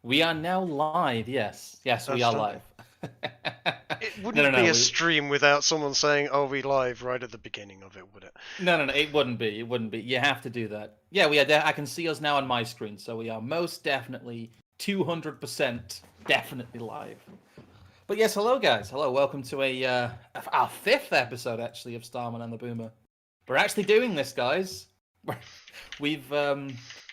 We are now live. Yes, yes, we are Outstanding. live. It No, no, wouldn't be no. a stream without someone saying, "Are we live?" right at the beginning of it, would it? No, no, no. It wouldn't be. It wouldn't be. You have to do that. Yeah, we are. I can see us now on my screen, so we are most definitely 200% definitely live. But yes, hello guys. Hello, welcome to our fifth episode actually of Starman and the Boomer. We're actually doing this, guys. We've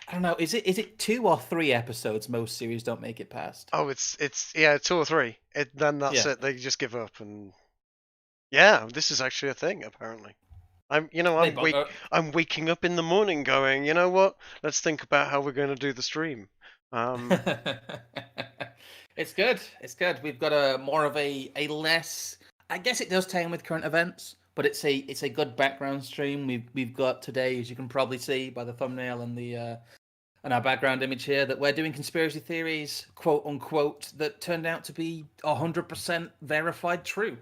I don't know. Is it 2 or 3 episodes? Most series don't make it past. Oh, it's yeah, 2 or 3. Then that's Yeah. it. They just give up, and yeah, this is actually a thing apparently. I'm, you know, They I'm both. wake, I'm waking up in the morning going, you know what? Let's think about how we're going to do the stream. Um, It's good. It's good. We've got a more of a less. I guess it does tie in with current events, but it's a good background stream. We've got today, as you can probably see by the thumbnail and the and our background image here, that we're doing conspiracy theories, quote unquote, that turned out to be 100% verified true.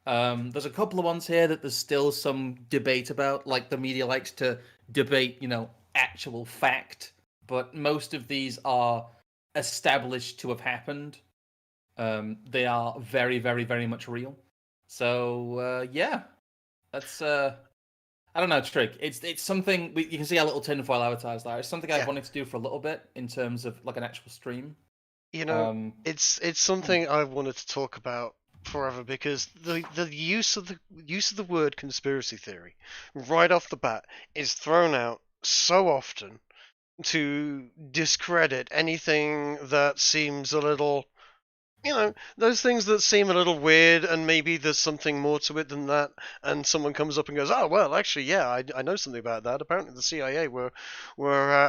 There's a couple of ones here that there's still some debate about, like the media likes to debate, actual fact, but most of these are established to have happened. They are very, very, very much real. So yeah, that's I don't know, Trig. It's something you can see our little tinfoil avatars there. It's something I've yeah, wanted to do for a little bit in terms of like an actual stream. you know, Um, it's something I've wanted to talk about forever because the use of the word conspiracy theory right off the bat is thrown out so often to discredit anything that seems a little, those things that seem a little weird and maybe there's something more to it than that. And someone comes up and goes, "Oh, well, actually, yeah, I know something about that. Apparently, the CIA were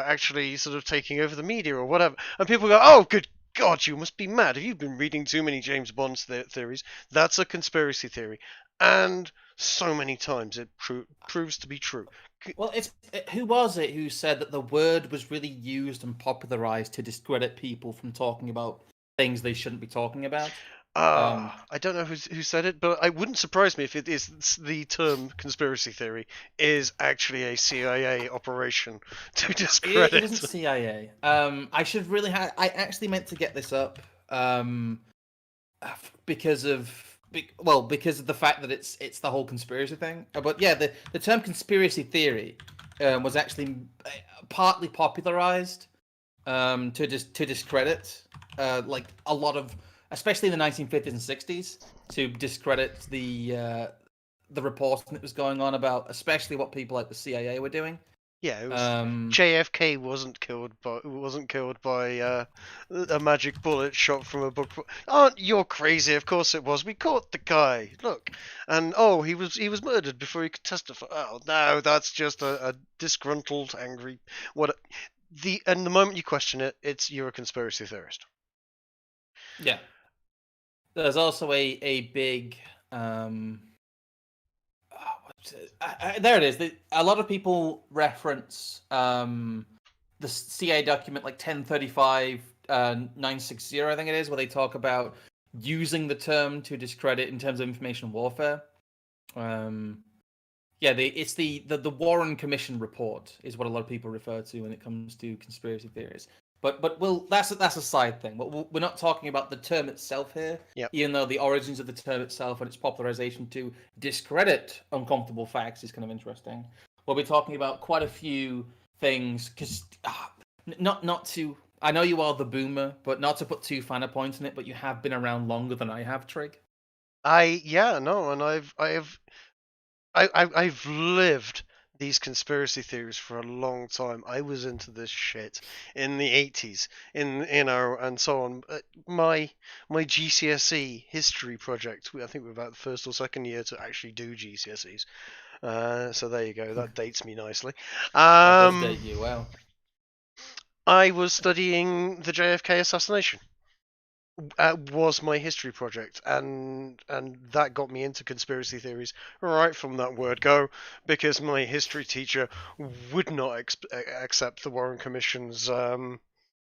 actually sort of taking over the media or whatever." And people go, "Oh, good God, you must be mad. Have you been reading too many James Bond theories? That's a conspiracy theory." And so many times it proves to be true. well, who was it who said that the word was really used and popularized to discredit people from talking about things they shouldn't be talking about? Um, I don't know who said it, but it wouldn't surprise me if it is the term conspiracy theory is actually a CIA operation to it isn't discredit. CIA. I should really have. I actually meant to get this up. Um, because of because of the fact that it's the whole conspiracy thing. But yeah, the term conspiracy theory was actually partly popularized to discredit like a lot of, especially in the 1950s and 60s, to discredit the reporting that was going on about especially what people like the CIA were doing. Yeah, it was Um, JFK wasn't killed by a magic bullet shot from a book. Aren't you crazy? Of course it was. We caught the guy. Look, and oh, he was murdered before he could testify. Oh no, that's just a disgruntled, angry what. And the moment you question it, you're a conspiracy theorist. yeah, there's also a big there it is. A lot of people reference the CA document like 1035 960, I think it is, where they talk about using the term to discredit in terms of information warfare. Um, yeah, it's the Warren Commission report is what a lot of people refer to when it comes to conspiracy theories. But that's a side thing. We're not talking about the term itself here, Yep. even though the origins of the term itself and its popularization to discredit uncomfortable facts is kind of interesting. We'll be talking about quite a few things because not to. I know you are the boomer, but not to put too fine a point in it. But you have been around longer than I have, Trig. Yeah, no, and I've lived these conspiracy theories for a long time. I was into this shit in the 80s, and so on. My GCSE history project. I think we're about the first or second year to actually do GCSEs. So there you go. That dates me nicely. That does Um, date you well. I was studying the JFK assassination. Was my history project, and that got me into conspiracy theories right from that word go, because my history teacher would not accept the Warren Commission's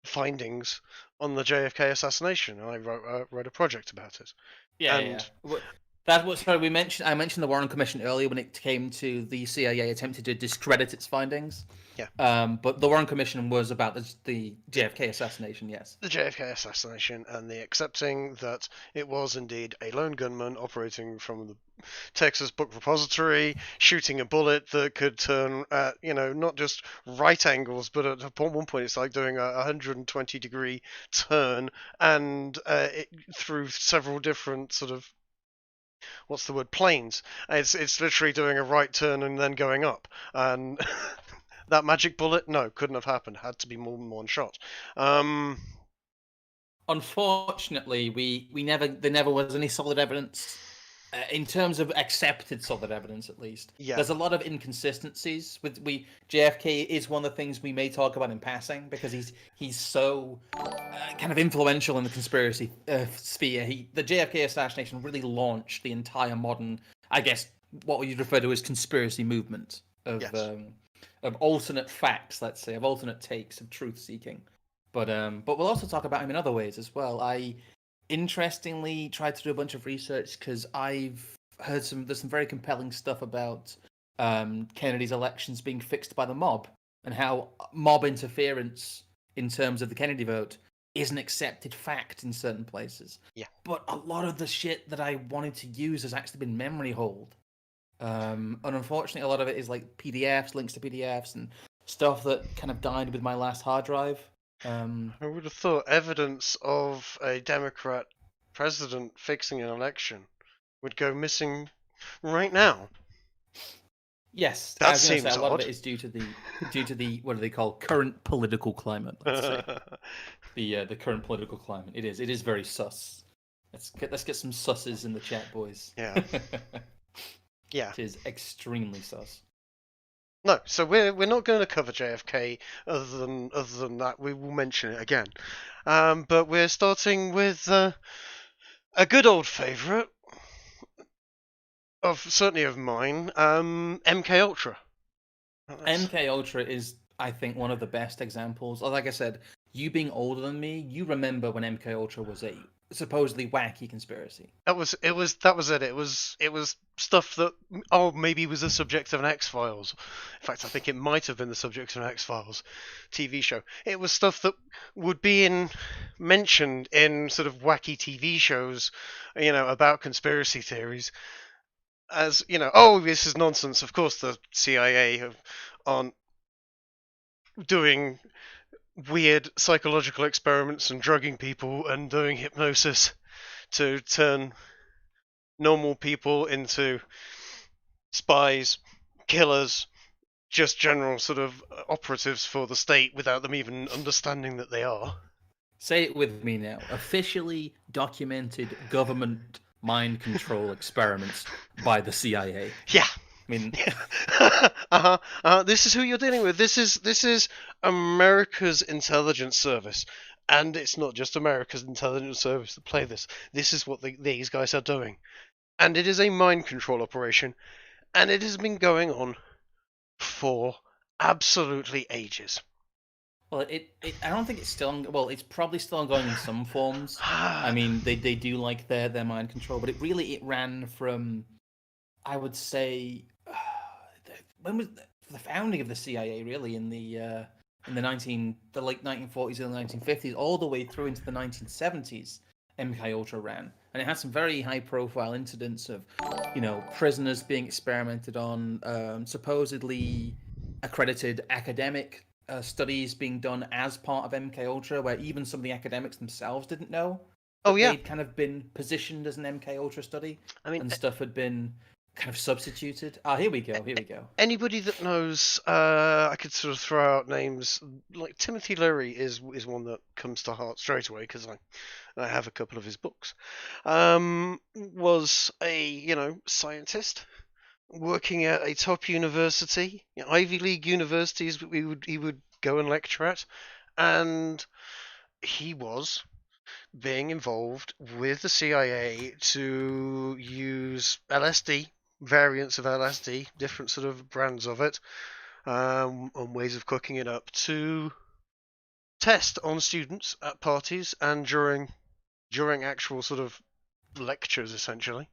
findings on the JFK assassination, and I wrote a project about it. Yeah, And yeah. That was sorry. I mentioned the Warren Commission earlier when it came to the CIA attempted to discredit its findings. Yeah. But the Warren Commission was about the JFK assassination. Yes. The JFK assassination and the accepting that it was indeed a lone gunman operating from the Texas Book Repository, shooting a bullet that could turn at, not just right angles, but at one point it's like doing a 120-degree turn and through several different sort of, what's the word, planes. It's literally doing a right turn and then going up. And that magic bullet, no, couldn't have happened. Had to be more than one shot. Unfortunately, there never was any solid evidence in terms of accepted solid evidence. At least, Yeah. There's a lot of inconsistencies with JFK is one of the things we may talk about in passing because he's so kind of influential in the conspiracy sphere. The JFK assassination really launched the entire modern, I guess, what you'd refer to as conspiracy movement of Yes. Of alternate facts, let's say, of alternate takes of truth seeking. But we'll also talk about him in other ways as well. I interestingly tried to do a bunch of research because I've heard there's some very compelling stuff about Kennedy's elections being fixed by the mob and how mob interference in terms of the Kennedy vote is an accepted fact in certain places. Yeah. But a lot of the shit that I wanted to use has actually been memory hold. And unfortunately, a lot of it is like PDFs, links to PDFs, and stuff that kind of died with my last hard drive. I would have thought evidence of a Democrat president fixing an election would go missing right now. Yes, that seems seems a lot odd. of it is due to the what do they call current political climate? Let's say the current political climate. It is very sus. Let's get some susses in the chat, boys. Yeah. Yeah. It is extremely sus. No, so we're not going to cover JFK other than that. We will mention it again, but we're starting with a good old favourite certainly of mine, MKUltra. MKUltra is, I think, one of the best examples. Like I said, you being older than me, you remember when MKUltra was a supposedly wacky conspiracy. That was it. It was stuff that maybe was the subject of an X-Files. In fact, I think it might have been the subject of an X-Files TV show. It was stuff that would be mentioned in sort of wacky TV shows, about conspiracy theories. As this is nonsense. Of course, the CIA aren't doing weird psychological experiments and drugging people and doing hypnosis to turn normal people into spies, killers, just general sort of operatives for the state without them even understanding that they are. Say it with me now. Officially documented government mind control experiments by the CIA. Yeah. I mean, this is who you're dealing with. This is America's intelligence service, and it's not just America's intelligence service that play this. This is what these guys are doing, and it is a mind control operation, and it has been going on for absolutely ages. Well, I don't think it's still. Well, it's probably still ongoing in some forms. I mean, they do like their mind control, but it ran from, I would say, when was the founding of the CIA really in the late 1940s and 1950s all the way through into the 1970s. MKUltra ran, and it had some very high-profile incidents of, prisoners being experimented on, supposedly accredited academic studies being done as part of MKUltra, where even some of the academics themselves didn't know. They'd kind of been positioned as an MKUltra study, and stuff had been kind of substituted. Here we go. Anybody that knows, I could sort of throw out names like Timothy Leary is one that comes to heart straight away because I have a couple of his books. Was a scientist working at a top university, Ivy League universities. He would go and lecture at, and he was being involved with the CIA to use LSD. Variants of LSD, different sort of brands of it, and ways of cooking it up to test on students at parties and during actual sort of lectures, essentially.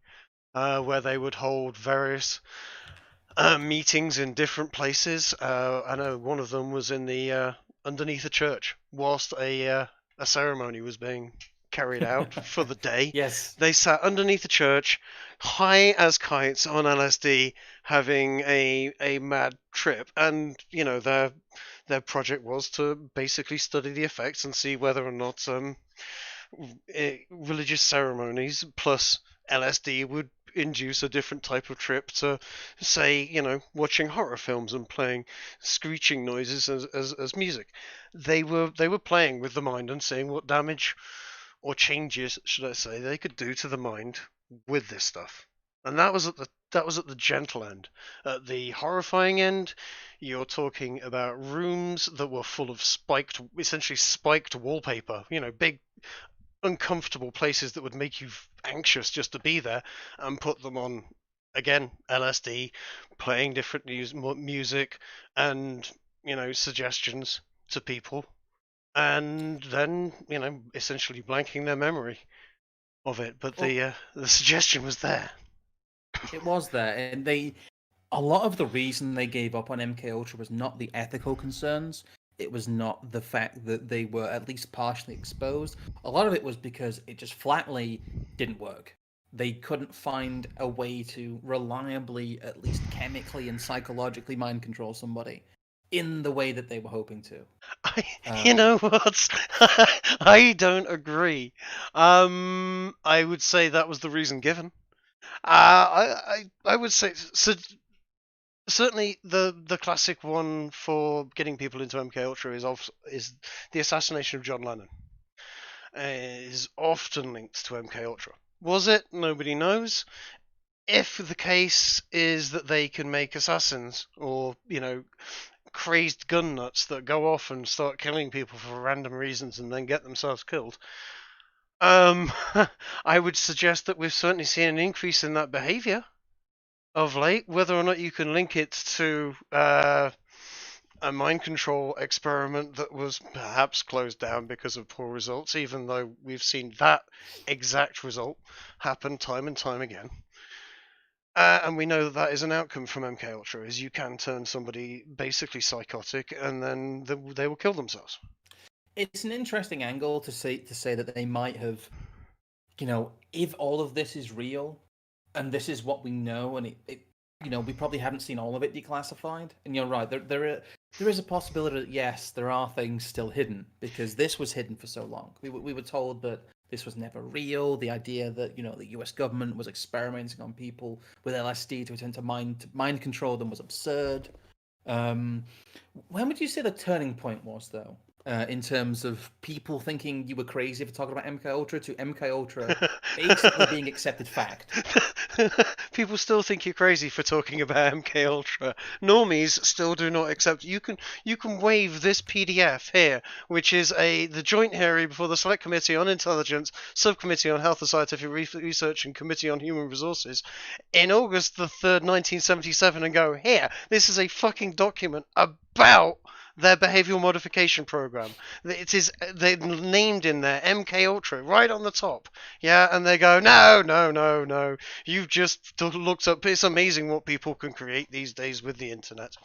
where they would hold various meetings in different places. I know one of them was in the underneath a church whilst a ceremony was being carried out for the day. Yes. They sat underneath a church, high as kites on LSD, having a mad trip, and their project was to basically study the effects and see whether or not religious ceremonies plus LSD would induce a different type of trip to, say, watching horror films and playing screeching noises as music. They were playing with the mind and seeing what damage or changes, should I say, they could do to the mind with this stuff. And that was at the gentle end. At the horrifying end, you're talking about rooms that were full of essentially spiked wallpaper. Big uncomfortable places that would make you anxious just to be there, and put them on, again, LSD, playing different music and suggestions to people, and then essentially blanking their memory of it. But Well, the suggestion was there. it was there, and a lot of the reason they gave up on MKUltra was not the ethical concerns. It was not the fact that they were at least partially exposed. A lot of it was because it just flatly didn't work. They couldn't find a way to reliably, at least chemically and psychologically, mind control somebody in the way that they were hoping to. You know what? I don't agree. I would say that was the reason given. I would say so. Certainly, the classic one for getting people into MKUltra is the assassination of John Lennon. Is often linked to MKUltra. Was it? Nobody knows. If the case is that they can make assassins or crazed gun nuts that go off and start killing people for random reasons and then get themselves killed, I would suggest that we've certainly seen an increase in that behaviour of late. Whether or not you can link it to a mind control experiment that was perhaps closed down because of poor results, even though we've seen that exact result happen time and time again. And we know that is an outcome from MKUltra, is you can turn somebody basically psychotic and then they will kill themselves. It's an interesting angle to say that they might have, if all of this is real, and this is what we know, and we probably haven't seen all of it declassified. And you're right, there is a possibility that yes, there are things still hidden because this was hidden for so long. We were told that this was never real. The idea that the U.S. government was experimenting on people with LSD to attempt to mind control them was absurd. When would you say the turning point was, though? In terms of people thinking you were crazy for talking about MKUltra to MKUltra basically being accepted fact. People still think you're crazy for talking about MKUltra. Normies still do not accept. You can waive this PDF here, which is the joint hearing before the Select Committee on Intelligence, Subcommittee on Health and Scientific Research, and Committee on Human Resources in August the 3rd, 1977, and go, here, this is a fucking document about their behavioral modification program. They're named in there MKUltra right on the top. Yeah, and they go, no. You've just looked up. It's amazing what people can create these days with the internet.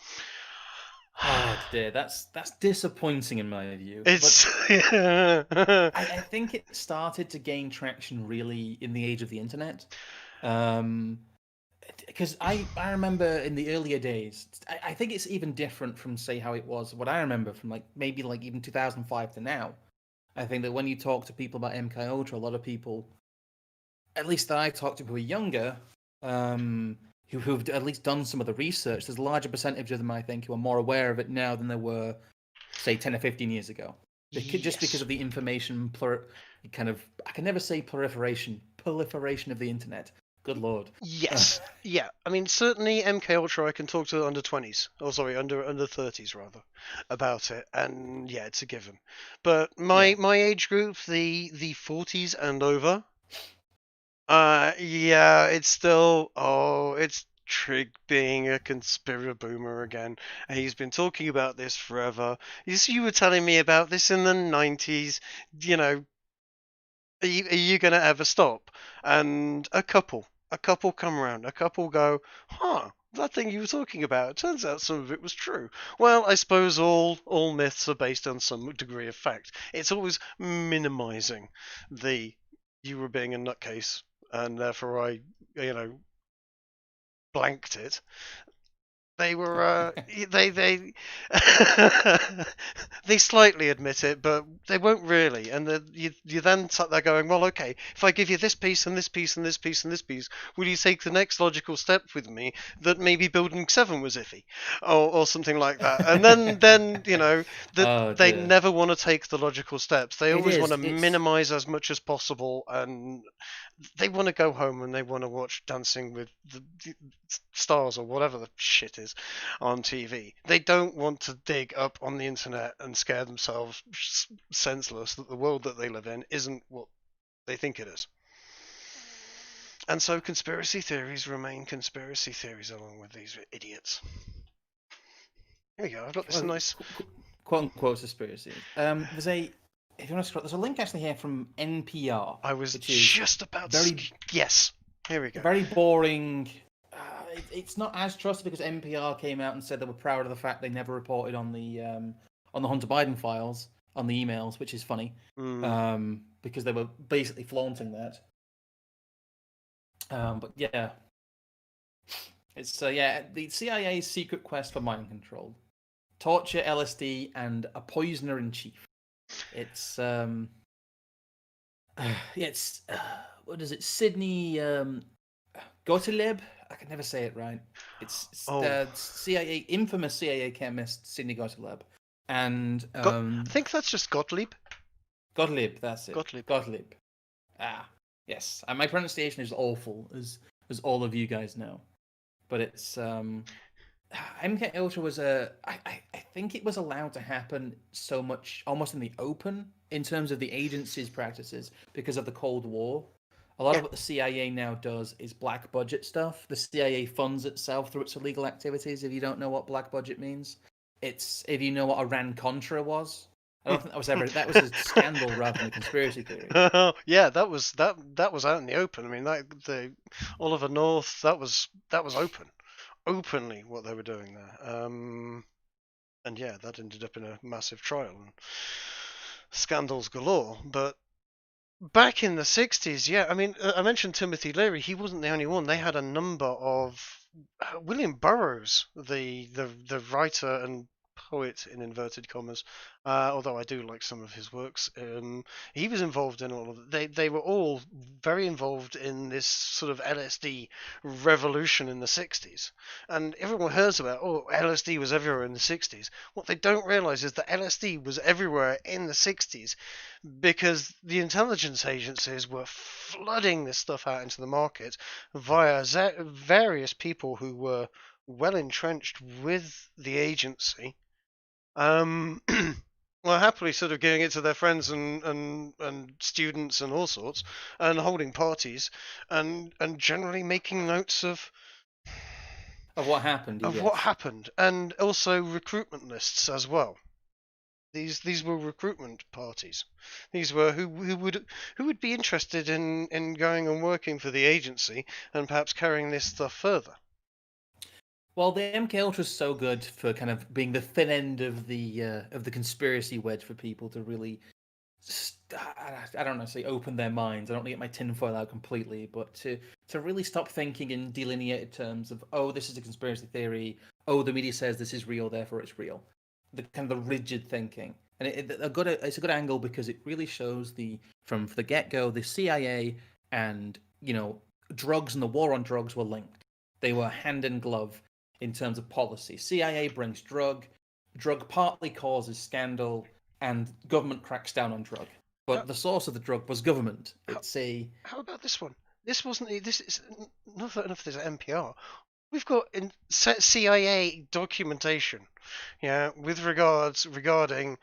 Oh dear, that's disappointing in my view. It's. I think it started to gain traction really in the age of the internet. Because I remember in the earlier days, I think it's even different from, say, how it was, what I remember from maybe even 2005 to now. I think that when you talk to people about MKUltra, a lot of people, at least that I talked to who are younger, who've at least done some of the research, there's a larger percentage of them, I think, who are more aware of it now than there were, say, 10 or 15 years ago. Just because of the information, I can never say proliferation of the internet. Good lord. Yes. Yeah. I mean, certainly MKUltra, I can talk to under 20s. Oh, sorry, under 30s rather, about it, and yeah, it's a given. But my age group, the 40s and over, yeah, it's still it's Trig being a conspiracy boomer again. And he's been talking about this forever. You were telling me about this in the 90s. Are you going to ever stop? And a couple a couple come around, a couple go, huh, that thing you were talking about, turns out some of it was true. Well, I suppose all myths are based on some degree of fact. It's always minimizing the you were being a nutcase, and therefore I, blanked it. They were they they slightly admit it, but they won't really. And you then sat there going, well, okay, if I give you this piece and this piece and this piece and this piece, will you take the next logical step with me that maybe Building 7 was iffy, or something like that? And then that they dear. never want to take the logical steps. They It always is. want to It's minimize as much as possible, and they want to go home and they want to watch Dancing with the Stars or whatever the shit is on TV. They don't want to dig up on the internet and scare themselves senseless that the world that they live in isn't what they think it is. And so conspiracy theories remain conspiracy theories along with these idiots. Here we go. I've got this nice quote unquote conspiracies. There's a if you want to scroll, there's a link actually here from NPR. I was which is just about to. Yes. Here we go. Very boring. It's not as trusted because NPR came out and said they were proud of the fact they never reported on the Hunter Biden files on the emails, which is funny because they were basically flaunting that. But yeah, it's the CIA's secret quest for mind control, torture, LSD, and a poisoner in chief. It's what is it? Sydney Gottlieb. I can never say it right. It's CIA, infamous CIA chemist Sydney Gottlieb, and I think that's just Gottlieb. Gottlieb, that's it. Gottlieb. Ah, yes. And my pronunciation is awful, as all of you guys know. But it's MKUltra was I think it was allowed to happen so much almost in the open in terms of the agency's practices because of the Cold War. A lot of what the CIA now does is black budget stuff. The CIA funds itself through its illegal activities. If you don't know what black budget means, it's if you know what Iran-Contra was. I don't think that was a scandal rather than a conspiracy theory. Yeah, that was out in the open. I mean, the Oliver North, that was openly what they were doing there. And yeah, that ended up in a massive trial and scandals galore. But back in the 60s, yeah, I mean, I mentioned Timothy Leary. He wasn't the only one. They had a number of William Burroughs, the writer and poet in inverted commas, although I do like some of his works. He was involved in all of it. They were all very involved in this sort of LSD revolution in the 60s. And everyone hears about, LSD was everywhere in the 60s. What they don't realize is that LSD was everywhere in the 60s because the intelligence agencies were flooding this stuff out into the market via various people who were well entrenched with the agency. Well, happily sort of giving it to their friends and students and all sorts, and holding parties, and generally making notes of what happened. What happened, and also recruitment lists as well. These were recruitment parties. These were who would be interested in going and working for the agency and perhaps carrying this stuff further. Well, the MKUltra is so good for kind of being the thin end of the conspiracy wedge for people to really, I don't know, say open their minds. I don't want to get my tinfoil out completely, but to really stop thinking in delineated terms of, this is a conspiracy theory. The media says this is real, therefore it's real. The kind of the rigid thinking, and it's a good angle because it really shows from the get-go the CIA and drugs and the war on drugs were linked. They were hand in glove in terms of policy. CIA brings drug partly causes scandal, and government cracks down on drug. But the source of the drug was government. How about this one? This wasn't. This is not enough. There's NPR. We've got CIA documentation, regarding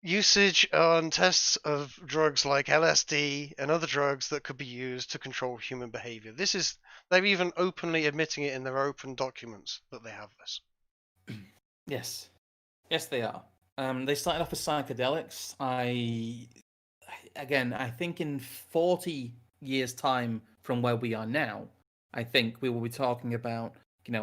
usage on tests of drugs like LSD and other drugs that could be used to control human behavior. They're even openly admitting it in their open documents that they have this. Yes, they are. They started off with psychedelics. I think in 40 years' time, from where we are now, I think we will be talking about,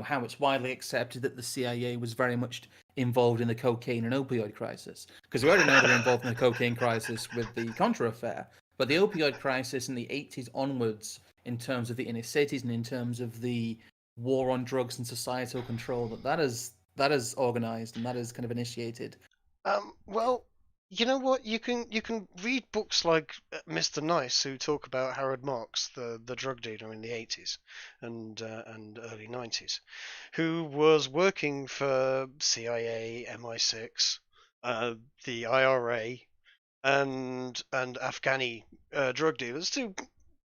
how it's widely accepted that the CIA was very much involved in the cocaine and opioid crisis. Because we already know they were involved in the cocaine crisis with the Contra affair, but the opioid crisis in the 80s onwards, in terms of the inner cities and in terms of the war on drugs and societal control, that is organized and that is kind of initiated. Well, you know what? You can read books like Mr. Nice, who talk about Howard Marks, the drug dealer in the 80s and early 90s, who was working for CIA, MI6, the IRA, and Afghani drug dealers to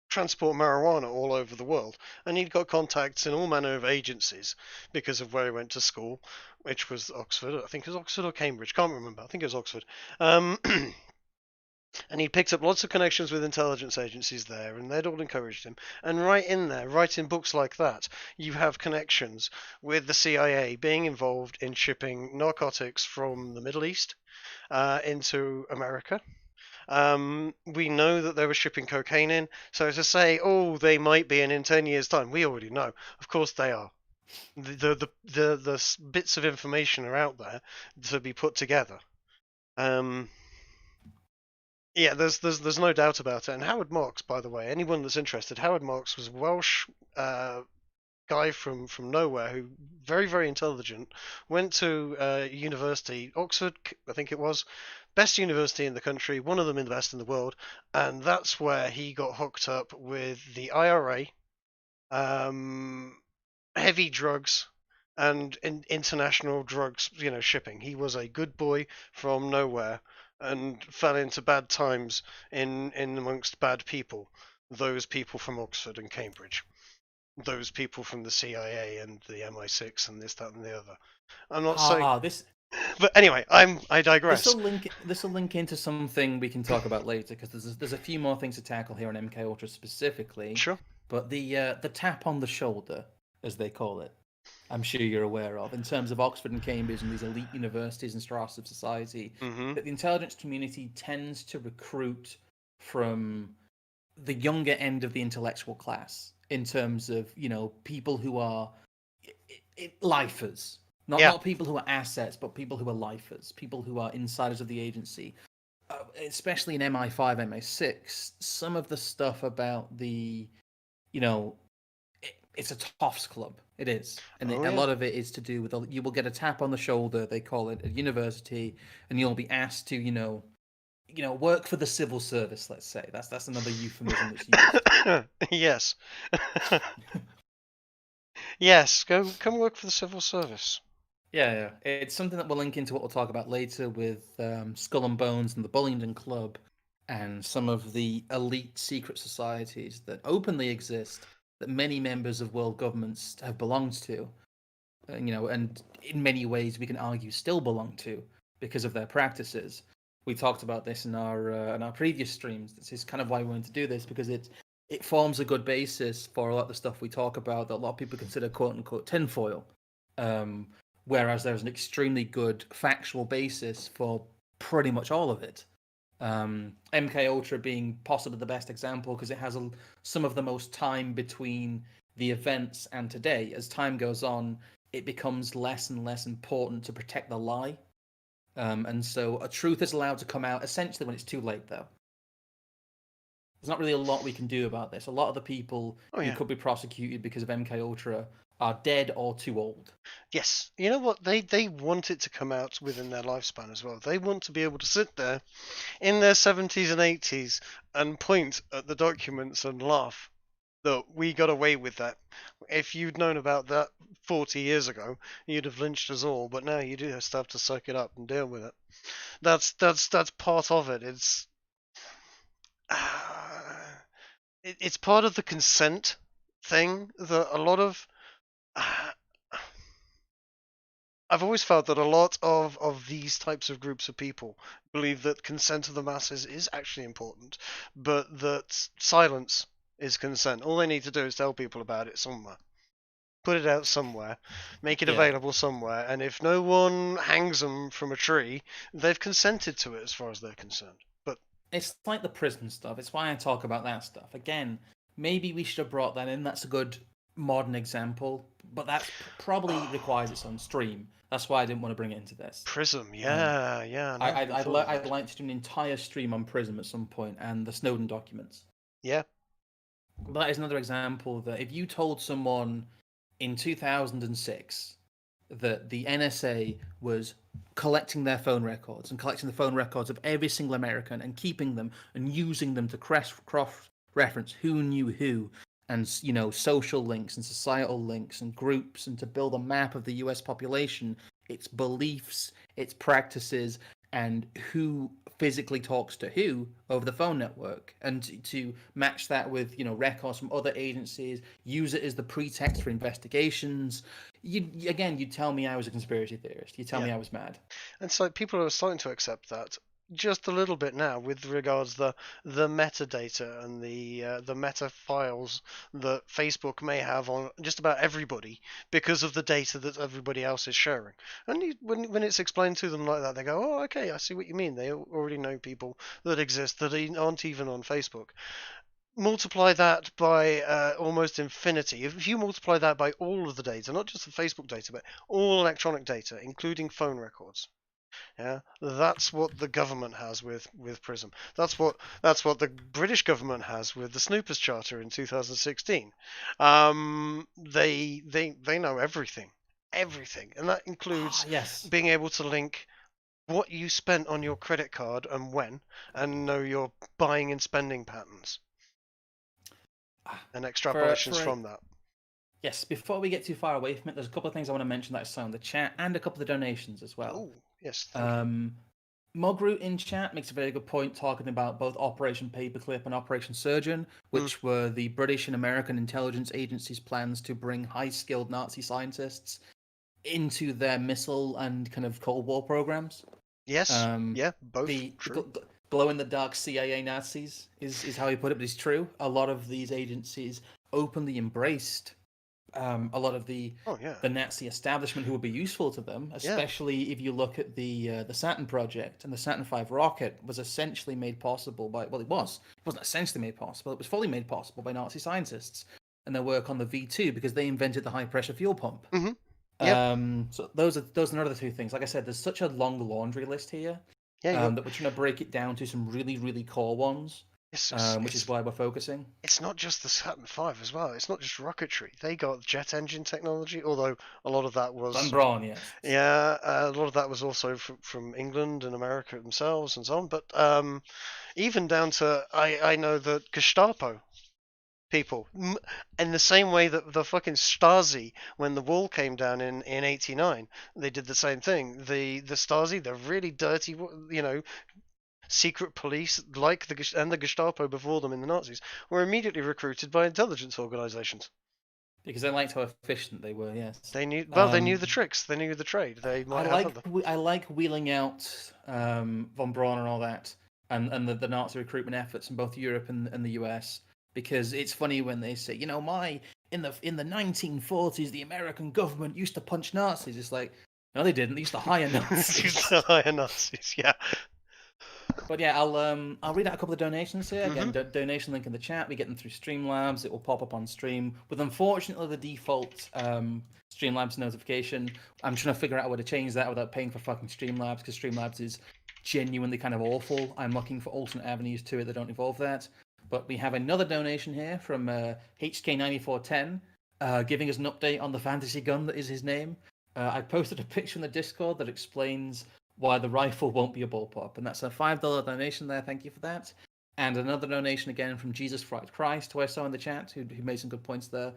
transport marijuana all over the world. And he'd got contacts in all manner of agencies because of where he went to school, which was Oxford. I think it was Oxford or Cambridge. Can't remember. I think it was Oxford. And he picked up lots of connections with intelligence agencies there, and they'd all encouraged him. And right in there, right in books like that, you have connections with the CIA being involved in shipping narcotics from the Middle East into America. We know that they were shipping cocaine in, so to say, oh, they might be in 10 years' time, we already know. Of course they are. The bits of information are out there to be put together. Yeah, there's no doubt about it. And Howard Marks, by the way, anyone that's interested, Howard Marks was a Welsh guy from nowhere who very very intelligent, went to university, Oxford, I think it was, best university in the country, one of them in the best in the world, and that's where he got hooked up with the IRA, heavy drugs, and international drugs, shipping. He was a good boy from nowhere and fell into bad times in amongst bad people. Those people from Oxford and Cambridge, those people from the CIA and the MI6 and this, that, and the other. I'm not saying, This but anyway, I this digress. will link into something we can talk about later, because there's a few more things to tackle here on MKUltra specifically. Sure. But the tap on the shoulder, as they call it, I'm sure you're aware of, in terms of Oxford and Cambridge and these elite universities and strata of society, Mm-hmm. that the intelligence community tends to recruit from the younger end of the intellectual class, in terms of, people who are lifers. Not Yeah. not people who are assets, but people who are lifers, people who are insiders of the agency. Especially in MI5, MI6, some of the stuff about the, it's a toffs club. It is, and Oh a yeah. lot of it is to do with you will get a tap on the shoulder, they call it, at university, and you'll be asked to, work for the civil service. Let's say that's another euphemism that's used. Yes. Yes. Come work for the civil service. Yeah, it's something that we'll link into what we'll talk about later with Skull and Bones and the Bullingdon Club and some of the elite secret societies that openly exist, that many members of world governments have belonged to, and in many ways we can argue still belong to because of their practices. We talked about this in our previous streams. This is kind of why we wanted to do this, because it forms a good basis for a lot of the stuff we talk about that a lot of people consider quote unquote tinfoil. Whereas there's an extremely good factual basis for pretty much all of it. MKUltra being possibly the best example, because it has some of the most time between the events and today. As time goes on, it becomes less and less important to protect the lie. And so a truth is allowed to come out essentially when it's too late, though. There's not really a lot we can do about this. A lot of the people who could be prosecuted because of MKUltra are dead or too old. Yes. You know what? They want it to come out within their lifespan as well. They want to be able to sit there in their 70s and 80s and point at the documents and laugh that we got away with that. If you'd known about that 40 years ago, you'd have lynched us all. But now you do have to suck it up and deal with it. That's part of it. It's part of the consent thing that a lot of. I've always felt that a lot of these types of groups of people believe that consent of the masses is actually important, but that silence is consent. All they need to do is tell people about it somewhere. Put it out somewhere, make it available somewhere, and if no one hangs them from a tree, they've consented to it as far as they're concerned. But it's like the prison stuff. It's why I talk about that stuff. Again, maybe we should have brought that in. That's a good modern example, but that's probably requires its own stream. That's why I didn't want to bring it into this. Prism, Um, yeah, I never even thought of I'd that. like to do an entire stream on Prism at some point and the Snowden documents. Yeah, But that is another example that if you told someone in 2006 that the NSA was collecting their phone records and collecting the phone records of every single American and keeping them and using them to cross reference who knew who, and social links and societal links and groups, and to build a map of the US population, its beliefs, its practices, and who physically talks to who over the phone network, and to match that with records from other agencies, use it as the pretext for investigations. You'd tell me I was a conspiracy theorist. You'd tell me I was mad. and so people are starting to accept that just a little bit now with regards the metadata and the meta files that Facebook may have on just about everybody because of the data that everybody else is sharing. And when it's explained to them like that, they go, "Oh, okay, I see what you mean." They already know people that exist that aren't even on Facebook. Multiply that by almost infinity. If you multiply that by all of the data, not just the Facebook data, but all electronic data, including phone records. Yeah, that's what the government has with Prism. That's what the British government has with the Snoopers Charter in 2016. They know everything, and that includes Yes. being able to link what you spent on your credit card and when, and know your buying and spending patterns and extrapolations For a, from that. yes, before we get too far away from it, there's a couple of things I want to mention that I saw in the chat and a couple of donations as well. Oh, yes, thank you. Mugroot in chat makes a very good point talking about both Operation Paperclip and Operation Surgeon, which were the British and American intelligence agencies' plans to bring high-skilled Nazi scientists into their missile and kind of Cold War programs. Yes, yeah, both The true. glow-in-the-dark CIA Nazis is how he put it, but it's true. A lot of these agencies openly embraced a lot of the Nazi establishment who would be useful to them, especially if you look at the Saturn project. And the Saturn V rocket was essentially made possible by, well, it wasn't essentially made possible, it was fully made possible by Nazi scientists and their work on the V2 because they invented the high pressure fuel pump. Mm-hmm. Yep. So those are another two things. Like I said, there's such a long laundry list here that we're trying to break it down to some really, really core ones. Which is why we're focusing. It's not just the Saturn V as well. It's not just rocketry. They got jet engine technology, although a lot of that was Von Braun, yes. Yeah, a lot of that was also from England and America themselves and so on. But even down to I know that Gestapo people, in the same way that the fucking Stasi, when the wall came down in '89, they did the same thing. The Stasi, the really dirty, secret police like the Gestapo before them in the Nazis were immediately recruited by intelligence organizations because they liked how efficient they were. Yes, they knew. Well, they knew the tricks. They knew the trade. They might I like wheeling out von Braun and all that, and the Nazi recruitment efforts in both Europe and the US, because it's funny when they say, in the 1940s the American government used to punch Nazis. It's like, no, they didn't. They used to hire Nazis. used to hire Nazis. Yeah. But yeah, I'll read out a couple of donations here. Again, donation link in the chat. We get them through Streamlabs. It will pop up on stream with, unfortunately, the default Streamlabs notification. I'm trying to figure out how to change that without paying for fucking Streamlabs, because Streamlabs is genuinely kind of awful. I'm looking for alternate avenues to it that don't involve that. But we have another donation here from HK9410, giving us an update on the fantasy gun that is his name. I posted a picture in the Discord that explains why the rifle won't be a bullpup, and that's a $5 donation there. Thank you for that. And another donation again from Jesus Christ, who I saw in the chat, who made some good points there.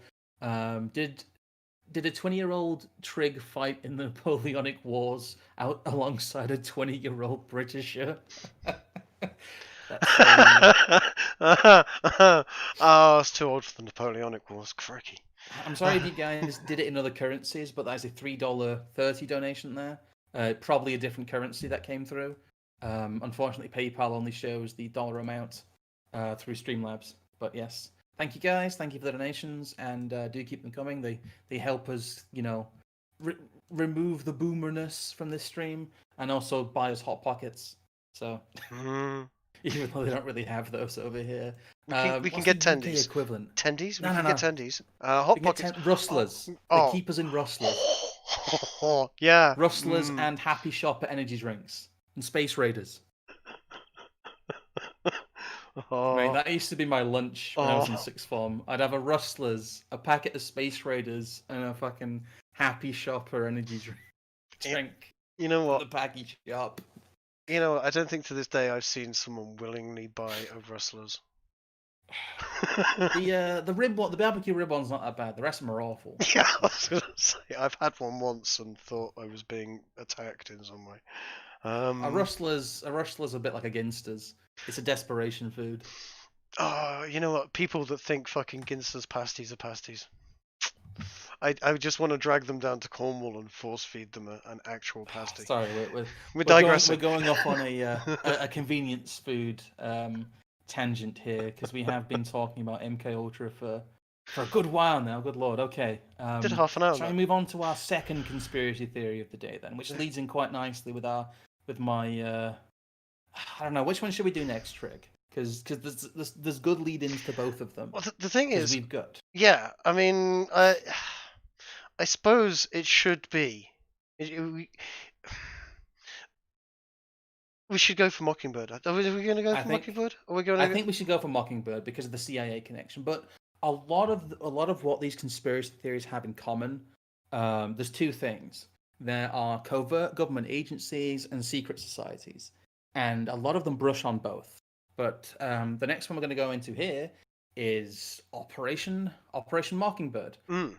Did a 20-year-old Trig fight in the Napoleonic Wars out alongside a 20-year-old Britisher? Oh, it's too old for the Napoleonic Wars. Crikey. I'm sorry if you guys did it in other currencies, but that's a $3.30 donation there. Probably a different currency that came through. Unfortunately, PayPal only shows the dollar amount through Streamlabs. But yes, thank you guys. Thank you for the donations, and do keep them coming. They help us, remove the boomerness from this stream, and also buy us hot pockets. So even though they don't really have those over here. We can What's get the UK tendies. equivalent? Tendies? We No, no, can get no. tendies. We Hot get pockets. rustlers. They Oh. keep us in rustlers. Yeah. Rustlers and Happy Shopper energy drinks and Space Raiders. Mate, Oh. that used to be my lunch when I was in Oh. sixth form. I'd have a Rustlers, a packet of Space Raiders, and a fucking Happy Shopper energy drink You know from what? the package shop. You know, I don't think to this day I've seen someone willingly buy a Rustlers. The rib one, the barbecue rib one's not that bad. The rest of them are awful. Yeah, I was gonna say I've had one once and thought I was being attacked in some way. A rustler's a bit like a Ginster's. It's a desperation food. Oh, you know what? People that think fucking Ginster's pasties are pasties. I just want to drag them down to Cornwall and force feed them an actual pasty. Sorry, We're digressing. We're going off on a convenience food tangent here because we have been talking about MKUltra for a good while now. Good lord. Okay. Did half an hour. Shall we move on to our second conspiracy theory of the day then, which leads in quite nicely with my I don't know, which one should we do next, Trig? Because there's good lead-ins to both of them. Well, the thing is, we've got. Yeah, I mean, I suppose it should be. We should go for Mockingbird. Are we going to go for Mockingbird? Are we going? I think we should go for Mockingbird because of the CIA connection. But a lot of what these conspiracy theories have in common, there's two things. There are covert government agencies and secret societies, and a lot of them brush on both. But the next one we're going to go into here is Operation Mockingbird,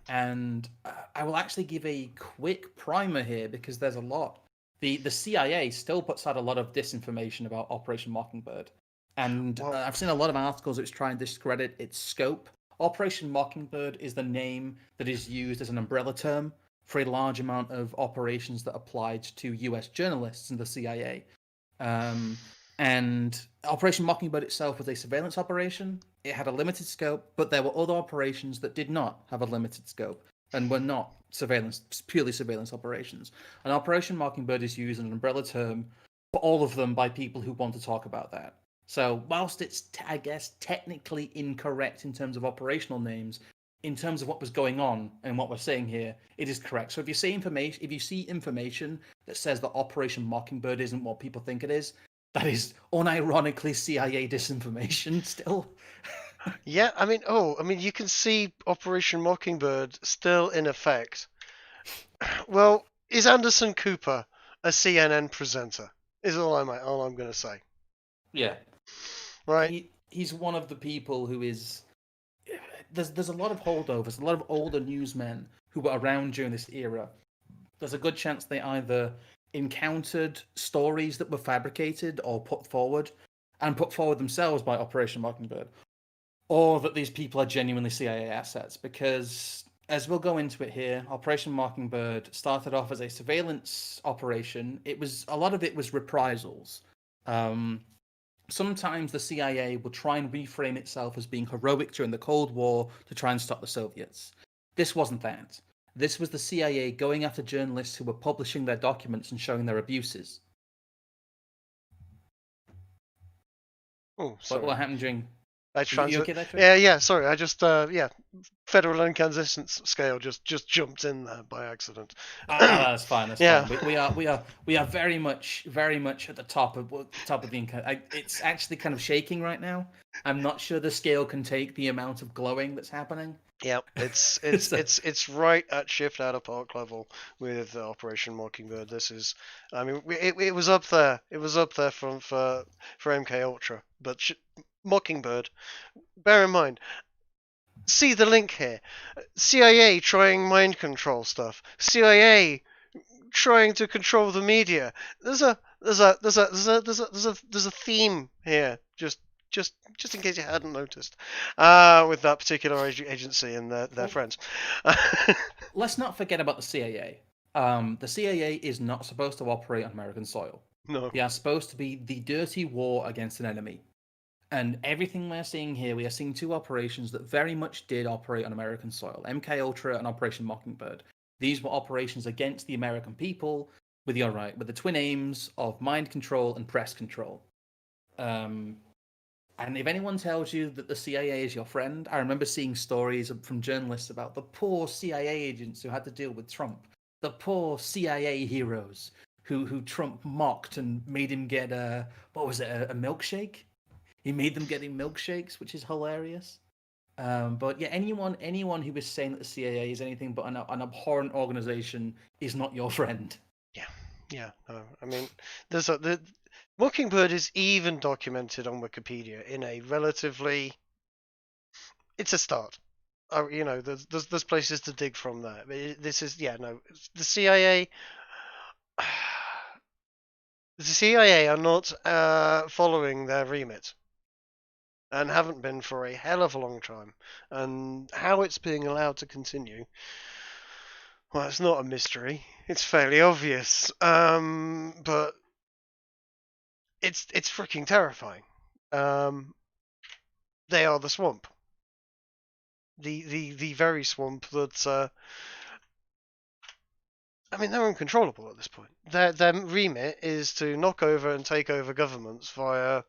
and I will actually give a quick primer here because there's a lot. The CIA still puts out a lot of disinformation about Operation Mockingbird, and I've seen a lot of articles which try and discredit its scope. Operation Mockingbird is the name that is used as an umbrella term for a large amount of operations that applied to US journalists in the CIA. And Operation Mockingbird itself was a surveillance operation. It had a limited scope, but there were other operations that did not have a limited scope and were not purely surveillance operations. And Operation Mockingbird is used as an umbrella term for all of them by people who want to talk about that. So whilst it's, I guess, technically incorrect in terms of operational names, in terms of what was going on and what we're saying here, it is correct. So if you see information that says that Operation Mockingbird isn't what people think it is, that is unironically CIA disinformation still. Yeah, I mean, you can see Operation Mockingbird still in effect. Well, is Anderson Cooper a CNN presenter? Is all I'm going to say. Yeah. Right. He's one of the people who is. There's a lot of holdovers, a lot of older newsmen who were around during this era. There's a good chance they either encountered stories that were fabricated or put forward themselves by Operation Mockingbird, or that these people are genuinely CIA assets. Because, as we'll go into it here, Operation Mockingbird started off as a surveillance operation. A lot of it was reprisals. Sometimes the CIA would try and reframe itself as being heroic during the Cold War to try and stop the Soviets. This wasn't that. This was the CIA going after journalists who were publishing their documents and showing their abuses. Oh, sorry. What happened during... You okay there, yeah. Sorry, I just federal incandescence scale just jumped in there by accident. That's fine. That's fine. We are very much at the top of the. It's actually kind of shaking right now. I'm not sure the scale can take the amount of glowing that's happening. Yeah, it's right at shift out of park level with Operation Mockingbird. This is, I mean, it was up there. It was up there for MKUltra, but Mockingbird. Bear in mind, see the link here. CIA trying mind control stuff. CIA trying to control the media. There's a theme here. Just in case you hadn't noticed, with that particular agency and their friends. Let's not forget about the CIA. The CIA is not supposed to operate on American soil. No. They are supposed to be the dirty war against an enemy. And everything we're seeing here, we are seeing two operations that very much did operate on American soil. MKUltra and Operation Mockingbird. These were operations against the American people with the twin aims of mind control and press control. And if anyone tells you that the CIA is your friend, I remember seeing stories from journalists about the poor CIA agents who had to deal with Trump, the poor CIA heroes who Trump mocked and made him get what was it, a milkshake? He made them getting milkshakes, which is hilarious. But yeah, anyone who is saying that the CIA is anything but an abhorrent organization is not your friend. Yeah. No, I mean, the Mockingbird is even documented on Wikipedia in a relatively. It's a start. There's places to dig from there. This is the CIA. The CIA are not following their remit and haven't been for a hell of a long time. And how it's being allowed to continue, well, it's not a mystery. It's fairly obvious. But it's freaking terrifying. They are the swamp. The very swamp that I mean, they're uncontrollable at this point. Their remit is to knock over and take over governments via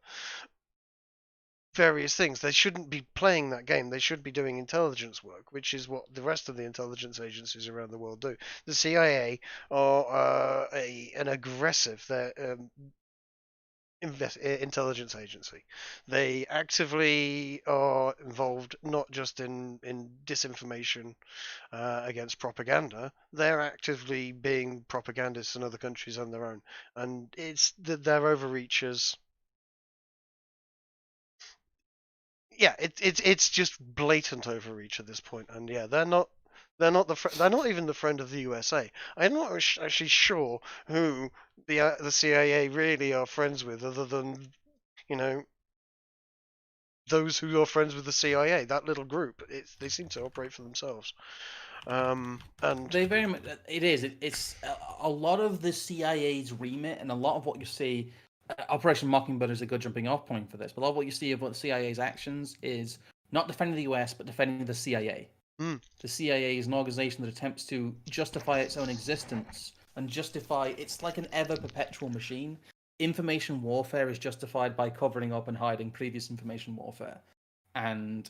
various things. They shouldn't be playing that game. They should be doing intelligence work, which is what the rest of the intelligence agencies around the world do. The CIA are an aggressive intelligence agency. They actively are involved not just in disinformation against propaganda. They're actively being propagandists in other countries on their own, and it's their overreachers. Yeah, it's just blatant overreach at this point, and yeah, they're not they're not even the friend of the USA. I'm not actually sure who the CIA really are friends with, other than you know those who are friends with the CIA. That little group, they seem to operate for themselves. And They very much. It is. It's a lot of the CIA's remit, and a lot of what you see. Operation Mockingbird is a good jumping off point for this. But a lot of what you see of what the CIA's actions is not defending the US, but defending the CIA. mm, The CIA is an organization that attempts to justify its own existence and justify. It's like an ever perpetual machine. Information warfare is justified by covering up and hiding previous information warfare, and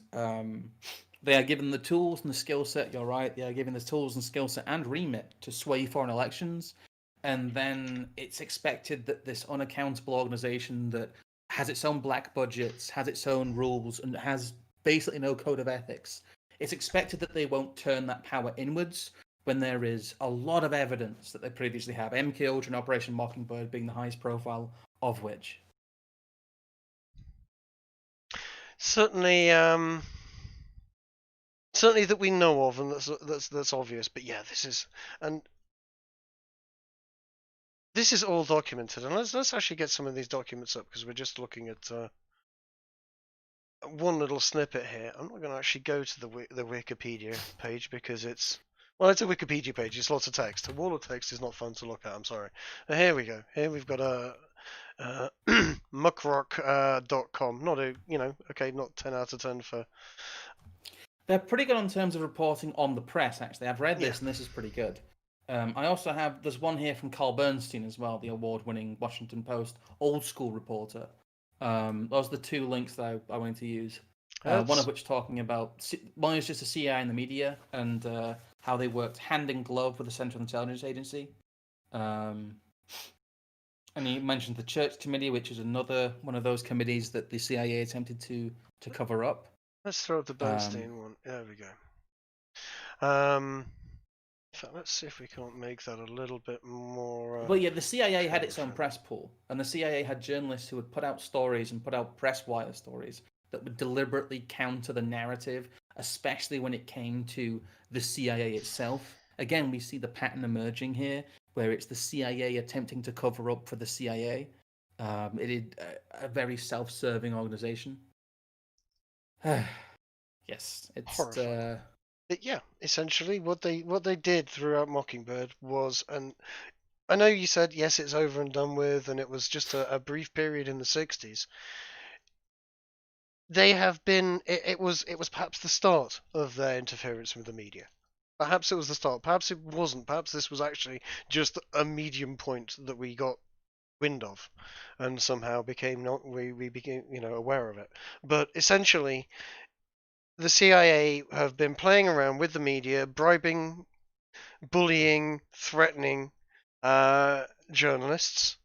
they are given the tools and the skill set. You're right. They are given the tools and skill set and remit to sway foreign elections, and then it's expected that this unaccountable organization that has its own black budgets, has its own rules, and has basically no code of ethics. It's expected that they won't turn that power inwards when there is a lot of evidence that they previously have. MKUltra and Operation Mockingbird being the highest profile of which. certainly, certainly that we know of, and that's obvious. But yeah, and this is all documented, and let's actually get some of these documents up, because we're just looking at one little snippet here. I'm not going to actually go to the Wikipedia page, because it's a Wikipedia page. It's lots of text. A wall of text is not fun to look at. I'm sorry. Here we go. Here we've got a muckrock.com. Not not 10 out of 10 for. They're pretty good on terms of reporting on the press, actually. I've read this, and this is pretty good. I also there's one here from Carl Bernstein as well, the award-winning Washington Post old school reporter. Those are the two links that I wanted to use. One of which talking about, one is just the CIA and the media, and how they worked hand in glove with the Central Intelligence Agency. And he mentioned the Church Committee, which is another one of those committees that the CIA attempted to cover up. Let's throw up the Bernstein one. There we go. In fact, let's see if we can't make that a little bit more. Well, yeah, the CIA had its own press pool, and the CIA had journalists who would put out stories and put out press wire stories that would deliberately counter the narrative, especially when it came to the CIA itself. Again, we see the pattern emerging here, where it's the CIA attempting to cover up for the CIA. It is a very self-serving organization. Yes, it's yeah, essentially what they did throughout Mockingbird was, and I know you said yes, it's over and done with, and it was just a brief period in the 60s. They have been. It was perhaps the start of their interference with the media. Perhaps it was the start. Perhaps it wasn't. Perhaps this was actually just a medium point that we got wind of, and somehow became not we became aware of it. But essentially, the CIA have been playing around with the media, bribing, bullying, threatening journalists.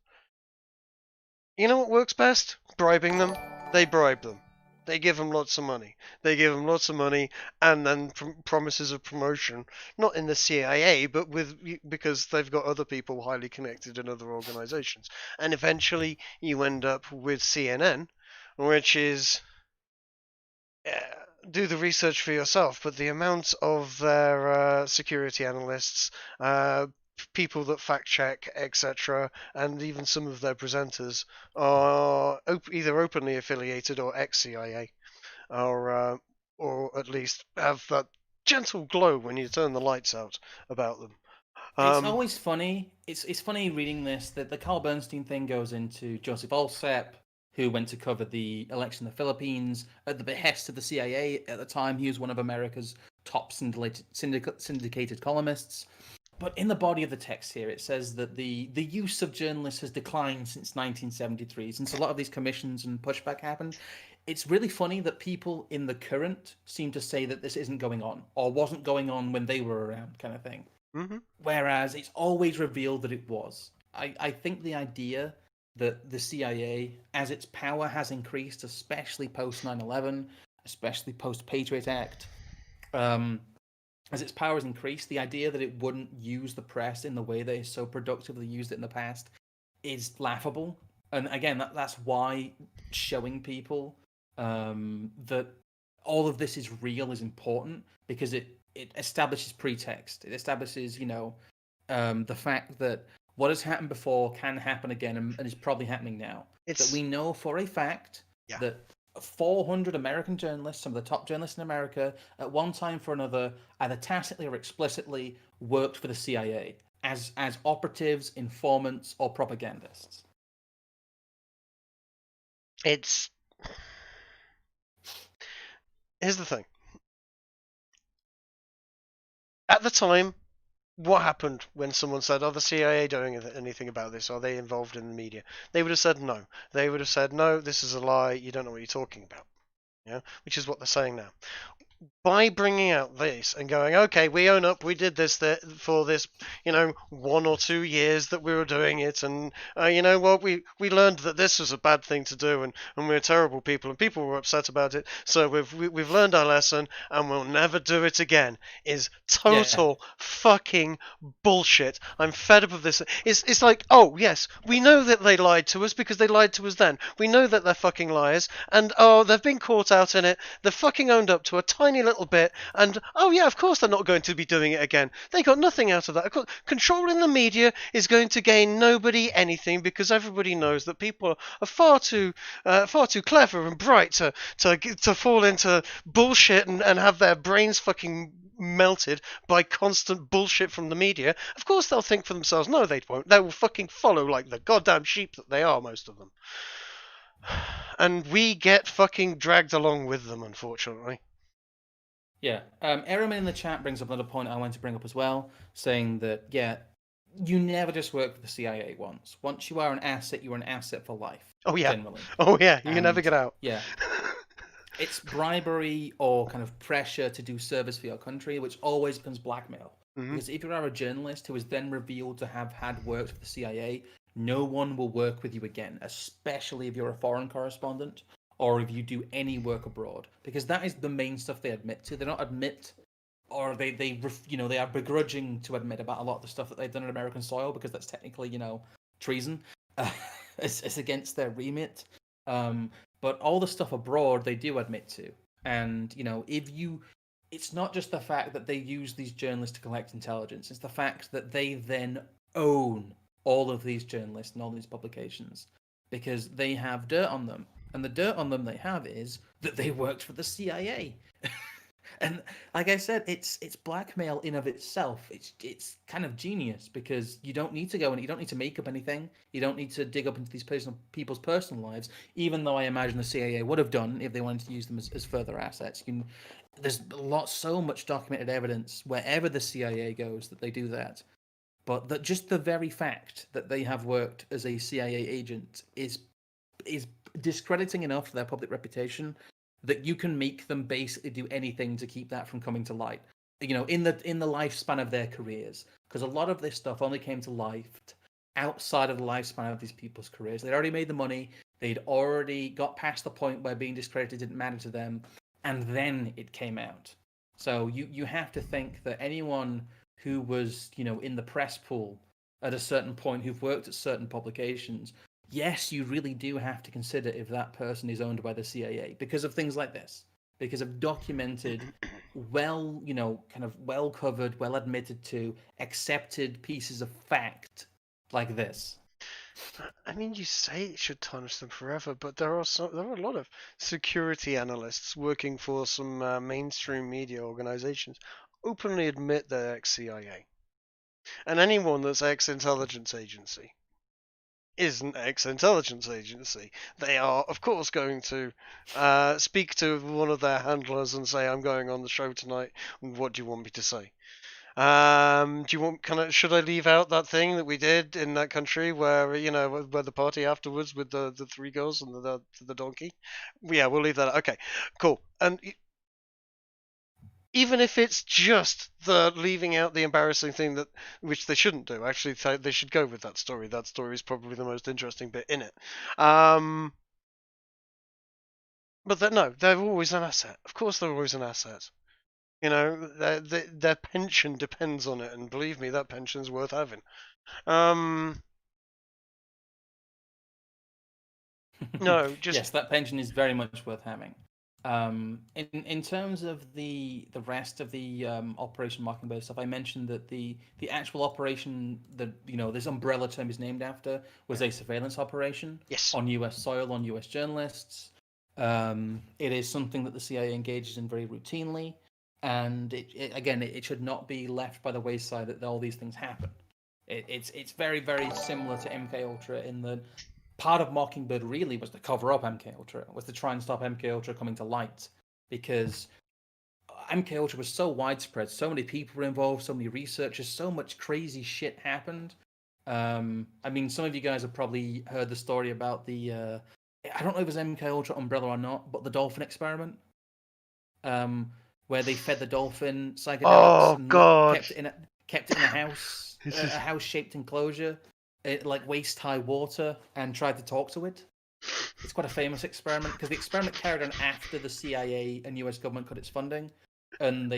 You know what works best? Bribing them. They bribe them. They give them lots of money. They give them lots of money and then promises of promotion, not in the CIA, but because they've got other people highly connected in other organizations. And eventually you end up with CNN, which is do the research for yourself, but the amount of their security analysts, people that fact check, etc., and even some of their presenters are either openly affiliated or ex-CIA, or at least have that gentle glow when you turn the lights out about them. It's always funny. It's funny reading this that the Carl Bernstein thing goes into Joseph Alsep, who went to cover the election in the Philippines at the behest of the CIA at the time. He was one of America's top syndicated columnists. But in the body of the text here, it says that the use of journalists has declined since 1973, since a lot of these commissions and pushback happened. It's really funny that people in the current seem to say that this isn't going on, or wasn't going on when they were around, kind of thing. Mm-hmm. Whereas it's always revealed that it was. I think the idea that the CIA, as its power has increased, especially post 9/11, especially post Patriot Act, as its power has increased, the idea that it wouldn't use the press in the way that it so productively used it in the past is laughable. And again, that's why showing people that all of this is real is important, because it establishes pretext. It establishes, the fact that what has happened before can happen again, and is probably happening now. That we know for a fact that 400 American journalists, some of the top journalists in America, at one time or another, either tacitly or explicitly, worked for the CIA as operatives, informants, or propagandists. Here's the thing. At the time, what happened when someone said, "Oh, the CIA doing anything about this? Are they involved in the media?" They would have said no. They would have said, "No, this is a lie. You don't know what you're talking about." Yeah, which is what they're saying now. By bringing out this and going, okay, we own up, we did this for this, 1 or 2 years that we were doing it, and you know what, we learned that this was a bad thing to do, and we're terrible people, and people were upset about it, so we've learned our lesson, and we'll never do it again, is total fucking bullshit. I'm fed up of this. It's like, oh yes, we know that they lied to us because they lied to us then. We know that they're fucking liars, and oh, they've been caught out in it. They've fucking owned up to a tiny little bit, and oh yeah, of course they're not going to be doing it again. They got nothing out of that. Of course, controlling the media is going to gain nobody anything, because everybody knows that people are far too clever and bright to fall into bullshit and have their brains fucking melted by constant bullshit from the media. Of course they'll think for themselves. No, they won't. They will fucking follow like the goddamn sheep that they are, most of them. And we get fucking dragged along with them, unfortunately. Yeah. Airman in the chat brings up another point I want to bring up as well, saying that, you never just work for the CIA once. Once you are an asset, you're an asset for life. Oh, yeah. Generally. Oh, yeah. You can never get out. Yeah. It's bribery or kind of pressure to do service for your country, which always becomes blackmail. Mm-hmm. Because if you are a journalist who is then revealed to have had worked for the CIA, no one will work with you again, especially if you're a foreign correspondent or if you do any work abroad, because that is the main stuff they admit to. They don't admit, or they are begrudging to admit about a lot of the stuff that they've done on American soil, because that's technically, treason. It's against their remit. But all the stuff abroad they do admit to. And, it's not just the fact that they use these journalists to collect intelligence, it's the fact that they then own all of these journalists and all these publications, because they have dirt on them. And the dirt on them they have is that they worked for the CIA. And like I said, it's blackmail in of itself. It's kind of genius, because you don't need to go and you don't need to make up anything. You don't need to dig up into these people's personal lives, even though I imagine the CIA would have done if they wanted to use them as further assets. There's so much documented evidence wherever the CIA goes that they do that. but that just the very fact that they have worked as a CIA agent is discrediting enough to their public reputation that you can make them basically do anything to keep that from coming to light. In the lifespan of their careers, because a lot of this stuff only came to light outside of the lifespan of these people's careers. They'd already made the money. They'd already got past the point where being discredited didn't matter to them, and then it came out. So you have to think that anyone who was in the press pool at a certain point, who've worked at certain publications, yes, you really do have to consider if that person is owned by the CIA because of things like this, because of documented, kind of well covered, well admitted to, accepted pieces of fact like this. I mean, you say it should tarnish them forever, but there are a lot of security analysts working for some mainstream media organizations openly admit they're ex-CIA, and anyone that's ex-intelligence agency isn't ex-intelligence agency. They are, of course, going to speak to one of their handlers and say, "I'm going on the show tonight. What do you want me to say?" Do you want should I leave out that thing that we did in that country where where the party afterwards with the three girls and the donkey? Yeah, we'll leave that out. Okay, cool. And even if it's just the leaving out the embarrassing thing which they shouldn't do, actually they should go with that story. That story is probably the most interesting bit in it. But no, they're always an asset. Of course, they're always an asset. Their pension depends on it, and believe me, that pension's worth having. No, just yes, that pension is very much worth having. In terms of the rest of the Operation Mockingbird stuff, I mentioned that the actual operation that this umbrella term is named after was a surveillance operation yes. on U.S. soil, on U.S. journalists. It is something that the CIA engages in very routinely, and it should not be left by the wayside that all these things happen. It's very, very similar to MKUltra in that part of Mockingbird really was to cover up MKUltra, was to try and stop MKUltra coming to light, because MKUltra was so widespread, so many people were involved, so many researchers, so much crazy shit happened. I mean, some of you guys have probably heard the story about the I don't know if it was MKUltra umbrella or not, but the dolphin experiment, where they fed the dolphin psychedelics and God. kept it in a house, a house-shaped enclosure, like waist-high water, and tried to talk to it. It's quite a famous experiment because the experiment carried on after the CIA and US government cut its funding, and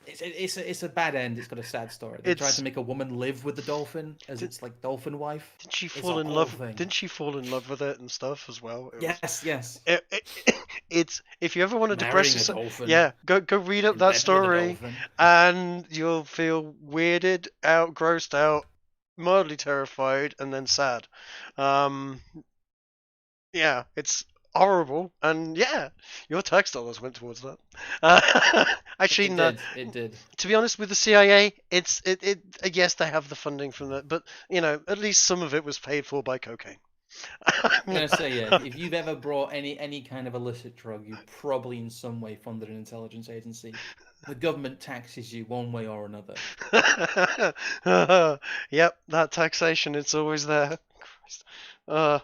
it's a bad end. It's got a sad story. They tried to make a woman live with the dolphin as its like dolphin wife. Didn't she fall in love? Didn't she fall in love with it and stuff as well? Yes. It's if you ever want to depress yourself, go read up that story, and you'll feel weirded out, grossed out, mildly terrified, and then sad. Yeah, it's horrible, and your tax dollars went towards that. Actually, it did. To be honest, with the CIA, it yes, they have the funding from that, but at least some of it was paid for by cocaine. I'm gonna say if you've ever brought any kind of illicit drug, you probably in some way funded an intelligence agency. The government taxes you one way or another. Yep, that taxation, it's always there. That's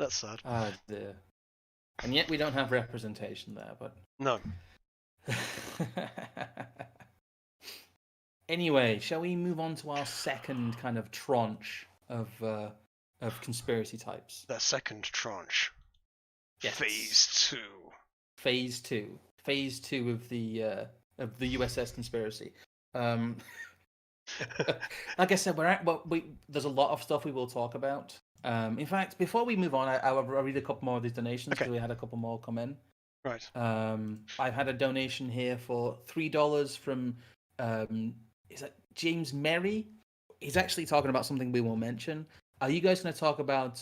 sad. Oh dear. And yet we don't have representation there, but no. Anyway, shall we move on to our second kind of tranche of conspiracy types? The second tranche. Yes. Phase 2. Phase 2 of the USS conspiracy. Like I said, there's a lot of stuff we will talk about. In fact, before we move on, I'll read a couple more of these donations because we had a couple more come in. Right. I've had a donation here for $3 from is that James Merry? He's actually talking about something we will mention. Are you guys going to talk about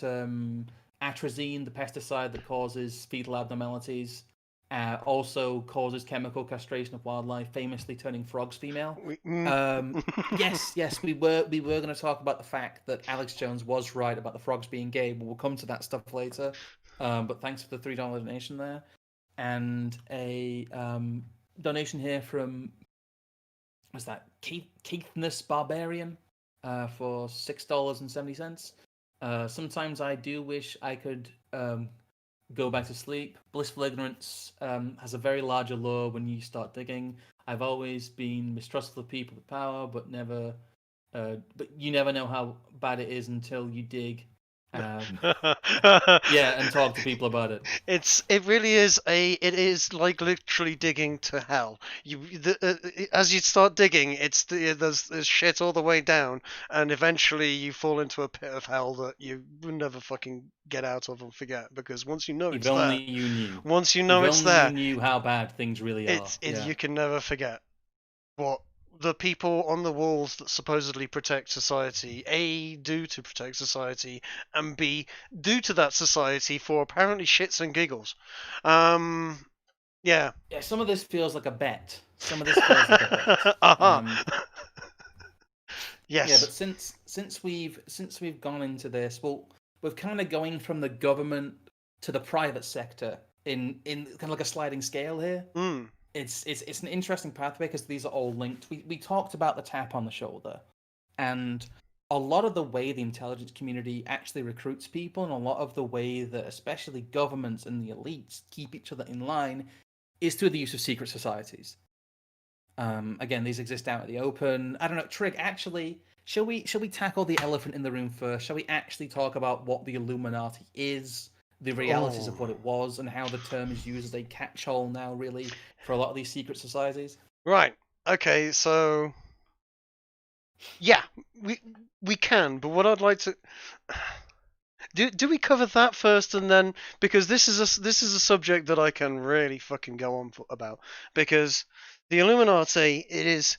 atrazine, the pesticide that causes fetal abnormalities, also causes chemical castration of wildlife, famously turning frogs female? Yes, we were going to talk about the fact that Alex Jones was right about the frogs being gay, but we'll come to that stuff later. But thanks for the $3 donation there. And a donation here from was that Keithness Barbarian for $6.70. Sometimes I do wish I could go back to sleep. Blissful Ignorance has a very large allure when you start digging. I've always been mistrustful of people with power, but but you never know how bad it is until you dig. Um, yeah, and talk to people about it. It really is it is like literally digging to hell. As you start digging, there's shit all the way down, and eventually you fall into a pit of hell that you will never fucking get out of and forget, because once you know If it's only there, you knew. once you If know it's only you there, knew how bad things really are. Yeah. you can never forget what the people on the walls that supposedly protect society A do to protect society, and B do to that society for apparently shits and giggles. Yeah. Yeah, some of this feels like a bet. Some of this feels like a bet. Uh-huh. Yeah, Yes. but since we've gone into this, well, we're kind of going from the government to the private sector in kind of like a sliding scale here. Mm. It's an interesting pathway because these are all linked. We talked about the tap on the shoulder, and a lot of the way the intelligence community actually recruits people, and a lot of the way that especially governments and the elites keep each other in line, is through the use of secret societies. Again, these exist out in the open. I don't know, Trig. Actually, shall we tackle the elephant in the room first? Shall we actually talk about what the Illuminati is, the realities of Oh. what it was, and how the term is used as a catch-all now, really, for a lot of these secret societies? Right. Okay. So yeah, we can, but what I'd like to do we cover that first, and then, because this is a subject that I can really fucking go on about, because the Illuminati, it is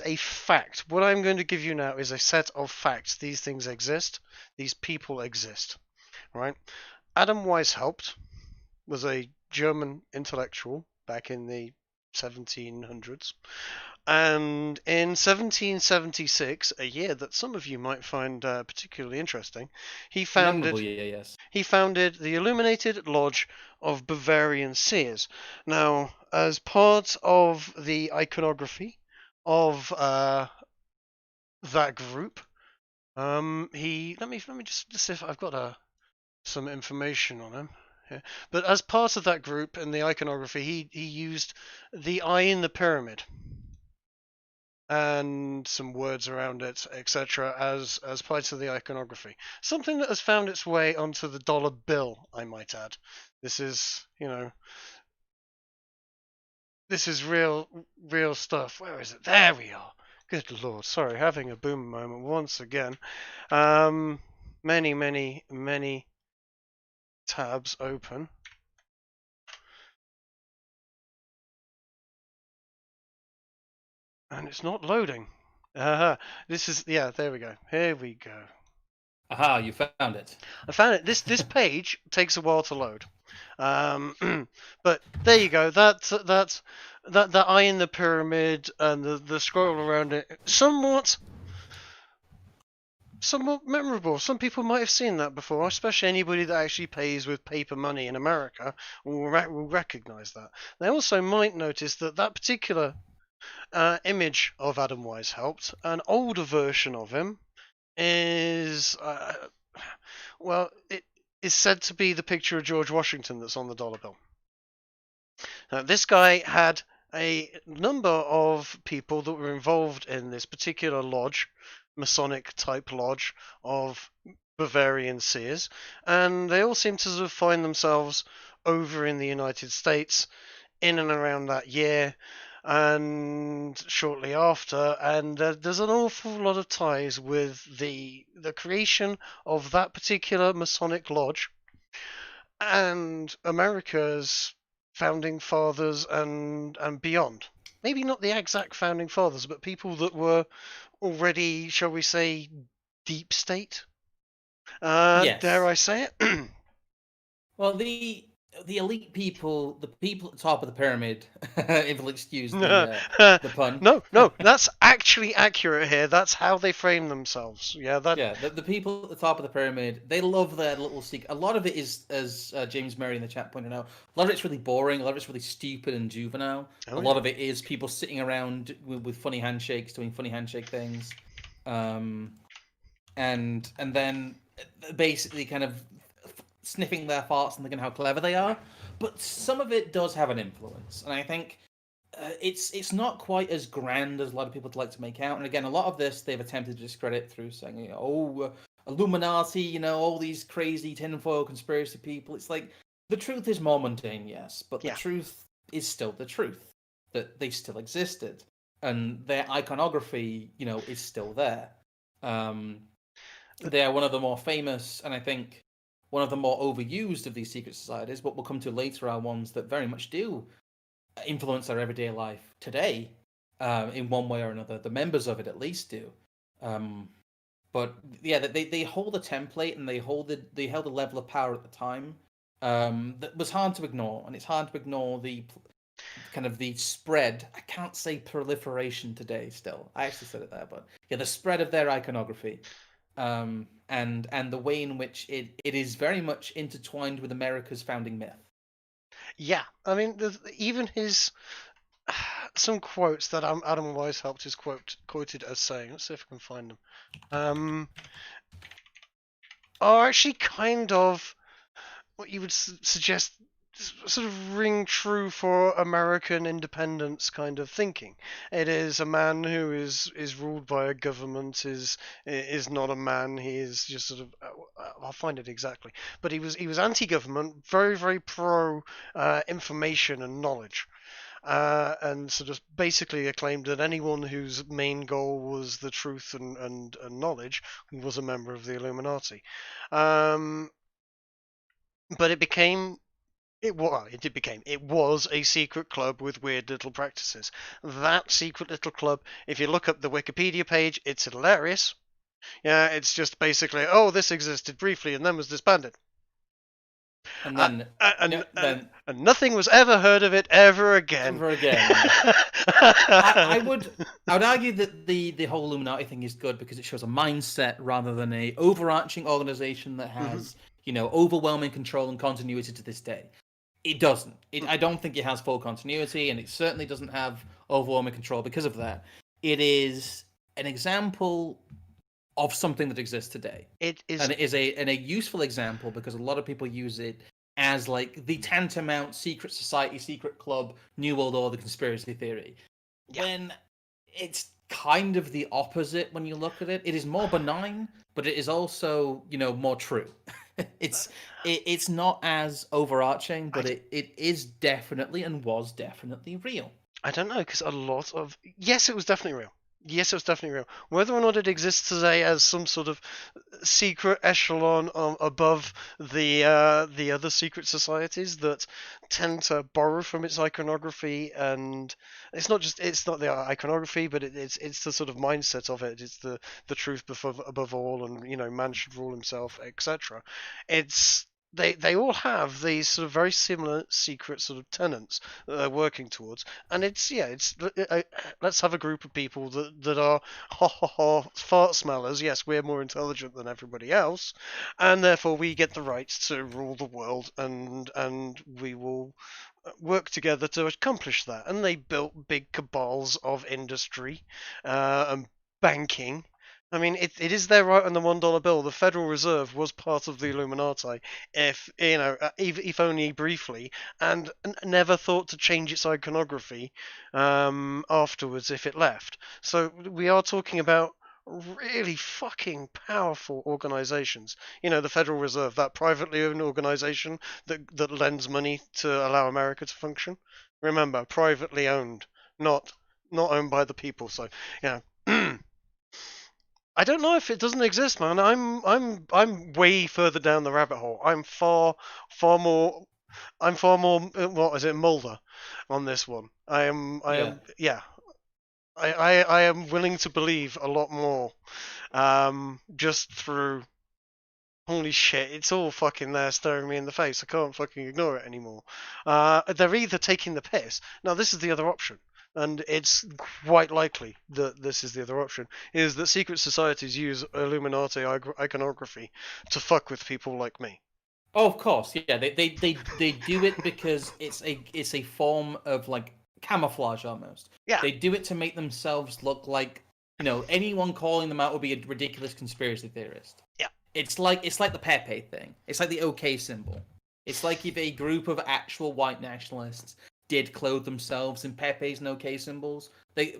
a fact. What I'm going to give you now is a set of facts. These things exist. These people exist. Right? Adam Weishaupt was a German intellectual back in the 1700s. And in 1776, a year that some of you might find particularly interesting, he Memorable, founded yeah, yes. he founded the Illuminated Lodge of Bavarian Seers. Now, as part of the iconography of that group, he let me just see if I've got some information on him here. But as part of that group in the iconography, he used the eye in the pyramid and some words around it, etc., as part of the iconography. Something that has found its way onto the dollar bill, I might add. This is, this is real stuff. Where is it? There we are. Good lord, sorry, having a boom moment once again. Many tabs open. And it's not loading. This is, yeah, there we go. Here we go. Aha, you found it. I found it. This page takes a while to load. But there you go. That eye in the pyramid and the scroll around it, somewhat memorable. Some people might have seen that before, especially anybody that actually pays with paper money in America will recognize that. They also might notice that particular image of Adam Weishaupt, an older version of him, is it is said to be the picture of George Washington that's on the dollar bill. Now, this guy had a number of people that were involved in this particular lodge, Masonic type lodge of Bavarian seers, and they all seem to sort of find themselves over in the United States in and around that year and shortly after, and there's an awful lot of ties with the creation of that particular Masonic lodge and America's founding fathers and beyond. Maybe not the exact founding fathers, but people that were already, shall we say, deep state. Dare Yes. I say it? Well, the elite people, the people at the top of the pyramid, if you'll excuse no, the pun. no, that's actually accurate here. That's how they frame themselves. Yeah, that. Yeah, the people at the top of the pyramid, they love their little secret. A lot of it is, as James Murray in the chat pointed out, a lot of it's really boring. A lot of it's really stupid and juvenile. A Oh lot yeah. of it is people sitting around with funny handshakes, doing funny handshake things, um, and then basically kind of sniffing their farts and thinking how clever they are. But some of it does have an influence, and I think it's not quite as grand as a lot of people would like to make out. And again, a lot of this they've attempted to discredit through saying, Illuminati, all these crazy tinfoil conspiracy people. It's like the truth is more mundane, yes, but the Yeah. truth is still the truth that they still existed, and their iconography, is still there. Um, they are one of the more famous, and I think one of the more overused of these secret societies. What we'll come to later are ones that very much do influence our everyday life today, in one way or another. The members of it at least do. Um, but yeah, they hold a template and they held a level of power at the time, that was hard to ignore, and it's hard to ignore the kind of the spread. I can't say proliferation today. Still, I actually said it there, but yeah, the spread of their iconography, and the way in which it is very much intertwined with America's founding myth. Yeah. I mean, even his some quotes that Adam Wise helped his quoted as saying. Let's see if I can find them. Are actually kind of what you would suggest sort of ring true for American independence kind of thinking. It is a man who is ruled by a government is not a man. He is just sort of I'll find it exactly, but he was anti-government, very very pro information and knowledge. And sort of basically acclaimed that anyone whose main goal was the truth and knowledge was a member of the Illuminati. Um, but it was a secret club with weird little practices. That secret little club, if you look up the Wikipedia page, it's hilarious. Yeah, it's just basically, oh, this existed briefly and then was disbanded. And Uh, then, and, no, and, then and nothing was ever heard of it ever again. ever again. I would argue that the whole Illuminati thing is good because it shows a mindset rather than a overarching organization that Mhm. has overwhelming control and continuity to this day. It doesn't. I don't think it has full continuity, and it certainly doesn't have overwhelming control because of that. It is an example of something that exists today, It is, and it is a useful example because a lot of people use it as like the tantamount secret society, secret club, new world order conspiracy theory, yeah. when it's kind of the opposite when you look at it. It is more benign, but it is also more true. It's not as overarching, I, but it is definitely and was definitely real. I don't know, because a lot of. Yes, it was definitely real. Yes, it was definitely real. Whether or not it exists today as some sort of secret echelon above the other secret societies that tend to borrow from its iconography, and it's not the iconography, but it's the sort of mindset of it. It's the truth above all, and man should rule himself, etc. It's they all have these sort of very similar secret sort of tenets that they're working towards, and let's have a group of people that are ha ha ha fart smellers. Yes, we're more intelligent than everybody else, and therefore we get the right to rule the world, and we will work together to accomplish that. And they built big cabals of industry and banking. I mean, it is there right on the $1 bill. The Federal Reserve was part of the Illuminati, if only briefly, and never thought to change its iconography afterwards if it left. So we are talking about really fucking powerful organizations. The Federal Reserve, that privately owned organization that lends money to allow America to function. Remember, privately owned, not owned by the people. So, yeah. I don't know if it doesn't exist, man. I'm way further down the rabbit hole. Far more. I'm far more. What is it, Mulder, on this one? Yeah. Yeah. I am willing to believe a lot more, just through Holy shit, it's all fucking there staring me in the face. I can't fucking ignore it anymore. They're either taking the piss. Now, this is the other option, and it's quite likely that this is the other option, is that secret societies use Illuminati iconography to fuck with people like me. Oh, of course, yeah. They do it because it's a form of like camouflage almost. Yeah. They do it to make themselves look like, anyone calling them out would be a ridiculous conspiracy theorist. Yeah. It's like the Pepe thing. It's like the OK symbol. It's like if a group of actual white nationalists did clothe themselves in Pepe's and OK symbols,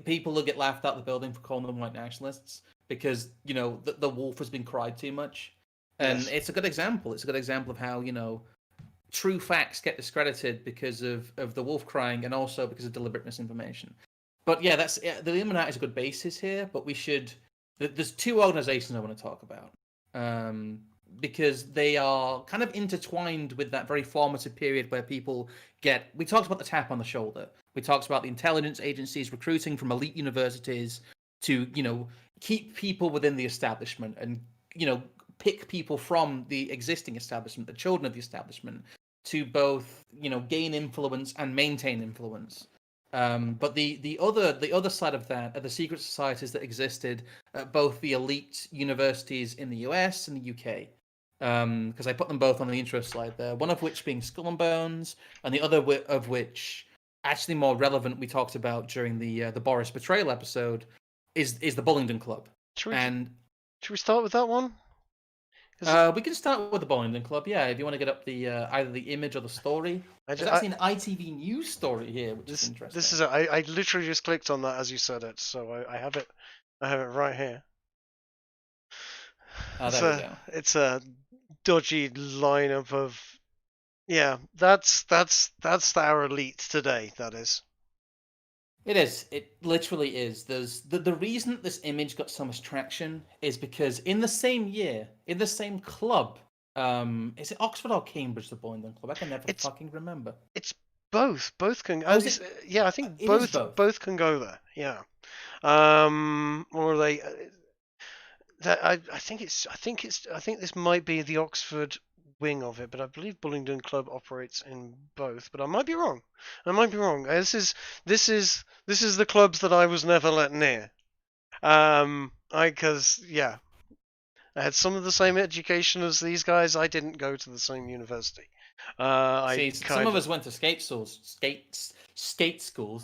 people will get laughed out of the building for calling them white nationalists because the wolf has been cried too much. And Yes. it's a good example. It's a good example of how, true facts get discredited because of the wolf crying and also because of deliberate misinformation. But yeah, the Illuminati is a good basis here, but there's two organizations I want to talk about. Because they are kind of intertwined with that very formative period where we talked about the tap on the shoulder. We talked about the intelligence agencies recruiting from elite universities to, keep people within the establishment and, pick people from the existing establishment, the children of the establishment, to both gain influence and maintain influence. But the other side of that are the secret societies that existed at both the elite universities in the US and the UK. Because I put them both on the intro slide there. One of which being Skull and Bones, and the other of which, actually more relevant, we talked about during the Boris betrayal episode, is the Bullingdon Club. Should we start with that one? We can start with the Bohemian Club, yeah. If you want to get up the either the image or the story, there's actually an ITV News story here, which is interesting. I literally just clicked on that as you said it, so I have it. I have it right here. Oh, there we go. It's a dodgy lineup of, yeah. That's our elite today. That is. It is. It literally is. There's the reason that this image got so much traction is because in the same year, in the same club, is it Oxford or Cambridge, the Bohemian Club? I can never fucking remember. It's both. Both can. Yeah, I think both can go there. Yeah. Or they. I think this might be the Oxford wing of it, but I believe Bullingdon Club operates in both. But I might be wrong. This is the clubs that I was never let near. Because yeah, I had some of the same education as these guys. I didn't go to the same university. Some of us went to skate schools.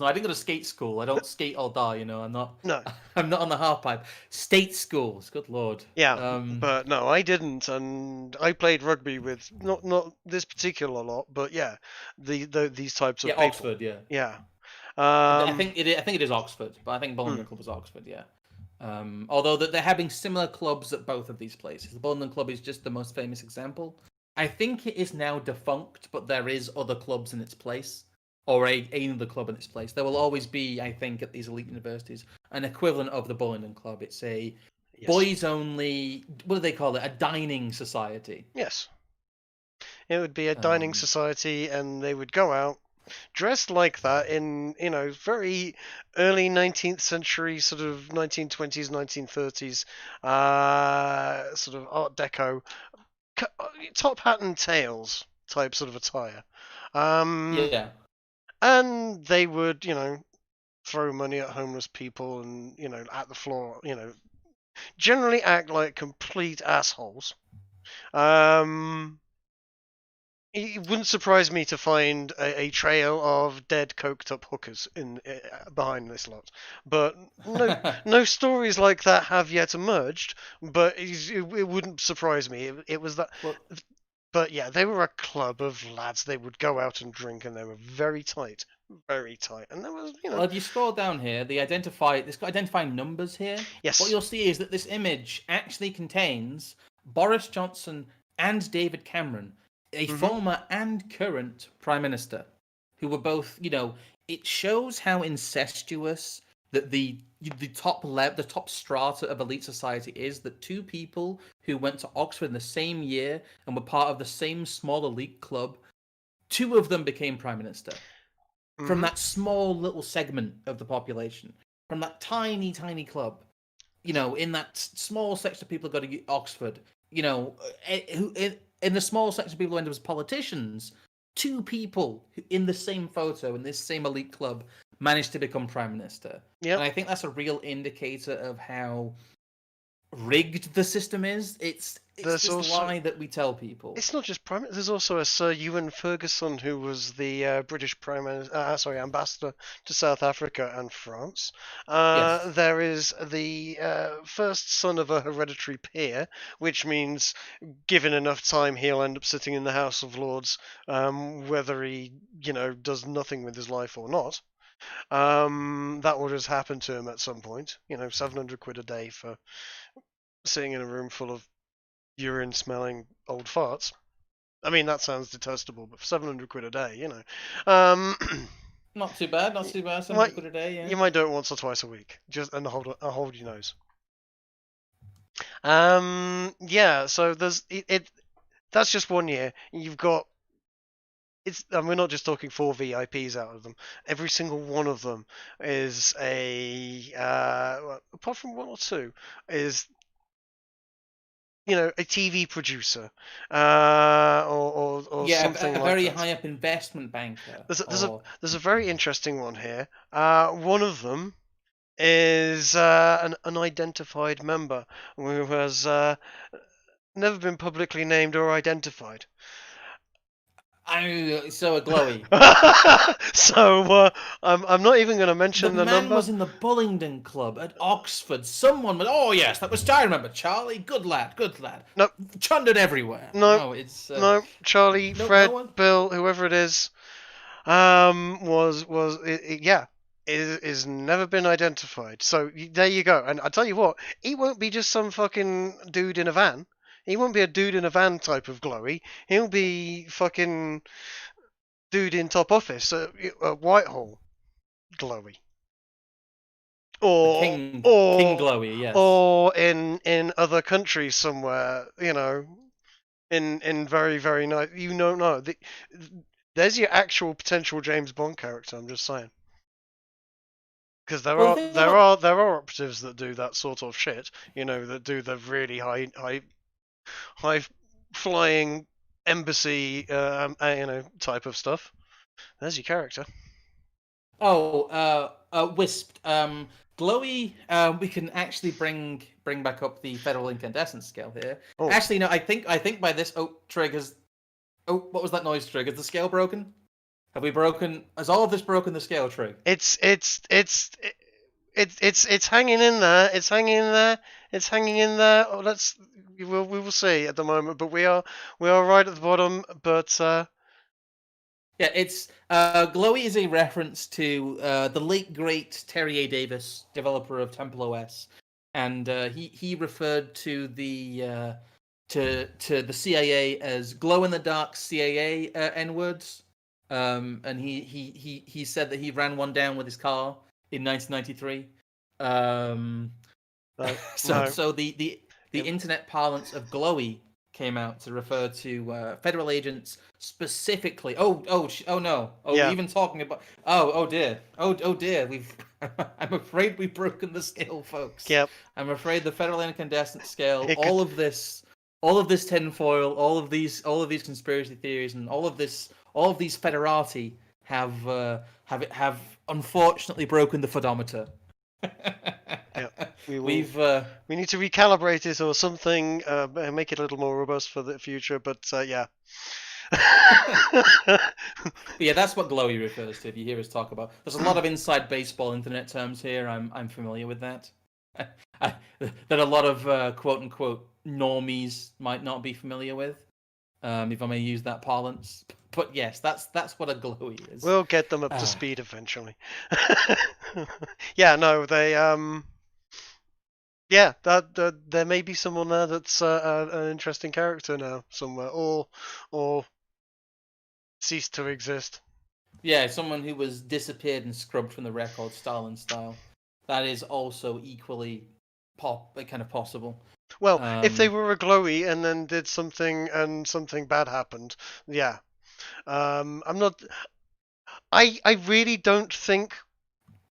No, I didn't go to skate school. I don't skate or die. I'm not. No, I'm not on the half pipe. State schools. Good lord. Yeah, but no, I didn't, and I played rugby with not this particular lot, but yeah, these types of people. Oxford. Yeah. Yeah. I think it is Oxford, but I think Bullingdon Club was Oxford. Yeah. Although they're having similar clubs at both of these places. The Bullingdon Club is just the most famous example. I think it is now defunct, but there is other clubs in its place, or another club in its place. There will always be, I think, at these elite universities, an equivalent of the Bullingdon Club. It's a boys only. What do they call it? A dining society. Yes. It would be a dining society, and they would go out dressed like that in very early 19th century, sort of 1920s, 1930s, sort of Art Deco, top hat and tails type sort of attire. Yeah. And they would, throw money at homeless people and, at the floor, generally act like complete assholes. It wouldn't surprise me to find a trail of dead, coked-up hookers behind this lot. But no stories like that have yet emerged. But it wouldn't surprise me. It was that. Well, but yeah, they were a club of lads. They would go out and drink, and they were very tight. And there was, Well, if you scroll down here, it's got identifying numbers here. Yes. What you'll see is that this image actually contains Boris Johnson and David Cameron, a former and current prime minister, who were both, it shows how incestuous that the top strata of elite society is, that two people who went to Oxford in the same year and were part of the same small elite club, two of them became prime minister. From that small little segment of the population, from that tiny, tiny club, in that small section of people who go to Oxford, you know, in the small section of people who end up as politicians, two people in the same photo in this same elite club managed to become prime minister. Yep. And I think that's a real indicator of how rigged the system is. It's There's this also lie that we tell people. It's not just Prime. There's also a Sir Ewan Ferguson who was the British ambassador to South Africa and France. Yes. There is the first son of a hereditary peer, which means given enough time, he'll end up sitting in the House of Lords, whether he, does nothing with his life or not. That will just happen to him at some point. 700 quid a day for sitting in a room full of urine smelling old farts. I mean, that sounds detestable, but for 700 quid a day, um, Not too bad, not too bad. you 700 might quid a day, yeah. you might do it once or twice a week, just and hold your nose. Yeah. So there's it. That's just 1 year. You've got and we're not just talking 4 VIPs out of them. Every single one of them is apart from one or two, is a TV producer, or Yeah, something a like very that. high up investment banker. There's a Or there's a very interesting one here. One of them is an unidentified member who has never been publicly named or identified. so a glowy. So I'm not even going to The mention the man number. was in the Bullingdon Club at Oxford. Someone was. Oh yes, that was. I remember Charlie. Good lad. Good lad. No, Chundered everywhere. no, No, it's no. Charlie, no Fred, one. Bill, whoever it is, was yeah, is never been identified. So there you go. And I tell you what, he won't be just some fucking dude in a van. He won't be a dude in a van type of glowy. He'll be fucking dude in top office at Whitehall glowy, The or King or Glowy. Yes. or in other countries somewhere. In very very nice. You don't know. There's your actual potential James Bond character. I'm just saying. Because there Well, the are thing there about are there are operatives that do that sort of shit, that do the really high flying embassy type of stuff. There's your character. Wisp. Glowy. We can actually bring back up the federal incandescent scale here. Oh, Actually, no. I think by this. Oh, triggers. Oh, what was that noise? Trig? Is the scale broken? Have we broken? Has all of this broken the scale, Trig? it's hanging in there. It's hanging in there. It's hanging in there. Oh, we will see at the moment, but we are right at the bottom. But Yeah, it's Glowy is a reference to the late great Terry A. Davis, developer of Temple OS, and he referred to the CIA as glow in the dark CIA N words, and he said that he ran one down with his car in 1993. Um, no, so no. so the Yep. internet parlance of glowy came out to refer to federal agents specifically. Oh no. Oh, we're Yeah. even talking about. Oh dear. Oh dear. We've. I'm afraid we've broken the scale, folks. Yep. I'm afraid the federal incandescent scale. It could. All of this tinfoil, all of these conspiracy theories, and all of these federati have unfortunately broken the photometer. Yeah. We will. We've We need to recalibrate it or something. Make it a little more robust for the future. But yeah. yeah, that's what glowy refers to. If you hear us talk about, there's a lot of inside baseball internet terms here. I'm familiar with that. That a lot of quote unquote normies might not be familiar with, if I may use that parlance. But yes, that's what a glowy is. We'll get them up to speed eventually. Yeah, no, yeah, that there may be someone there that's an interesting character now somewhere, or ceased to exist. Yeah, someone who was disappeared and scrubbed from the record, Stalin style. That is also equally kind of possible. Well, if they were a glowy and then did something and something bad happened, yeah. I'm not. I really don't think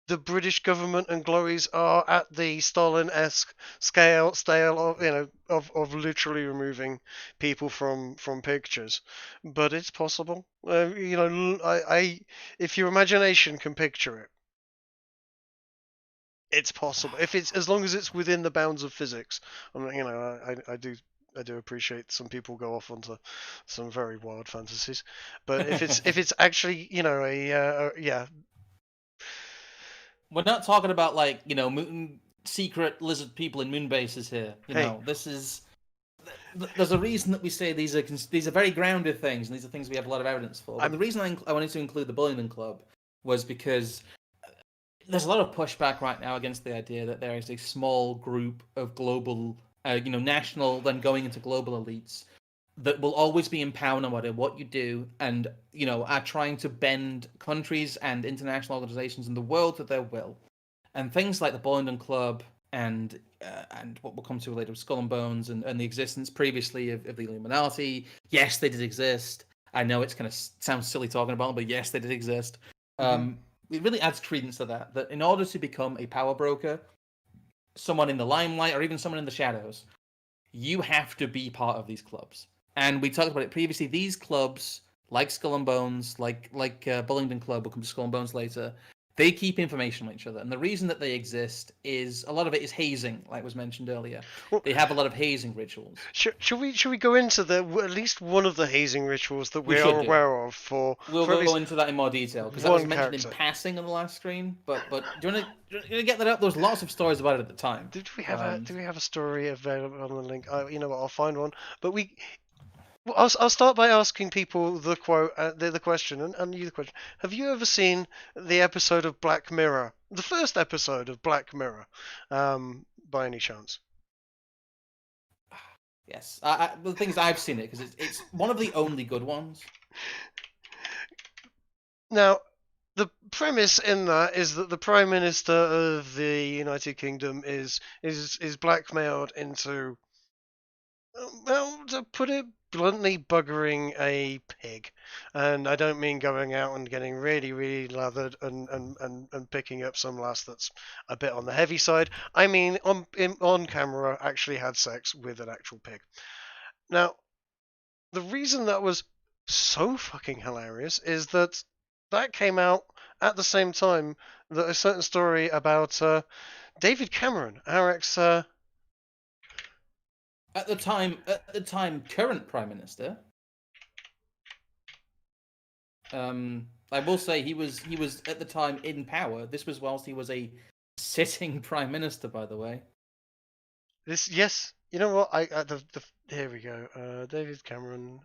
the British government and glories are at the Stalin-esque scale of literally removing people from pictures, but it's possible. If your imagination can picture it, it's possible. If it's as long as it's within the bounds of physics. I do appreciate some people go off onto some very wild fantasies, but if it's actually We're not talking about like secret lizard people in moon bases here. Hey. This is there's a reason that we say these are very grounded things, and these are things we have a lot of evidence for. But the reason I wanted to include the Bohemian Club was because there's a lot of pushback right now against the idea that there is a small group of global, national, then going into global elites that will always be in power no matter what you do, and are trying to bend countries and international organizations in the world to their will. And things like the Bohemian Club and what we'll come to later with Skull and Bones and the existence previously of the Illuminati. Yes, they did exist. I know it's kind of sounds silly talking about them, but yes, they did exist. It really adds credence to that in order to become a power broker, someone in the limelight or even someone in the shadows, you have to be part of these clubs. And we talked about it previously. These clubs, like Skull and Bones, like Bullingdon Club, we'll come to Skull and Bones later, they keep information on each other. And the reason that they exist is a lot of it is hazing, like was mentioned earlier. Well, they have a lot of hazing rituals. Should we go into at least one of the hazing rituals that we are aware of We'll go into that in more detail because that was mentioned in passing on the last screen. But do you want to get that up? There was lots of stories about it at the time. Did we have a story available on the link? You know what? I'll find one. But I'll start by asking people the question, and you the question. Have you ever seen the episode of Black Mirror, the first episode of Black Mirror, by any chance? Yes. The thing is, I've seen it because it's one of the only good ones. Now, the premise in that is that the Prime Minister of the United Kingdom is blackmailed into, well, to put it bluntly, buggering a pig. And I don't mean going out and getting really, really lathered and picking up some lass that's a bit on the heavy side. I mean, on camera, actually had sex with an actual pig. Now, the reason that was so fucking hilarious is that came out at the same time that a certain story about David Cameron, our ex... At the time, current Prime Minister. I will say he was at the time in power. This was whilst he was a sitting Prime Minister, by the way. Yes, you know what? Here we go. David Cameron,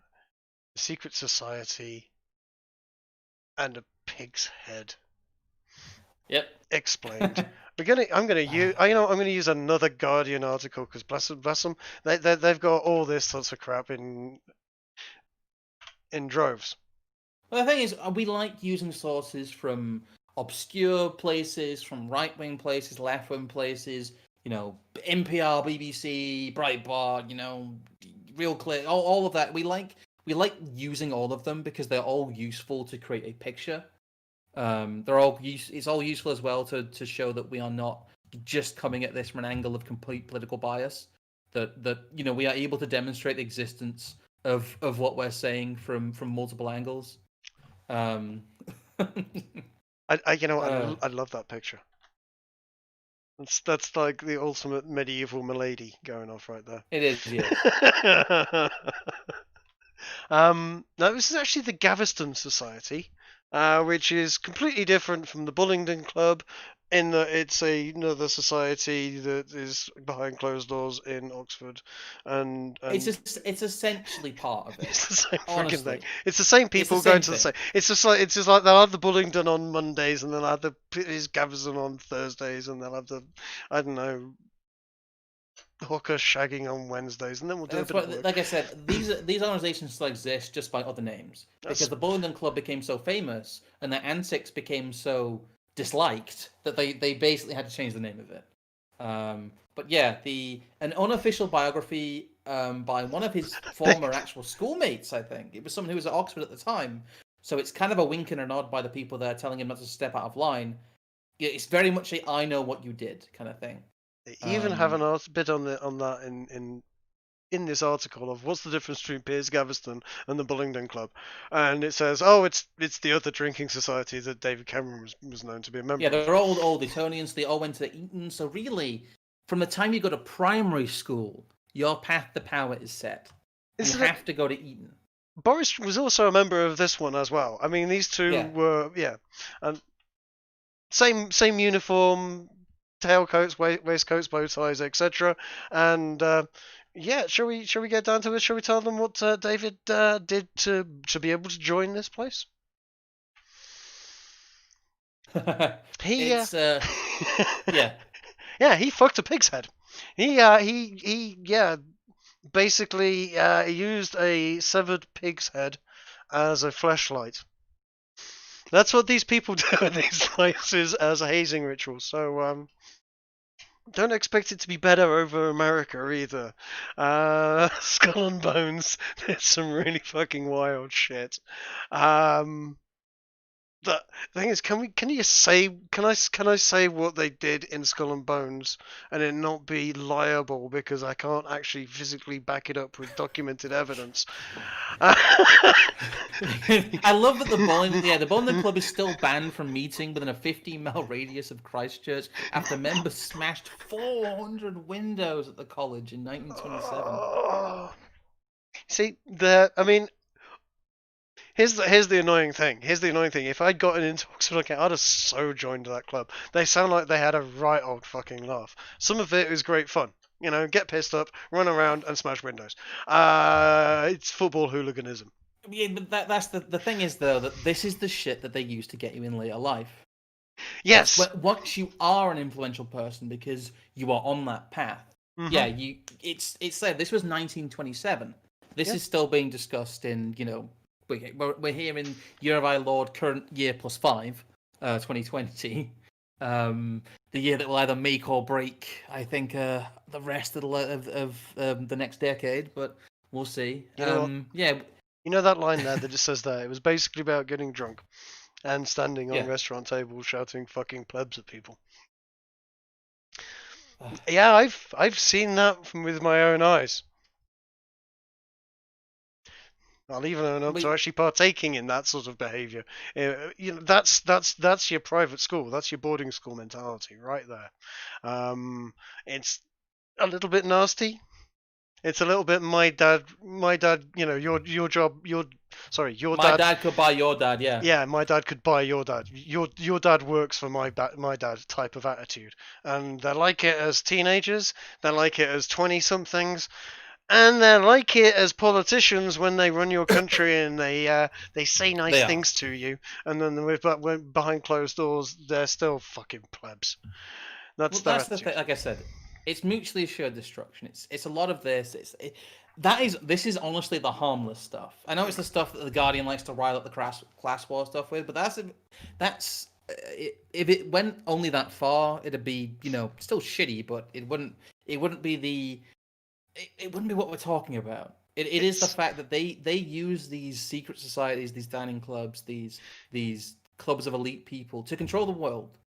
Secret Society, and a pig's head. Yep. Explained. I'm gonna use another Guardian article because bless them, they've got all this sorts of crap in droves. Well, the thing is, we like using sources from obscure places, from right-wing places, left-wing places. NPR, BBC, Breitbart. Real Clear, all of that. We like using all of them because they're all useful to create a picture. It's all useful as well to show that we are not just coming at this from an angle of complete political bias. That we are able to demonstrate the existence of what we're saying from multiple angles. I love that picture. That's like the ultimate medieval milady going off right there. It is, yeah. Now this is actually the Gaveston Society. Which is completely different from the Bullingdon Club, in that it's another society that is behind closed doors in Oxford, and it's essentially part of it. It's the same freaking thing. It's the same people going to the same. It's just like they'll have the Bullingdon on Mondays, and they'll have his Gaveston on Thursdays, and they'll have the hooker shagging on Wednesdays, and then we'll do a bit of work. Like I said, these organizations still exist just by other names because the Bullingdon Club became so famous and their antics became so disliked that they basically had to change the name of it. But yeah, an unofficial biography by one of his former actual schoolmates, I think it was someone who was at Oxford at the time. So it's kind of a wink and a nod by the people there telling him not to step out of line. it's very much a I know what you did kind of thing. They even have an bit on that in this article of what's the difference between Piers Gaveston and the Bullingdon Club, and it says, oh, it's the other drinking society that David Cameron was known to be a member of. Yeah, they're old Etonians. They all went to Eton. So really, from the time you go to primary school, your path to power is set. You have to go to Eton. Boris was also a member of this one as well. I mean, these two were and same uniform, tailcoats, waistcoats, bow ties, etc. And shall we get down to it? Shall we tell them what David did to be able to join this place? He he fucked a pig's head. He basically used a severed pig's head as a fleshlight. That's what these people do in these places as a hazing ritual. So don't expect it to be better over America either. Skull and Bones, there's some really fucking wild shit. The thing is, can I say what they did in Skull and Bones and it not be liable because I can't actually physically back it up with documented evidence? I love that the Bohemian Club is still banned from meeting within a 15-mile radius of Christchurch after members smashed 400 windows at the college in 1927. See, Here's the annoying thing. If I'd gotten into Oxford, I'd have so joined that club. They sound like they had a right old fucking laugh. Some of it is great fun. You know, get pissed up, run around, and smash windows. It's football hooliganism. Yeah, but that's the thing is though that this is the shit that they use to get you in later life. Yes. Once you are an influential person because you are on that path. Mm-hmm. Yeah, it's said this was 1927. This is still being discussed in We're here in Year of Our Lord, current year +5, 2020. The year that will either make or break, I think, the rest of the next decade. But we'll see. You know that line there that just says that? It was basically about getting drunk and standing on restaurant tables shouting fucking plebs at people. Yeah, I've seen that with my own eyes. I'll even own up to actually partaking in that sort of behaviour. That's your private school. That's your boarding school mentality right there. It's a little bit nasty. It's a little bit my dad. Your job. Your dad. My dad could buy your dad. Yeah. Yeah, my dad could buy your dad. Your dad works for my dad type of attitude, and they're like it as teenagers. They're like it as 20-somethings. And they're like it as politicians when they run your country and they say nice things to you, and then behind closed doors they're still fucking plebs. That's the thing. Like I said, it's mutually assured destruction. It's a lot of this. This is honestly the harmless stuff. I know it's the stuff that the Guardian likes to rile up the class war stuff with, but that's if it went only that far, it'd be still shitty, but it wouldn't be It wouldn't be what we're talking about. It is the fact that they use these secret societies, these dining clubs, these clubs of elite people to control the world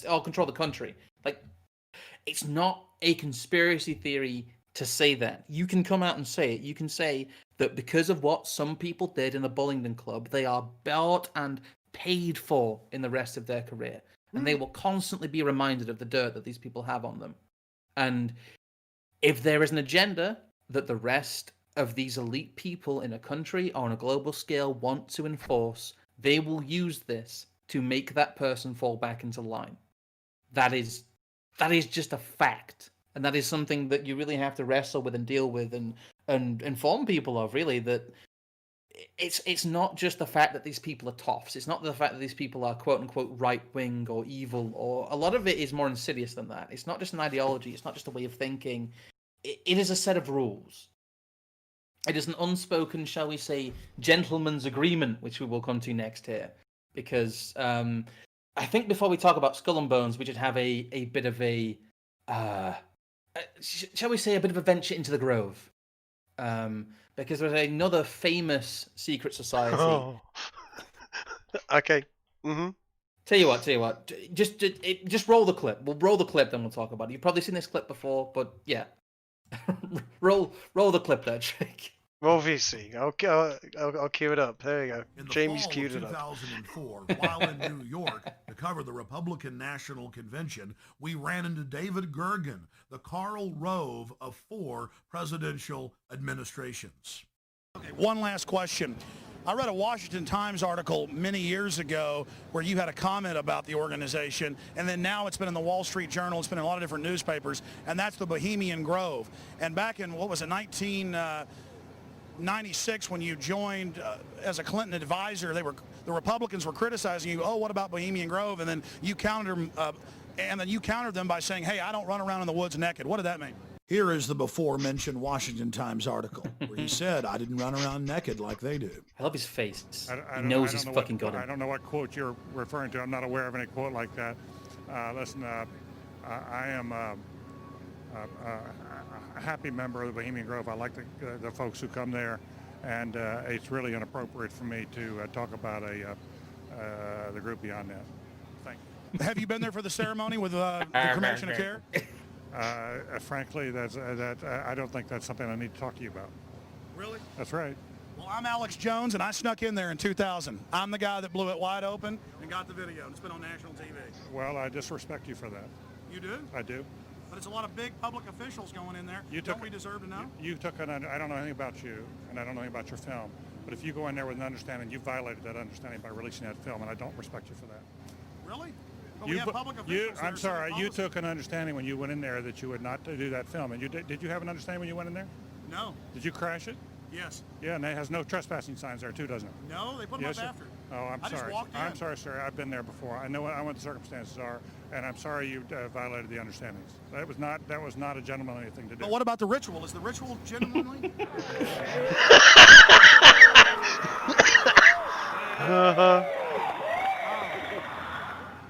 or control the country. Like, it's not a conspiracy theory to say that. You can come out and say it. You can say that because of what some people did in the Bullingdon Club, they are bought and paid for in the rest of their career. And they will constantly be reminded of the dirt that these people have on them. And if there is an agenda that the rest of these elite people in a country or on a global scale want to enforce, they will use this to make that person fall back into line. That is just a fact. And that is something that you really have to wrestle with and deal with and inform people of, really, that it's not just the fact that these people are toffs. It's not the fact that these people are quote-unquote right-wing or evil. Or a lot of it is more insidious than that. It's not just an ideology. It's not just a way of thinking. It is a set of rules. It is an unspoken, shall we say, gentleman's agreement, which we will come to next here. Because I think before we talk about Skull and Bones, we should have a bit of a... shall we say, a bit of a venture into the Grove. Because there's another famous secret society. Oh. Okay. Mm-hmm. Tell you what. Just roll the clip. We'll roll the clip, then we'll talk about it. You've probably seen this clip before, but yeah, roll the clip there, Jake. Roll VC. I'll cue it up. There you go. In the Jamie's fall queued of it up. 2004, while in New York to cover the Republican National Convention, we ran into David Gergen, the Karl Rove of 4 presidential administrations. Okay, one last question. I read a Washington Times article many years ago where you had a comment about the organization, and then now it's been in the Wall Street Journal, it's been in a lot of different newspapers, and that's the Bohemian Grove. And back in, 1996, when you joined as a Clinton advisor, the Republicans were criticizing you. Oh, what about Bohemian Grove? And then you countered them by saying, "Hey, I don't run around in the woods naked." What did that mean? Here is the before-mentioned Washington Times article where he said, "I didn't run around naked like they do." I love his face. I He knows he's fucking got I him. don't know what quote you're referring to. I'm not aware of any quote like that. Listen, I am a happy member of the Bohemian Grove. I like the folks who come there, and it's really inappropriate for me to talk about the group beyond that. Thank you. Have you been there for the ceremony with the cremation of care? Frankly, I don't think that's something I need to talk to you about. Really? That's right. Well, I'm Alex Jones, and I snuck in there in 2000. I'm the guy that blew it wide open and got the video, and it's been on national TV. Well, I disrespect you for that. You do? I do. But it's a lot of big public officials going in there. Don't we deserve to know? I don't know anything about you, and I don't know anything about your film. But if you go in there with an understanding, you violated that understanding by releasing that film, and I don't respect you for that. Really? But we have public officials. I'm sorry. You took an understanding when you went in there that you would not do that film, and did you have an understanding when you went in there? No. Did you crash it? Yes. Yeah, and it has no trespassing signs there too, doesn't it? No, they put them up after. Oh, I'm sorry. Just walked in. I'm sorry, sir. I've been there before. I know what the circumstances are, and I'm sorry you violated the understandings. That was not a gentlemanly thing to do. But what about the ritual? Is the ritual gentlemanly?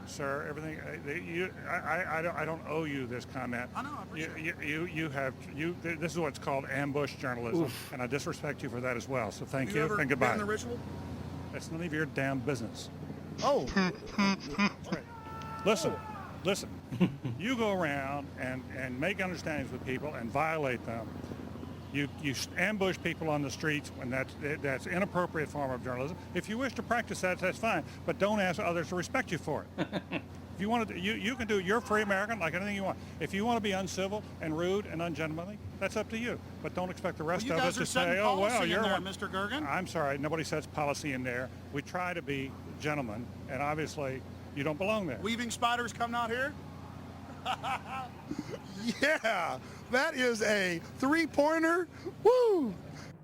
Sir, everything. I don't owe you this comment. I know. I appreciate it. This is what's called ambush journalism, Oof. And I disrespect you for that as well. So thank you and goodbye. Been in the ritual? It's none of your damn business. Oh. Right. Listen. You go around and make understandings with people and violate them. You ambush people on the streets, and that's inappropriate form of journalism. If you wish to practice that, that's fine, but don't ask others to respect you for it. If you want to, you can do. You're a free American, like anything you want. If you want to be uncivil and rude and ungentlemanly, that's up to you. But don't expect the rest of us to say, "Oh well, you're there, Mr. Gergen." I'm sorry, nobody sets policy in there. We try to be gentlemen, and obviously, you don't belong there. Weaving spiders come out here. Yeah, that is a 3-pointer. Woo!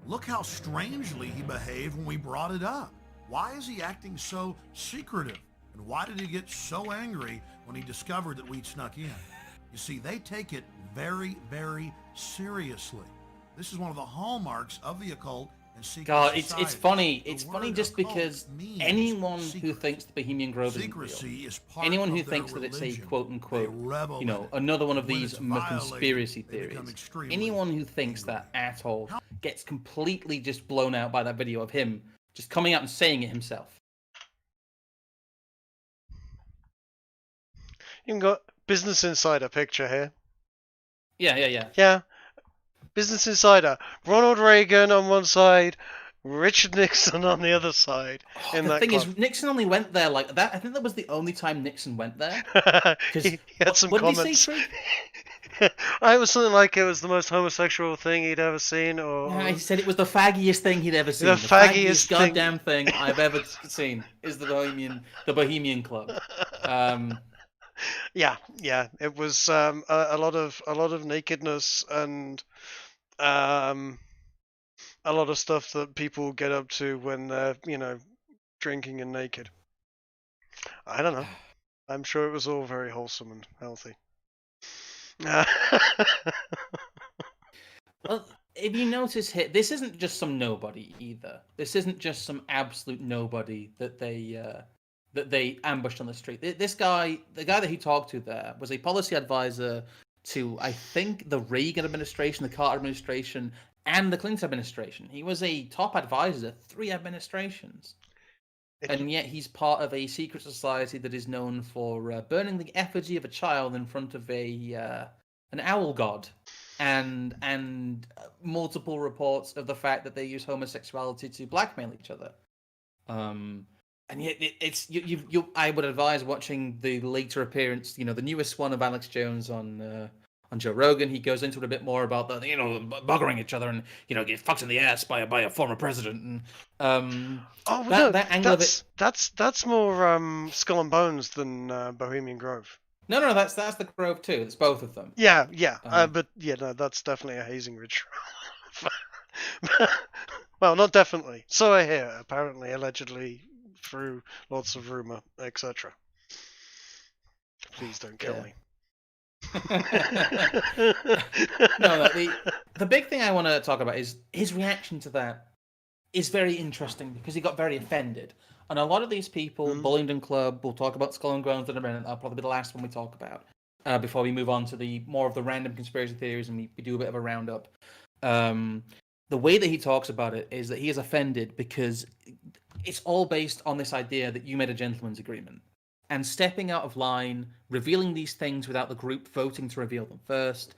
Look how strangely he behaved when we brought it up. Why is he acting so secretive? And why did he get so angry when he discovered that we'd snuck in? You see, they take it very, very seriously. This is one of the hallmarks of the occult and secret God, society. it's funny. It's funny just because anyone who thinks the Bohemian Grove isn't real, anyone who thinks that it's a quote-unquote, another one of these conspiracy theories, anyone who thinks that at all gets completely just blown out by that video of him just coming out and saying it himself. You've got Business Insider picture here. Yeah. Yeah. Business Insider. Ronald Reagan on one side, Richard Nixon on the other side. The thing is, Nixon only went there like that. I think that was the only time Nixon went there. He had some what comments. Did he say, It was something like it was the most homosexual thing he'd ever seen, or he said it was the faggiest thing he'd ever seen. The faggiest goddamn thing I've ever seen is the Bohemian Club. Yeah, it was a lot of nakedness and a lot of stuff that people get up to when they're drinking and naked. I don't know. I'm sure it was all very wholesome and healthy. Well, if you notice here, this isn't just some nobody either. This isn't just some absolute nobody that they ambushed on the street. This guy, the guy that he talked to there, was a policy advisor to, I think, the Reagan administration, the Carter administration, and the Clinton administration. He was a top advisor to 3 administrations. and yet he's part of a secret society that is known for burning the effigy of a child in front of an owl god, and multiple reports of the fact that they use homosexuality to blackmail each other. And yet it's you. I would advise watching the later appearance, the newest one of Alex Jones on Joe Rogan. He goes into it a bit more about the buggering each other and get fucked in the ass by a former president and that angle of it. That's more Skull and Bones than Bohemian Grove. No, that's the Grove too. It's both of them. Yeah. But no, that's definitely a Hazing Ridge. Well, not definitely. So I hear. Apparently, allegedly, through lots of rumor, etc. Please don't kill me. No, the big thing I want to talk about is his reaction to that is very interesting because he got very offended. And a lot of these people, Bullingdon Club, we'll talk about Skull and Bones in a minute. That'll probably be the last one we talk about before we move on to the more of the random conspiracy theories and we do a bit of a roundup. The way that he talks about it is that he is offended because it's all based on this idea that you made a gentleman's agreement. And stepping out of line, revealing these things without the group voting to reveal them first,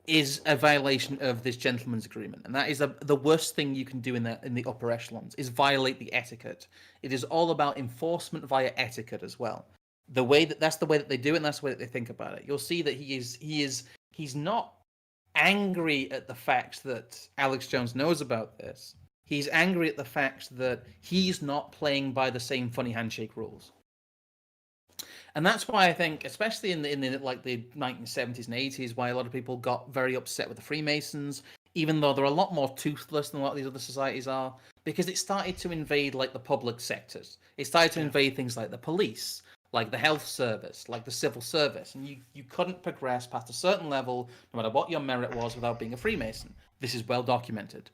is a violation of this gentleman's agreement. And that is the worst thing you can do in the upper echelons, is violate the etiquette. It is all about enforcement via etiquette as well. That's the way that they do it, and that's the way that they think about it. You'll see that he's not angry at the fact that Alex Jones knows about this. He's angry at the fact that he's not playing by the same funny handshake rules. And that's why I think, especially in the 1970s and 80s, why a lot of people got very upset with the Freemasons, even though they're a lot more toothless than a lot of these other societies are, because it started to invade like the public sectors. It started to invade things like the police, like the health service, like the civil service, and you couldn't progress past a certain level, no matter what your merit was, without being a Freemason. This is well documented.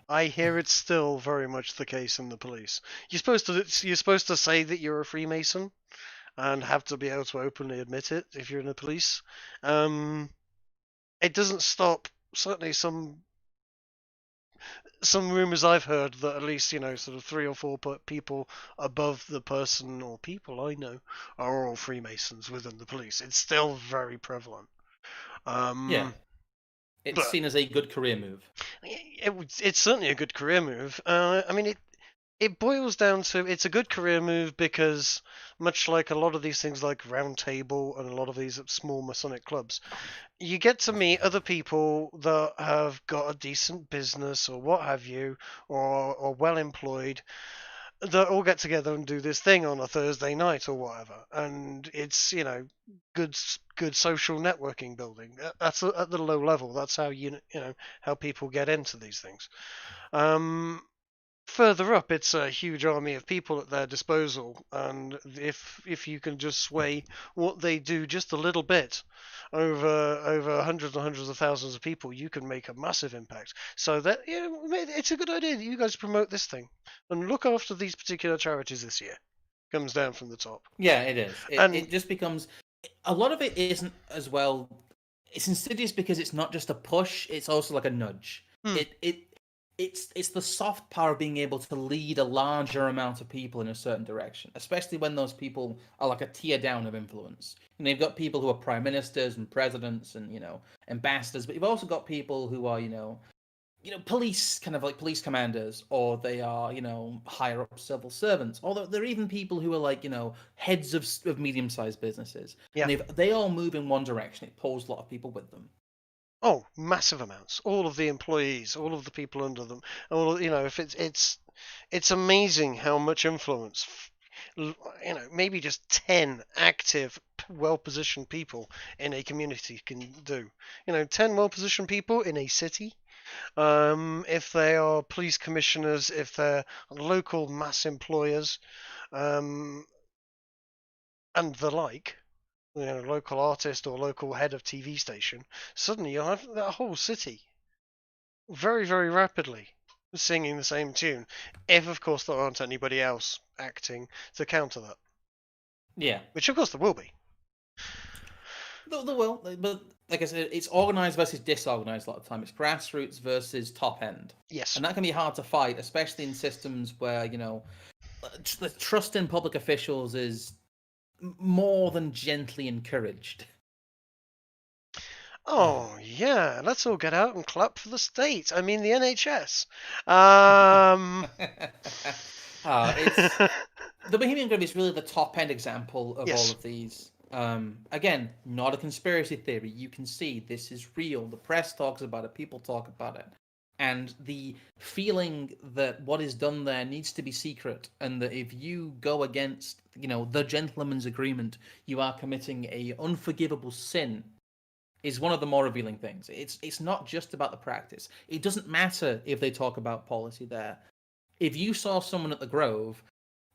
I hear it's still very much the case in the police. You're supposed to say that you're a Freemason and have to be able to openly admit it if you're in the police. It doesn't stop. Certainly, some rumors I've heard that at least sort of 3 or 4 people above the person or people I know are all Freemasons within the police. It's still very prevalent. It's seen as a good career move. It's certainly a good career move. I mean, it boils down to it's a good career move because, much like a lot of these things like Round Table and a lot of these small Masonic clubs, you get to meet other people that have got a decent business or what have you, or well employed, that all get together and do this thing on a Thursday night or whatever, and it's good social networking building. That's at the low level. That's how how people get into these things. Further up, it's a huge army of people at their disposal, and if you can just sway what they do just a little bit over hundreds and hundreds of thousands of people, you can make a massive impact. So that it's a good idea that you guys promote this thing and look after these particular charities this year. Comes down from the top. Yeah, it is. It just becomes a lot of it isn't as well. It's insidious because it's not just a push; it's also like a nudge. It's the soft power of being able to lead a larger amount of people in a certain direction, especially when those people are like a tier down of influence. You've got people who are prime ministers and presidents and ambassadors, but you've also got people who are police, kind of like police commanders, or they are higher up civil servants. Although there are even people who are like heads of medium-sized businesses. Yeah. And they all move in one direction. It pulls a lot of people with them. Oh, massive amounts. All of the employees, all of the people under them. If it's amazing how much influence, maybe just 10 active, well-positioned people in a community can do. 10 well-positioned people in a city. If they are police commissioners, if they're local mass employers, and the like. Local artist or local head of TV station, suddenly you'll have that whole city very, very rapidly singing the same tune. If, of course, there aren't anybody else acting to counter that. Yeah. Which, of course, there will be. There will, but like I said, it's organised versus disorganised a lot of the time. It's grassroots versus top end. Yes. And that can be hard to fight, especially in systems where, the trust in public officials is more than gently encouraged. Oh yeah, let's all get out and clap for the state. I mean the NHS. It's the Bohemian Grove is really the top end example of all Yes. of these. Again, not a conspiracy theory. You can see this is real. The press talks about it. People talk about it. And the feeling that what is done there needs to be secret, and that if you go against, the gentleman's agreement, you are committing a unforgivable sin, is one of the more revealing things. It's not just about the practice. It doesn't matter if they talk about policy there. If you saw someone at the Grove,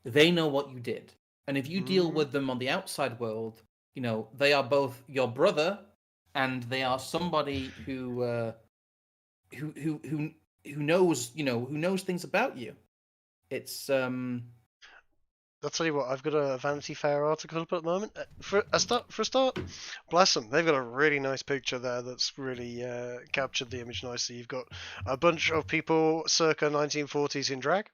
they know what you did. And if you deal with them on the outside world, they are both your brother and they are somebody who knows, who knows things about you. It's I'll tell you what, I've got a Vanity Fair article up at the moment. For a start, bless them, they've got a really nice picture there that's really captured the image nicely. You've got a bunch of people circa 1940s in drag.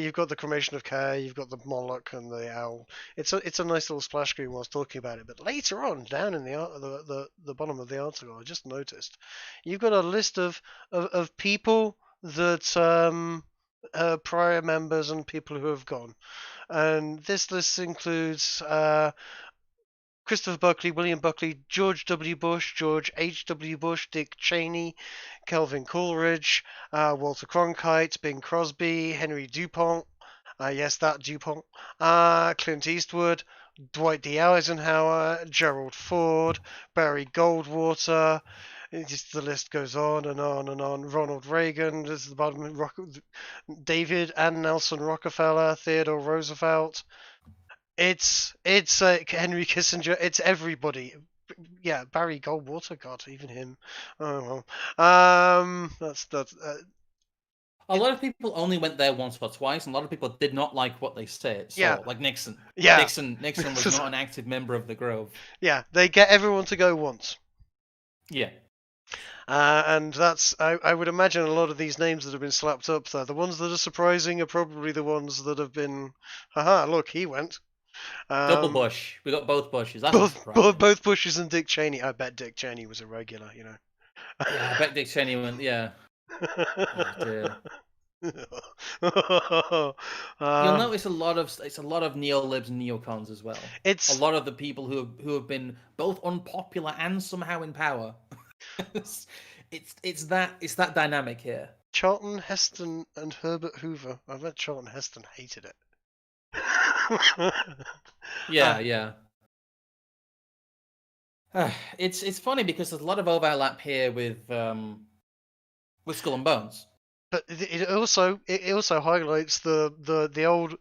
You've got the cremation of care. You've got the Moloch and the owl. It's a nice little splash screen whilst talking about it. But later on, down in the bottom of the article, I just noticed you've got a list of people that prior members and people who have gone. And this list includes Christopher Buckley, William Buckley, George W. Bush, George H.W. Bush, Dick Cheney, Calvin Coolidge, Walter Cronkite, Bing Crosby, Henry DuPont, yes, that DuPont, Clint Eastwood, Dwight D. Eisenhower, Gerald Ford, Barry Goldwater. The list goes on and on and on. Ronald Reagan, this is the bottom. David and Nelson Rockefeller, Theodore Roosevelt. It's Henry Kissinger. It's everybody. Yeah, Barry Goldwater. God, even him. Oh well. That's a lot of people only went there once or twice, and a lot of people did not like what they saw. Yeah. Like Nixon. Yeah. Nixon was not an active member of the Grove. Yeah, they get everyone to go once. Yeah. And that's, I would imagine a lot of these names that have been slapped up there, the ones that are surprising are probably the ones that have been, haha, look, he went. Double Bush. We got both Bushes. That's both Bushes and Dick Cheney. I bet Dick Cheney was a regular, Yeah, I bet Dick Cheney went, yeah. Oh, dear. You'll notice it's a lot of neo-libs and neocons as well. It's a lot of the people who have been both unpopular and somehow in power. it's that dynamic here. Charlton Heston and Herbert Hoover. I bet Charlton Heston hated it. Yeah. It's funny because there's a lot of overlap here with Skull and Bones. But it also highlights the old,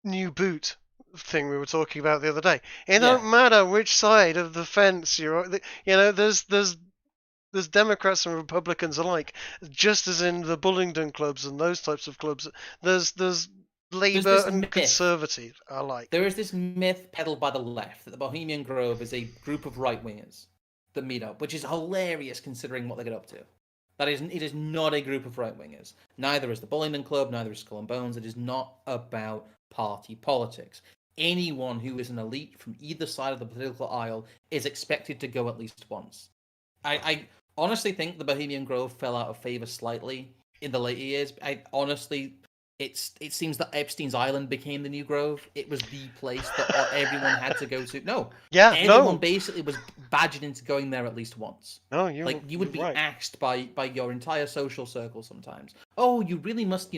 new boot thing we were talking about the other day. It don't matter which side of the fence you're on. There's Democrats and Republicans alike, just as in the Bullingdon clubs and those types of clubs. There's Labour and myth. Conservative alike. There is this myth peddled by the left that the Bohemian Grove is a group of right-wingers that meet up, which is hilarious considering what they get up to. It is not a group of right-wingers. Neither is the Bullingdon Club, neither is Skull and Bones. It is not about party politics. Anyone who is an elite from either side of the political aisle is expected to go at least once. I honestly think the Bohemian Grove fell out of favor slightly in the later years. It seems that Epstein's Island became the new Grove. It was the place that everyone had to go to. No. Yeah, everyone basically was badgered into going there at least once. No, you would be right. asked by your entire social circle sometimes. Oh, you really must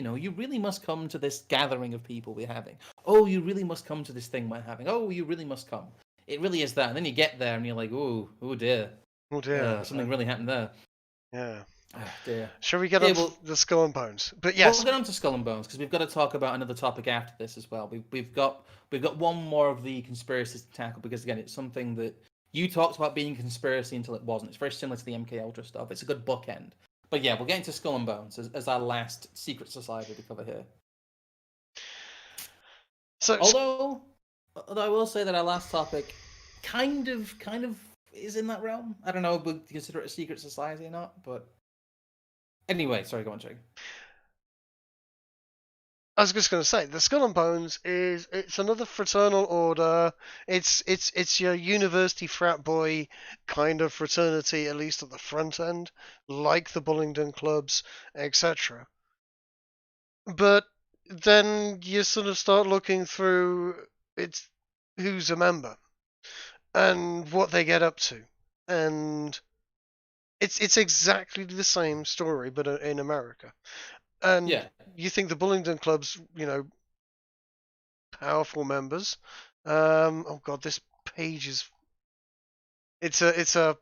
come to this gathering of people we're having. Oh, you really must come to this thing we're having. Oh, you really must come. It really is that. And then you get there and you're like, oh dear. Oh dear. Something really happened there. Yeah. Oh, dear. Shall we get on to the Skull and Bones? But yes, we'll get on to Skull and Bones because we've got to talk about another topic after this as well. We've got one more of the conspiracies to tackle because again, it's something that you talked about being a conspiracy until it wasn't. It's very similar to the MKUltra stuff. It's a good bookend. But yeah, we'll get into Skull and Bones as our last secret society to cover here. So, although I will say that our last topic kind of is in that realm. I don't know if we'd consider it a secret society or not, but. Anyway, sorry, go on, Jake. I was just going to say, the Skull and Bones it's another fraternal order. It's your university frat boy kind of fraternity, at least at the front end, like the Bullingdon clubs, etc. But then you sort of start looking through it's who's a member and what they get up to, and it's exactly the same story, but in America. And Yeah. you think the Bullingdon clubs, powerful members. Oh god, this page is. It's a.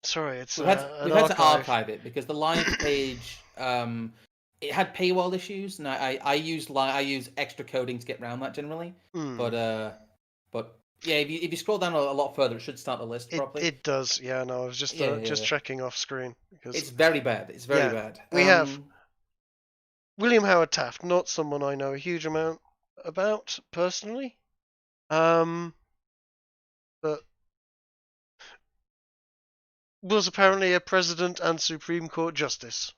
Sorry, it's We've had an to archive. archive it because the live page it had paywall issues, and I use extra coding to get around that generally. Hmm. But yeah, if you scroll down a lot further, it should start the list properly. It does, yeah. No, I was just Yeah. checking off screen because It's very bad. It's very Yeah, bad. we have William Howard Taft, not someone I know a huge amount about personally, but was apparently a president and Supreme Court justice.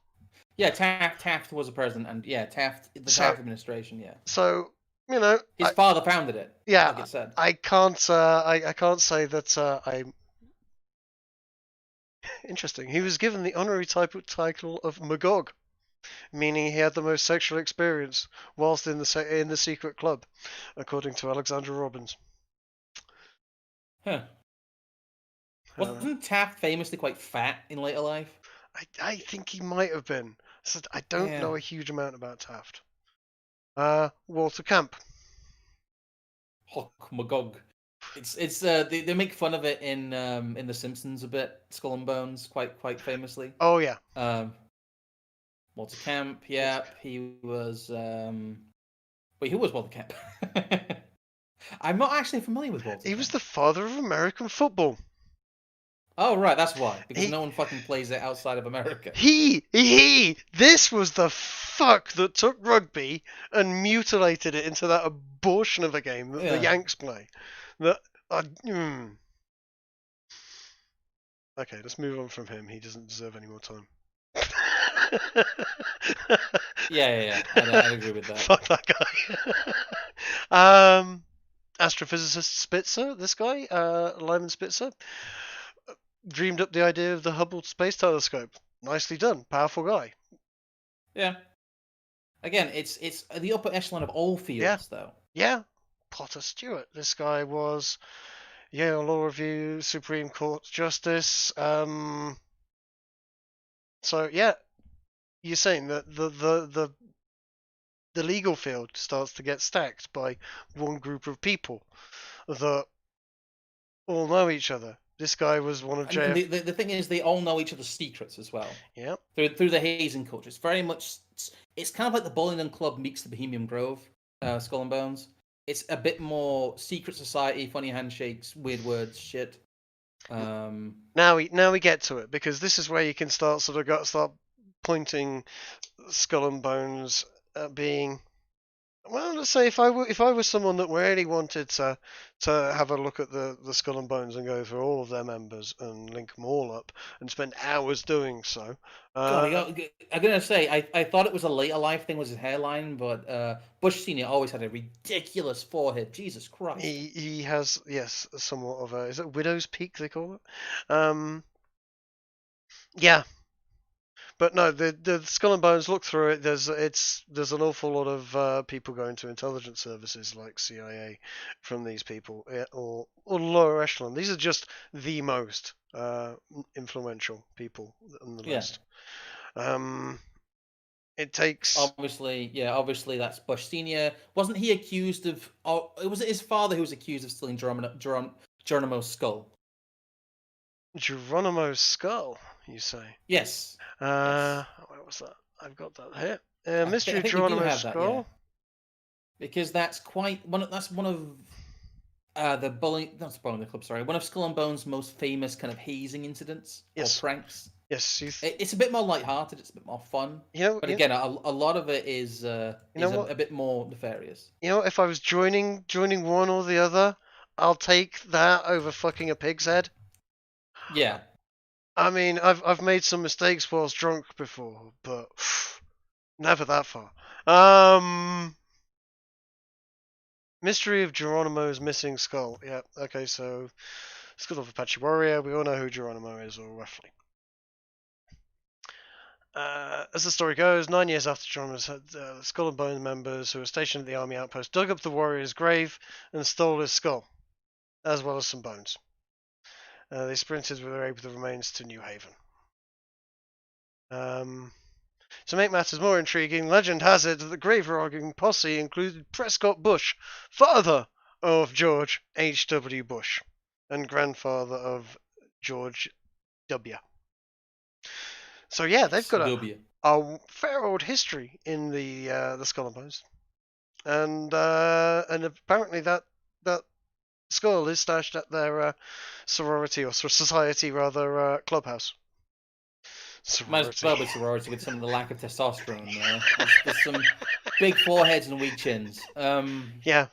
Yeah, Taft was a president, and yeah, Taft administration. Yeah. So his father founded it. Yeah, like it said. I can't say that I'm interesting. He was given the honorary title of Magog, meaning he had the most sexual experience whilst in the secret club, according to Alexandra Robbins. Huh. Wasn't Taft famously quite fat in later life? I think he might have been. I don't know a huge amount about Taft. Walter Camp. Hock Magog. It's they make fun of it in The Simpsons a bit. Skull and Bones, quite famously. Oh yeah. Walter Camp. Yeah, he was. Wait, who was Walter Camp? I'm not actually familiar with Walter. He was the father of American football. Oh right, that's why. Because no one fucking plays it outside of America. This was the fuck that took rugby and mutilated it into that abortion of a game that the Yanks play. Okay, let's move on from him. He doesn't deserve any more time. Yeah. I'd agree with that. Fuck that guy. Astrophysicist Spitzer, this guy, Lyman Spitzer, dreamed up the idea of the Hubble Space Telescope. Nicely done. Powerful guy. Yeah. Again, it's the upper echelon of all fields, though. Yeah. Potter Stewart. This guy was Yale Law Review, Supreme Court Justice. So yeah, you're saying that the legal field starts to get stacked by one group of people that all know each other. This guy was one of JF. The thing is, they all know each other's secrets as well. Yeah. Through the hazing culture. It's very much. It's kind of like the Bullingdon Club meets the Bohemian Grove, Skull and Bones. It's a bit more secret society, funny handshakes, weird words, shit. Now we get to it, because this is where you can start pointing Skull and Bones at being. Well, let's say if I were someone that really wanted to have a look at the Skull and Bones and go through all of their members and link them all up and spend hours doing so. I'm gonna say I thought it was a later life thing, was his hairline, but Bush Senior always had a ridiculous forehead. Jesus Christ. He has, yes, somewhat of a, is it widow's peak they call it? Yeah. But no, the Skull and Bones, look through it. There's an awful lot of people going to intelligence services like CIA from these people, or lower echelon. These are just the most influential people on the list. It takes obviously that's Bush Senior. Wasn't he accused of? Was it his father who was accused of stealing Geronimo's skull? Geronimo's skull, you say? Yes. Where was that? I've got that here. Mystery of Geronimo's skull. Yeah. Because that's one of the Bullingdon Club. Sorry, one of Skull and Bones' most famous kind of hazing incidents or pranks. Yes, it's a bit more lighthearted. It's a bit more fun. But again, a lot of it is a bit more nefarious. If I was joining one or the other, I'll take that over fucking a pig's head. Yeah. I mean, I've made some mistakes whilst drunk before, but never that far. Mystery of Geronimo's missing skull. Yeah, okay, so Skull of Apache Warrior. We all know who Geronimo is, or roughly. As the story goes, 9 years after Geronimo's Skull and Bones members who were stationed at the army outpost dug up the warrior's grave and stole his skull, as well as some bones. They sprinted with their aid with the remains to New Haven. To make matters more intriguing, legend has it that the grave robbing posse included Prescott Bush, father of George H.W. Bush, and grandfather of George W. So yeah, they've got a fair old history in the Skull and Bones, and apparently that skull is stashed at their sorority or society rather clubhouse. Might as well be sorority with some of the lack of testosterone there. There's some big foreheads and weak chins. Yeah.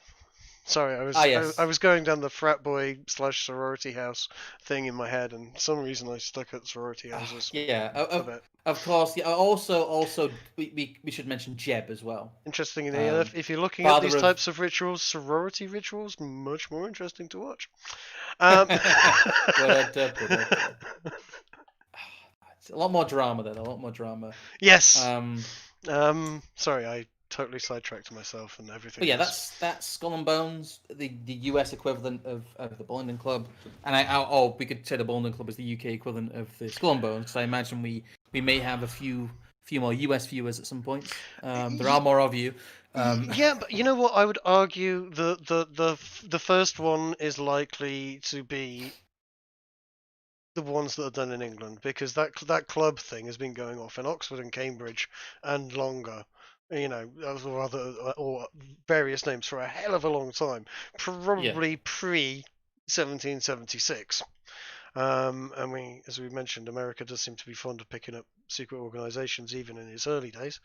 Sorry, I was going down the frat boy / sorority house thing in my head, and for some reason I stuck at sorority houses. Of course. Yeah. Also, we should mention Jeb as well. Interestingly enough, if you're looking at these types of rituals, sorority rituals, much more interesting to watch. A lot more drama then. A lot more drama. Yes. Sorry, I totally sidetracked myself and everything. But yeah, that's Skull and Bones, the US equivalent of the Bowling Club, and we could say the Bowling Club is the UK equivalent of the Skull and Bones. Because I imagine we may have a few more US viewers at some point. There are more of you. Yeah, but you know what? I would argue the first one is likely to be the ones that are done in England, because that club thing has been going off in Oxford and Cambridge and longer, or various names for a hell of a long time, probably pre 1776. And as we mentioned, America does seem to be fond of picking up secret organizations even in its early days.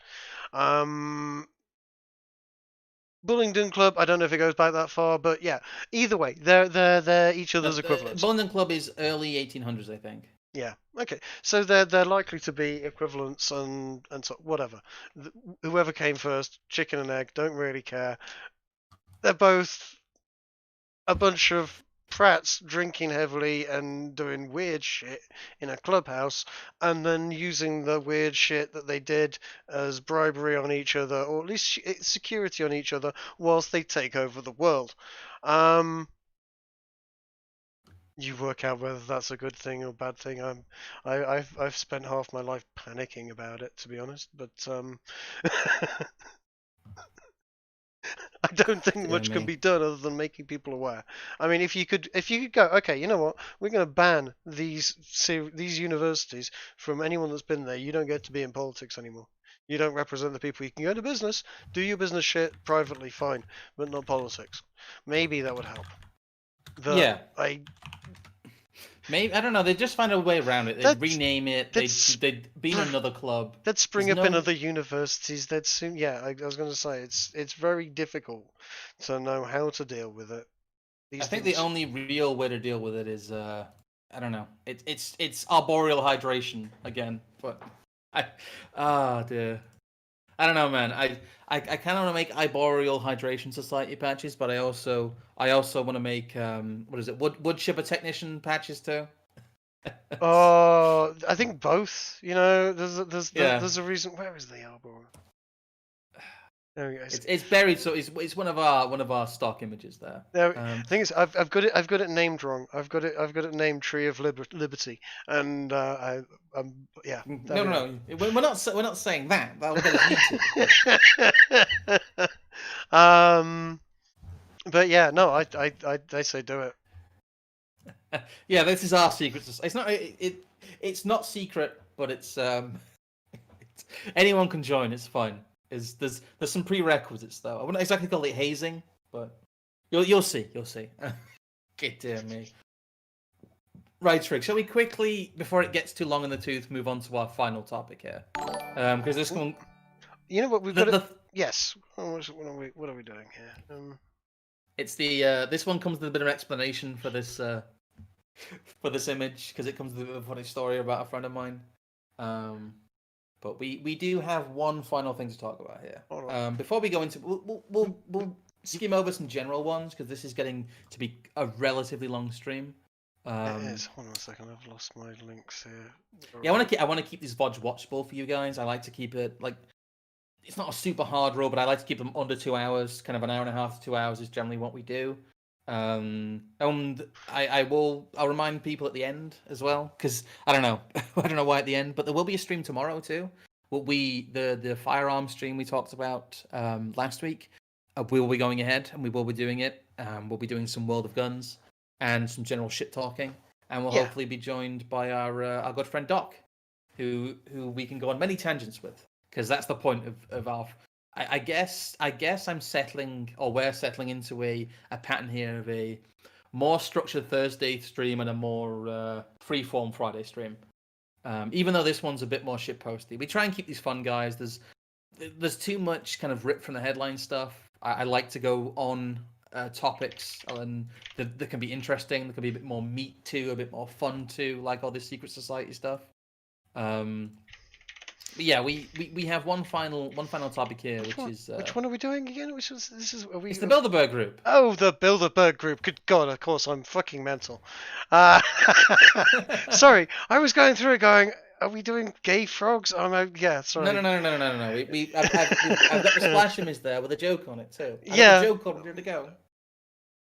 Bullingdon Club, I don't know if it goes back that far, but yeah. Either way, they're each other's equivalents. Bullingdon Club is early 1800s, I think. Yeah. Okay. So they're likely to be equivalents and so whatever. Whoever came first, chicken and egg, don't really care. They're both a bunch of prats drinking heavily and doing weird shit in a clubhouse, and then using the weird shit that they did as bribery on each other, or at least security on each other, whilst they take over the world. You work out whether that's a good thing or bad thing. I've spent half my life panicking about it, to be honest, but I don't think much can be done other than making people aware. I mean, if you could go, okay, you know what? We're going to ban these universities from anyone that's been there. You don't get to be in politics anymore. You don't represent the people. You can go to business, do your business shit privately, fine, but not politics. Maybe that would help. Maybe, I don't know. They just find a way around it. They'd rename it. They'd be in another club. They'd spring up in other universities. They'd soon. Yeah, I was going to say it's very difficult to know how to deal with it. I think the only real way to deal with it is I don't know. It's arboreal hydration again. But dear. I don't know, man. I kind of want to make arboreal hydration society patches, but I also want to make wood chipper technician patches too. I think both. You know, there's a reason. Where is the arboreal? There we go. It's buried, so it's one of our stock images there. The thing is, I've got it named wrong. I've got it named Tree of Liberty, and I'm yeah. No, we're not saying that. That'll get us muted. But yeah, no, I say do it. Yeah, this is our secret. It's not secret, but it's anyone can join. It's fine. There's some prerequisites though. I wouldn't exactly call it hazing, but you'll see. Get dear me. Right, Trig. Shall we quickly, before it gets too long in the tooth, move on to our final topic here? Because this one, you know what we've got. Yes. What are we doing here? It's the this one comes with a bit of explanation for this image, because it comes with a funny story about a friend of mine. but we do have one final thing to talk about here. All right. Before we go into, we'll skim over some general ones because this is getting to be a relatively long stream. It is. Hold on a second. I've lost my links here. Yeah, I want to keep these VODs watchable for you guys. I like to keep it like it's not a super hard rule, but I like to keep them under 2 hours. Kind of an hour and a half to 2 hours is generally what we do. And I'll remind people at the end as well because I don't know why at the end, but there will be a stream tomorrow too. The firearm stream we talked about last week, we will be going ahead and we will be doing it. We'll be doing some World of Guns and some general shit talking, and we'll hopefully be joined by our good friend Doc, who we can go on many tangents with because that's the point of our. I guess I'm settling, or we're settling into a pattern here of a more structured Thursday stream and a more free-form Friday stream. Even though this one's a bit more shitposty, we try and keep these fun, guys. There's too much kind of ripped from the headline stuff. I like to go on topics and that can be interesting. There can be a bit more meat to, a bit more fun to, like all this secret society stuff. But yeah, we have one final topic here, which one are we doing again? It's the Bilderberg group. Oh, the Bilderberg group. Good God, of course, I'm fucking mental. Sorry, I was going through it going, are we doing gay frogs? Yeah, sorry. No. I've got the splash image there with a joke on it too. I Yeah. got the joke on it to go.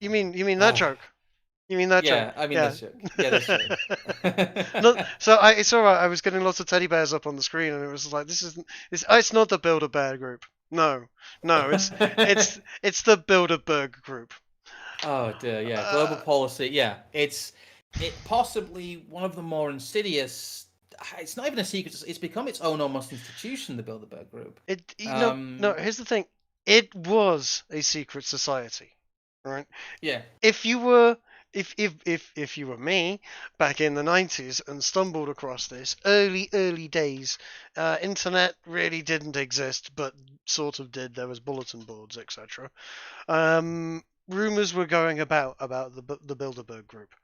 You mean that joke? You mean that joke? Yeah, I mean this joke. Yeah, this joke. No, so it's all right. I was getting lots of teddy bears up on the screen, and it was like, it's not the Bilderberg group. No, it's the Bilderberg group. Oh dear, yeah. Global policy, yeah. It's possibly one of the more insidious. It's not even a secret. It's become its own almost institution. The Bilderberg group. No. Here's the thing. It was a secret society, right? Yeah. If you were me back in the 90s and stumbled across this early days, internet really didn't exist, but sort of did. There was bulletin boards, etc. Rumors were going about the Bilderberg group.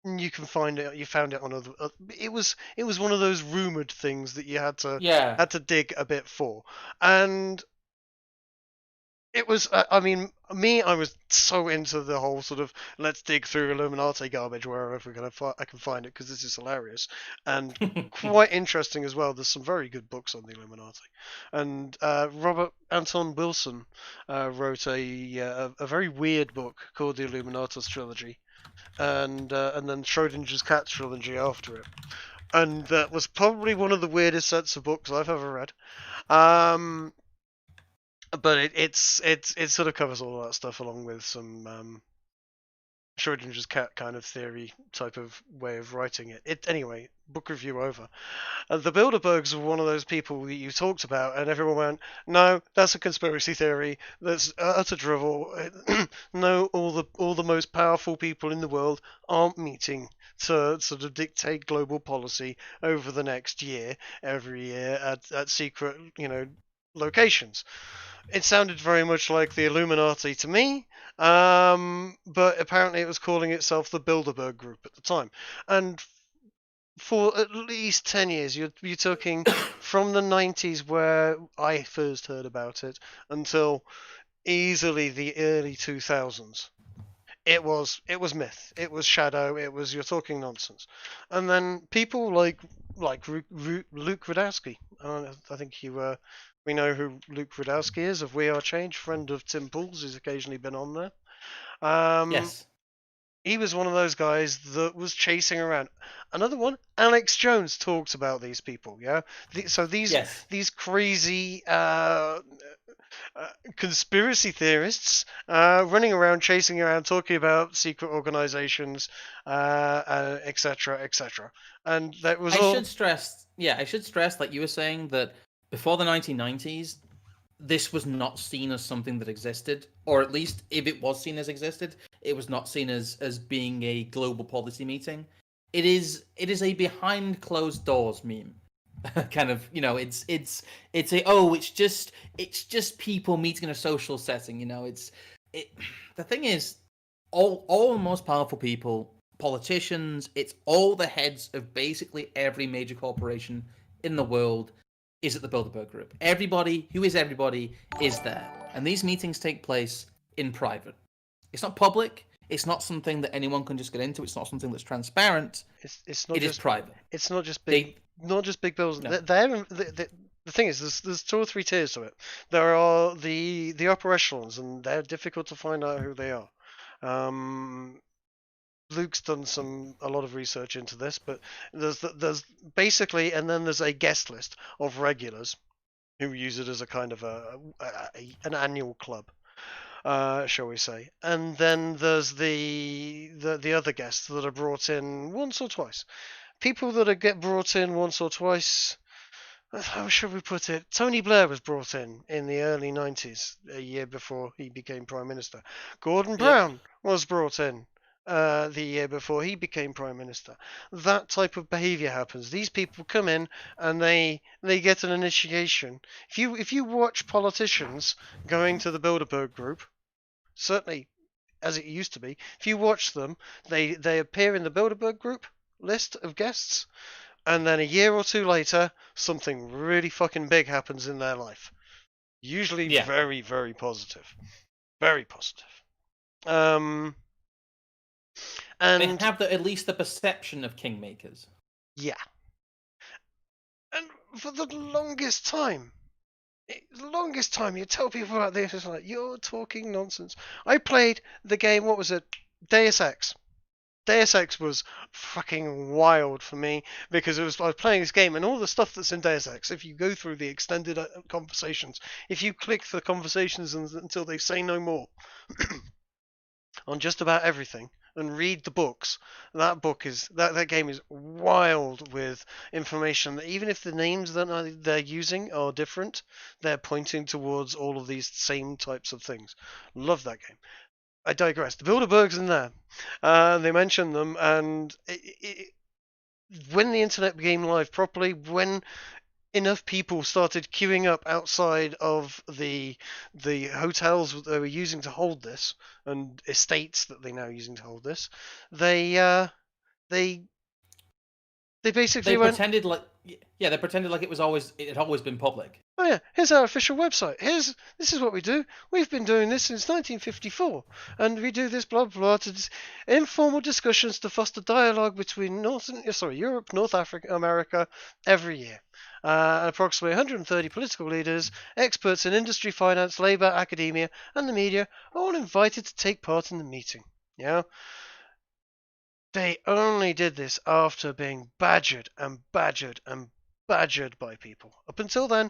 You can find it. You found it on other. It was one of those rumored things that you had to dig a bit for, and it was. I was so into the whole sort of let's dig through Illuminati garbage wherever I can find it because this is hilarious and quite interesting as well. There's some very good books on the Illuminati, and Robert Anton Wilson wrote a very weird book called the Illuminatus Trilogy. And then Schrodinger's Cat trilogy after it, and that was probably one of the weirdest sets of books I've ever read. But it sort of covers all of that stuff along with some Schrodinger's Cat kind of theory type of way of writing it. Anyway, book review over. The Bilderbergs were one of those people that you talked about, and everyone went, "No, that's a conspiracy theory. That's utter drivel. No, all the most powerful people in the world aren't meeting to sort of dictate global policy over the next year, every year at secret, locations." It sounded very much like the Illuminati to me, but apparently it was calling itself the Bilderberg Group at the time. And for at least 10 years, you're talking from the 90s where I first heard about it until easily the early 2000s. It was myth. It was shadow. You're talking nonsense. And then people like Luke Rudowski. I think we know who Luke Rudowski is of We Are Change, friend of Tim Pool's, who's occasionally been on there. Yes. He was one of those guys that was chasing around. Another one, Alex Jones, talked about these people. Yeah, these crazy conspiracy theorists running around, chasing around, talking about secret organizations, etc., etc. And that was all. I should stress, like you were saying, that before the 1990s, this was not seen as something that existed, or at least if it was seen as existed, it was not seen as being a global policy meeting. It is a behind closed doors meme. Kind of, it's just people meeting in a social setting. The thing is, all the most powerful people, politicians, it's all the heads of basically every major corporation in the world is at the Bilderberg Group. Everybody who is everybody is there. And these meetings take place in private. It's not public. It's not something that anyone can just get into. It's not something that's transparent. It's not It is just private. It's not just big bills. No. The thing is, there's 2 or 3 tiers to it. There are the upper echelons, and they're difficult to find out who they are. Luke's done a lot of research into this, but there's basically, and then there's a guest list of regulars who use it as a kind of an annual club, shall we say? And then there's the other guests that are brought in once or twice. People that get brought in once or twice. How should we put it? Tony Blair was brought in the early 90s, a year before he became Prime Minister. Gordon Brown was brought in the year before he became Prime Minister. That type of behaviour happens. These people come in and they get an initiation. If you watch politicians going to the Bilderberg Group, certainly as it used to be, if you watch them, they appear in the Bilderberg Group list of guests, and then a year or 2 later, something really fucking big happens in their life. Usually very, very positive. Very positive. And they have at least the perception of kingmakers. Yeah. And for the longest time, you tell people about this, it's like, you're talking nonsense. I played the game, what was it? Deus Ex. Deus Ex was fucking wild for me because I was playing this game and all the stuff that's in Deus Ex, if you go through the extended conversations, if you click the conversations until they say no more on just about everything and read the books, that game is wild with information that even if the names that they're using are different, they're pointing towards all of these same types of things. Love that game. I digress. The Bilderbergs in there. They mention them, and when the internet became live properly, when enough people started queuing up outside of the hotels that they were using to hold this, and estates that they're now using to hold this, they basically pretended like it had always been public. Oh yeah, here's our official website. This is what we do. We've been doing this since 1954, and we do this blah blah to informal discussions to foster dialogue between Europe, North Africa, America every year. Approximately 130 political leaders, experts in industry, finance, labor, academia, and the media are all invited to take part in the meeting. Yeah. They only did this after being badgered and badgered and badgered by people. Up until then,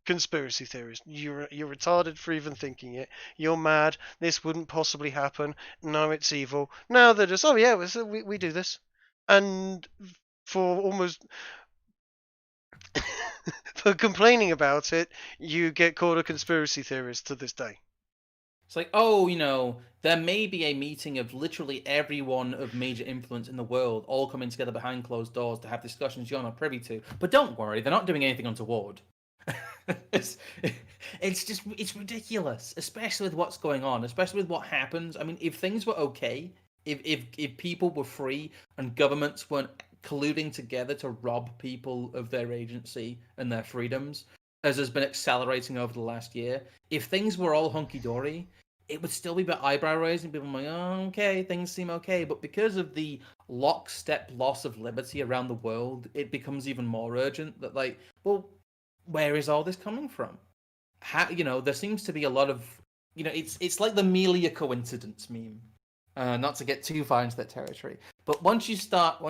conspiracy theories. You're retarded for even thinking it. You're mad. This wouldn't possibly happen. No, it's evil. Now they're just, we do this. And for almost... for complaining about it, you get called a conspiracy theorist to this day. It's like, there may be a meeting of literally everyone of major influence in the world all coming together behind closed doors to have discussions you're not privy to. But don't worry, they're not doing anything untoward. It's ridiculous, especially with what's going on, especially with what happens. I mean, if things were okay, if people were free and governments weren't colluding together to rob people of their agency and their freedoms, as has been accelerating over the last year, if things were all hunky-dory, it would still be a bit eyebrow-raising. People are like, oh, okay, things seem okay. But because of the lockstep loss of liberty around the world, it becomes even more urgent that, like, well, where is all this coming from? There seems to be a lot of, it's like the Melia coincidence meme. Not to get too far into that territory, but once you start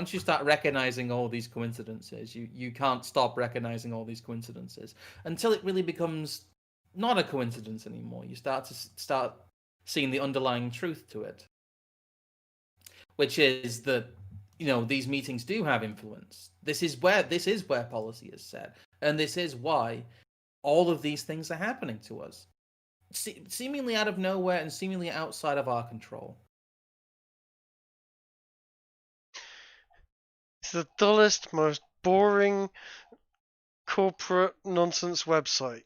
recognizing all these coincidences, you can't stop recognizing all these coincidences until it really becomes not a coincidence anymore. You start seeing the underlying truth to it, which is that these meetings do have influence. This is where policy is set, and this is why all of these things are happening to us, seemingly out of nowhere and seemingly outside of our control. It's the dullest, most boring corporate nonsense website.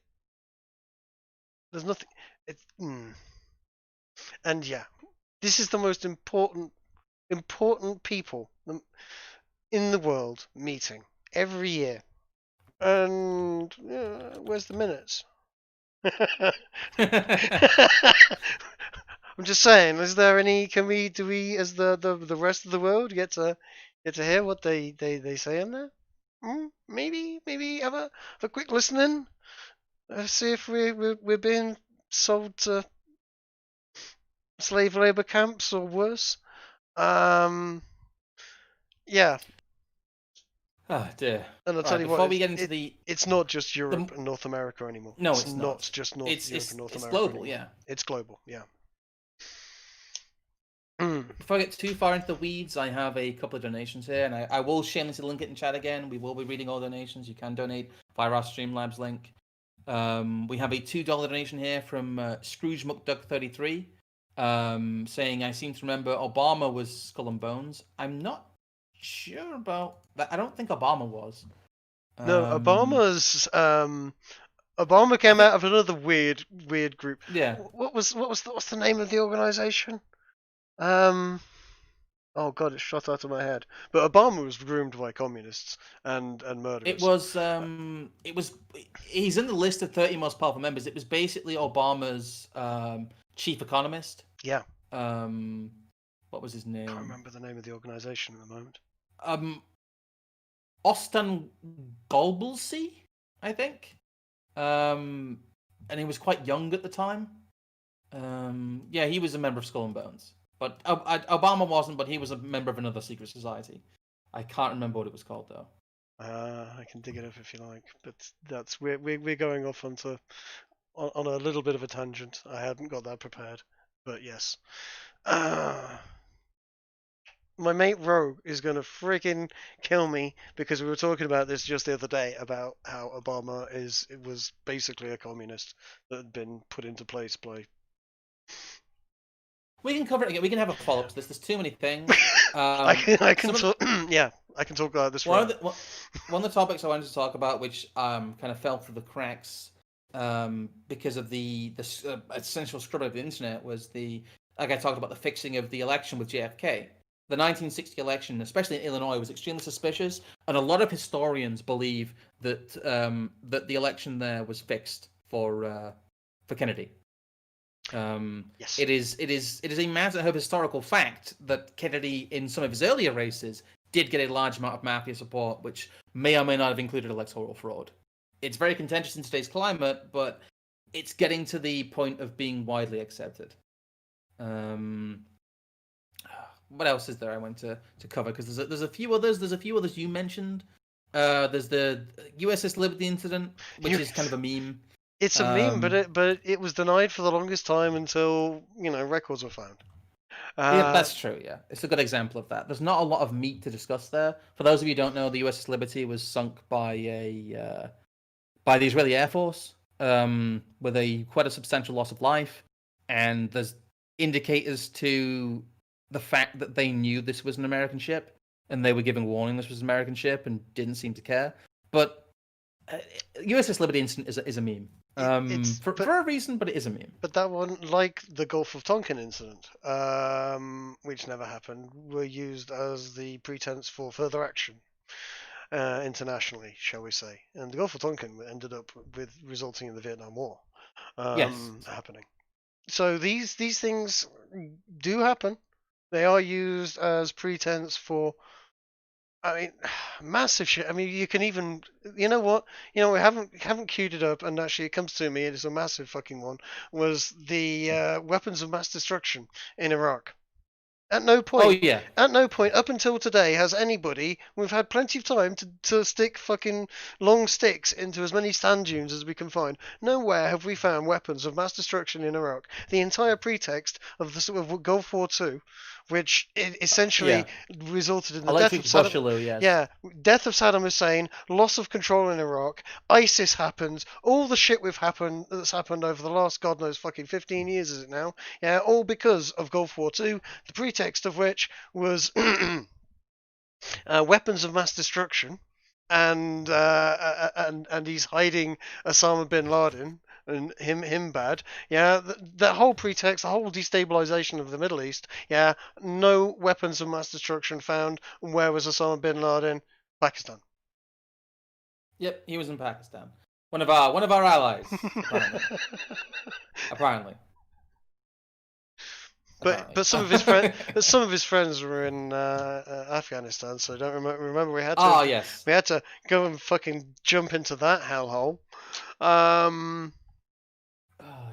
There's nothing. And yeah, this is the most important people in the world meeting every year. And where's the minutes? I'm just saying, is there any? Do we, as the rest of the world, get to hear what they say in there? Maybe have a quick listening. See if we're being sold to slave labor camps or worse. Yeah. Oh dear. And I'll tell you before what, we get into it's not just Europe and North America anymore. No, it's not just Europe and North America global, anymore. yeah. It's global, yeah. Before I get too far into the weeds, I have a couple of donations here, and I will shamelessly link it in chat again. We will be reading all donations. You can donate via our Streamlabs link. We have a $2 donation here from Scrooge McDuck33, saying, I seem to remember Obama was Skull and Bones. I'm not sure about that. I don't think Obama was. No, Obama came out of another weird group. Yeah. What's the name of the organization? Oh god, it's shot out of my head. But Obama was groomed by communists and murderers. It was he's in the list of 30 most powerful members. It was basically Obama's chief economist. Yeah. What was his name? I can't remember the name of the organization at the moment. Ostan Golbulsi, I think. And he was quite young at the time. Yeah, he was a member of Skull and Bones. But Obama wasn't, but he was a member of another secret society. I can't remember what it was called, though. I can dig it up if you like, but we're going off on a little bit of a tangent. I hadn't got that prepared, but yes. My mate Rogue is going to freaking kill me because we were talking about this just the other day about how Obama was basically a communist that had been put into place by... We can cover it again. We can have a follow-up to this. There's too many things. I can talk. Yeah, I can talk about this. One of the topics I wanted to talk about, which kind of fell through the cracks because of the essential scrub of the internet, was like I talked about, the fixing of the election with JFK. The 1960 election, especially in Illinois, was extremely suspicious, and a lot of historians believe that that the election there was fixed for Kennedy. Yes. It is a matter of historical fact that Kennedy, in some of his earlier races, did get a large amount of mafia support, which may or may not have included electoral fraud. It's very contentious in today's climate, but it's getting to the point of being widely accepted. What else is there I want to cover? Because there's a few others. There's a few others you mentioned. There's the USS Liberty incident, which is kind of a meme. It's a meme, but it was denied for the longest time until records were found. Yeah, that's true. Yeah, it's a good example of that. There's not a lot of meat to discuss there. For those of you who don't know, the USS Liberty was sunk by the Israeli Air Force with quite a substantial loss of life, and there's indicators to the fact that they knew this was an American ship, and they were giving warning this was an American ship, and didn't seem to care. But USS Liberty incident is a meme. For a reason, but it is a meme. But that one, like the Gulf of Tonkin incident, which never happened, were used as the pretense for further action internationally, shall we say. And the Gulf of Tonkin ended up resulting in the Vietnam War happening. So these things do happen. They are used as pretense for, massive shit. You can even, we haven't queued it up, and actually it comes to me, it is a massive fucking one, was the weapons of mass destruction in Iraq. At no point, up until today, has anybody, we've had plenty of time to stick fucking long sticks into as many sand dunes as we can find. Nowhere have we found weapons of mass destruction in Iraq. The entire pretext of the Gulf War II, which essentially resulted in the death of death of Saddam Hussein, loss of control in Iraq, ISIS happened, all the shit that's happened over the last, God knows, fucking 15 years, is it now? Yeah, all because of Gulf War II, the pretext of which was weapons of mass destruction, and he's hiding Osama bin Laden. And him bad, the whole pretext, the whole destabilization of the Middle East, no weapons of mass destruction found. Where was Osama bin Laden? Pakistan. Yep, he was in Pakistan. One of our allies, apparently. But some of his friends were in Afghanistan, so don't remember we had to Oh yes. we had to go and fucking jump into that hellhole. Oh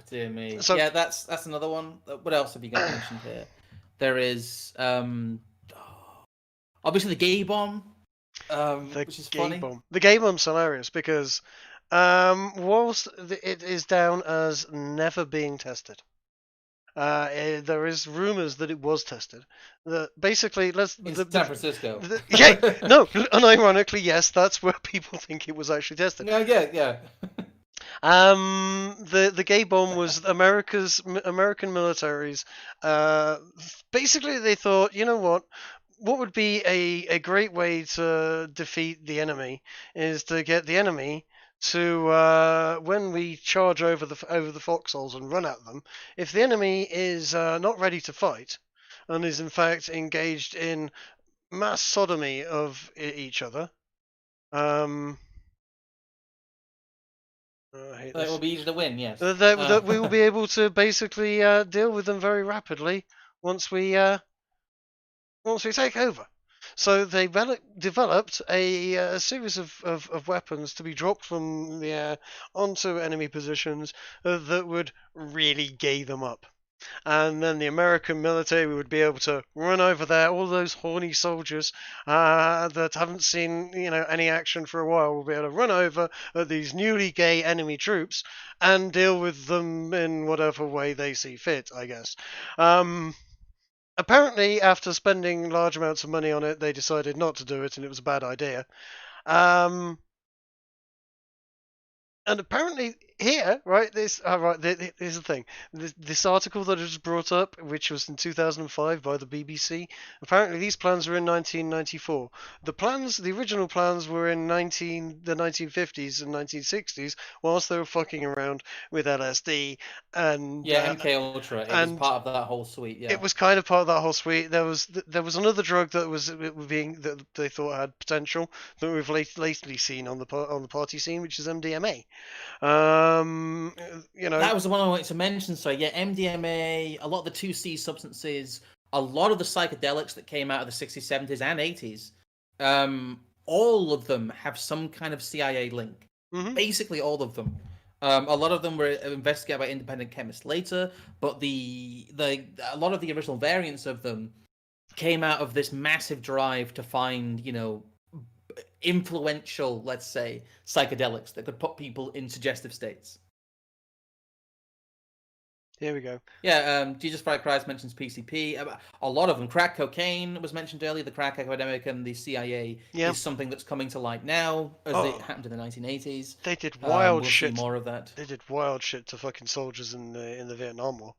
dear me. So- Yeah, that's another one. What else have you got mentioned here? There is obviously the gay bomb, which is funny. Bomb. The gay bomb's hilarious because whilst it is down as never being tested, there is rumors that it was tested. That basically, In San Francisco. Unironically, yes, that's where people think it was actually tested. No, yeah. The gay bomb was American militaries. Basically, they thought, you know what would be a great way to defeat the enemy is to get the enemy to when we charge over the foxholes and run at them, if the enemy is not ready to fight and is in fact engaged in mass sodomy of each other, I hate It this. will be easy to win. Yes. That we will be able to basically deal with them very rapidly once we take over. So they developed a series of weapons to be dropped from the air onto enemy positions that would really gay them up. And then the American military would be able to run over there. All those horny soldiers that haven't seen any action for a while will be able to run over these newly gay enemy troops and deal with them in whatever way they see fit, I guess. Apparently, after spending large amounts of money on it, they decided not to do it, and it was a bad idea. And apparently here, right, here's the thing. This article that was brought up, which was in 2005 by the BBC, apparently these plans were in 1994. The original plans were in the 1950s and 1960s, whilst they were fucking around with LSD and MKUltra. It was part of that whole suite. Yeah, it was kind of part of that whole suite. There was another drug that they thought had potential that we've lately seen on the party scene, which is MDMA. that was the one I wanted to mention. So yeah, MDMA, a lot of the 2C substances, a lot of the psychedelics that came out of the 60s, 70s, and 80s, all of them have some kind of CIA link. Mm-hmm. Basically, all of them. A lot of them were investigated by independent chemists later, but a lot of the original variants of them came out of this massive drive to find, influential, let's say, psychedelics that could put people in suggestive states. Here we go. Yeah, Jesus Christ mentions PCP. A lot of them. Crack cocaine was mentioned earlier. The crack epidemic and the CIA is something that's coming to light now, as it happened in the 1980s. They did wild we'll shit. See more of that. They did wild shit to fucking soldiers in the Vietnam War.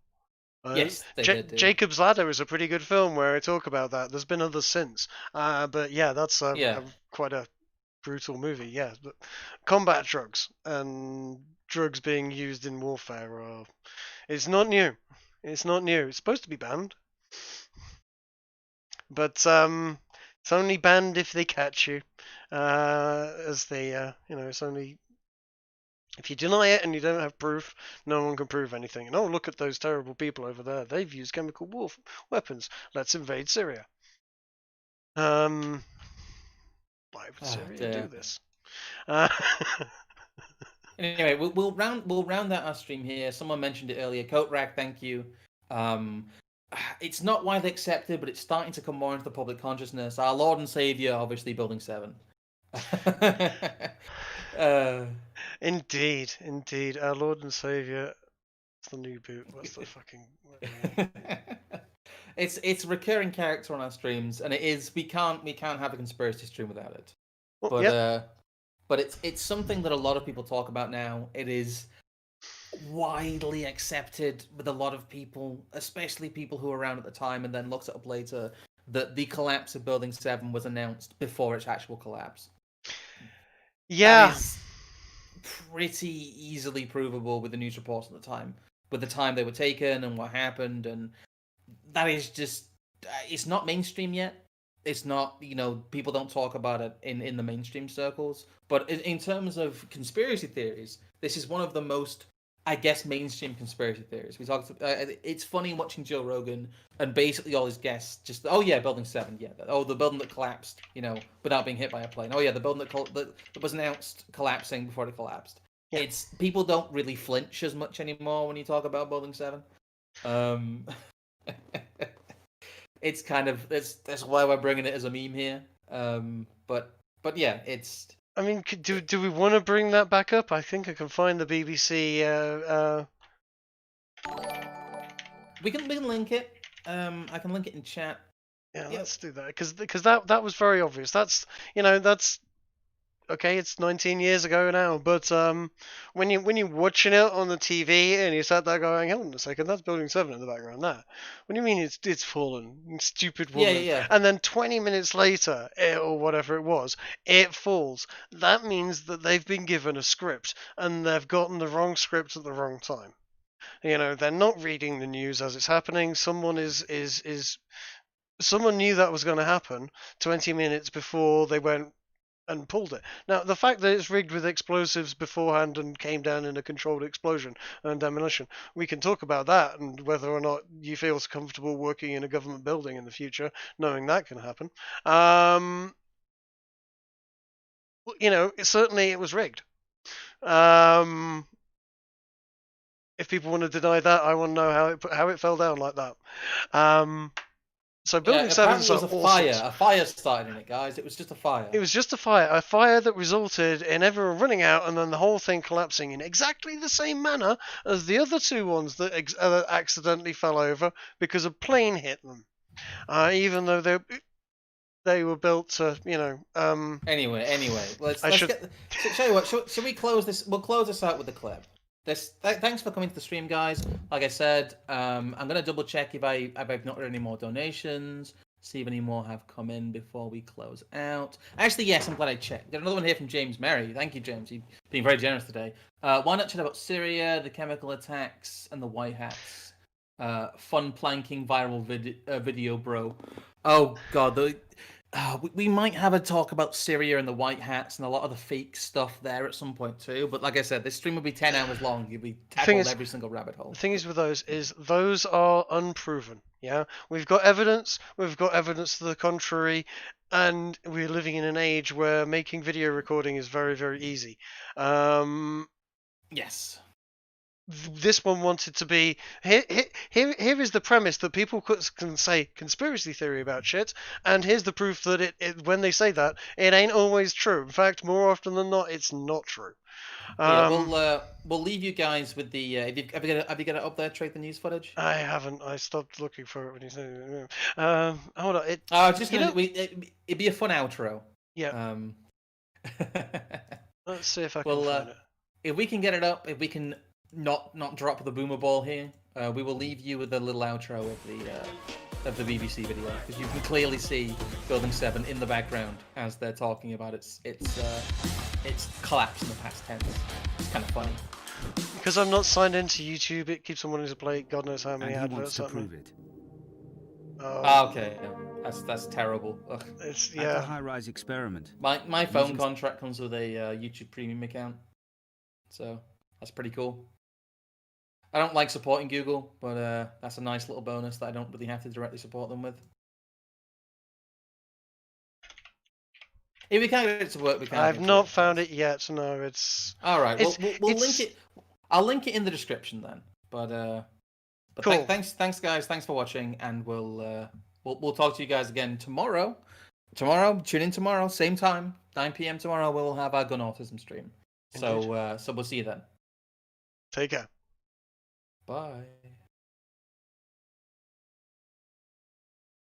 Yes, they did. Jacob's Ladder is a pretty good film where I talk about that. There's been others since, but yeah, that's quite a brutal movie. Yeah, but combat drugs and drugs being used in warfare it's not new. It's not new. It's supposed to be banned, but it's only banned if they catch you. As they it's only. If you deny it and you don't have proof, no one can prove anything. And look at those terrible people over there. They've used chemical weapons. Let's invade Syria. Why would Syria do this? Anyway, we'll round out our stream here. Someone mentioned it earlier. Coat Rack, thank you. It's not widely accepted, but it's starting to come more into the public consciousness. Our Lord and Savior, obviously, Building 7. Indeed. Our Lord and Savior. What's the new boot? What's the fucking... It's a recurring character on our streams, and it is... We can't have a conspiracy stream without it. But it's something that a lot of people talk about now. It is widely accepted with a lot of people, especially people who were around at the time and then looked it up later, that the collapse of Building 7 was announced before its actual collapse. Yeah. That is pretty easily provable with the news reports at the time, with the time they were taken and what happened, and that is just... It's not mainstream yet. it's not, people don't talk about it in the mainstream circles. But in terms of conspiracy theories, this is one of the most, I guess, mainstream conspiracy theories. We talked. It's funny watching Joe Rogan and basically all his guests just, oh yeah, Building 7, yeah, oh the building that collapsed, without being hit by a plane. Oh yeah, the building that was announced collapsing before it collapsed. Yeah. It's people don't really flinch as much anymore when you talk about Building 7. It's kind of that's why we're bringing it as a meme here. But yeah, it's. I mean, do we want to bring that back up? I think I can find the BBC. We can link it. I can link it in chat. Yeah, Yep. let's do that because that was very obvious. That's okay. It's 19 years ago now, but when you're watching it on the TV and you sat there going, "Hold on a second, that's Building 7 in the background." That. What do you mean it's fallen? Stupid woman. Yeah. And then 20 minutes later, or whatever it was, it falls. That means that they've been given a script and they've gotten the wrong script at the wrong time. They're not reading the news as it's happening. Someone someone knew that was going to happen 20 minutes before they went and pulled it. Now, the fact that it's rigged with explosives beforehand and came down in a controlled explosion and demolition, we can talk about that and whether or not you feel comfortable working in a government building in the future, knowing that can happen. Certainly it was rigged. If people want to deny that, I want to know how it fell down like that. So Building 7 was a fire. A fire started in it, guys. It was just a fire. It was just a fire that resulted in everyone running out and then the whole thing collapsing in exactly the same manner as the other two ones that accidentally fell over because a plane hit them. Even though they were built to, Anyway, let's get. Show you what. Should we close this? We'll close this out with the clip. Thanks for coming to the stream, guys. Like I said, I'm gonna double check if I've not heard any more donations. See if any more have come in before we close out. Actually, yes, I'm glad I checked. Got another one here from James Merry. Thank you, James. You've been very generous today. Why not chat about Syria, the chemical attacks, and the White Hats? Fun planking viral video, bro. Oh God, we might have a talk about Syria and the White Hats and a lot of the fake stuff there at some point too. But like I said, this stream will be 10 hours long. You'll be tackled every single rabbit hole. The thing is with those are unproven. Yeah, we've got evidence to the contrary, and we're living in an age where making video recording is very, very easy. Yes. This one wanted to be here is the premise that people can say conspiracy theory about shit, and here's the proof that it when they say that it ain't always true. In fact, more often than not, it's not true. We'll leave you guys with the. Have you got it up there? Trade the news footage. I haven't. I stopped looking for it when you said. Hold on. It'd be a fun outro. Yeah. Let's see if I can find it. If we can get it up, if we can not drop the boomer ball here, we will leave you with a little outro of the BBC video, because you can clearly see Building 7 in the background as they're talking about its collapse in the past tense. It's kind of funny. Because I'm not signed into YouTube, it keeps on wanting to play God knows how many adverts. And he wants to prove it. Okay, that's terrible. Ugh. It's At the high-rise experiment. My phone contract comes with a YouTube Premium account, so that's pretty cool. I don't like supporting Google, but that's a nice little bonus that I don't really have to directly support them with. If we can't get it to work, we can't. I've not found it yet. No, it's all right. We'll link it. I'll link it in the description then. But cool. Thanks, guys. Thanks for watching, and we'll talk to you guys again tomorrow. Tune in tomorrow, same time, 9 p.m. tomorrow. We'll have our gun autism stream. Indeed. So we'll see you then. Take care. Bye.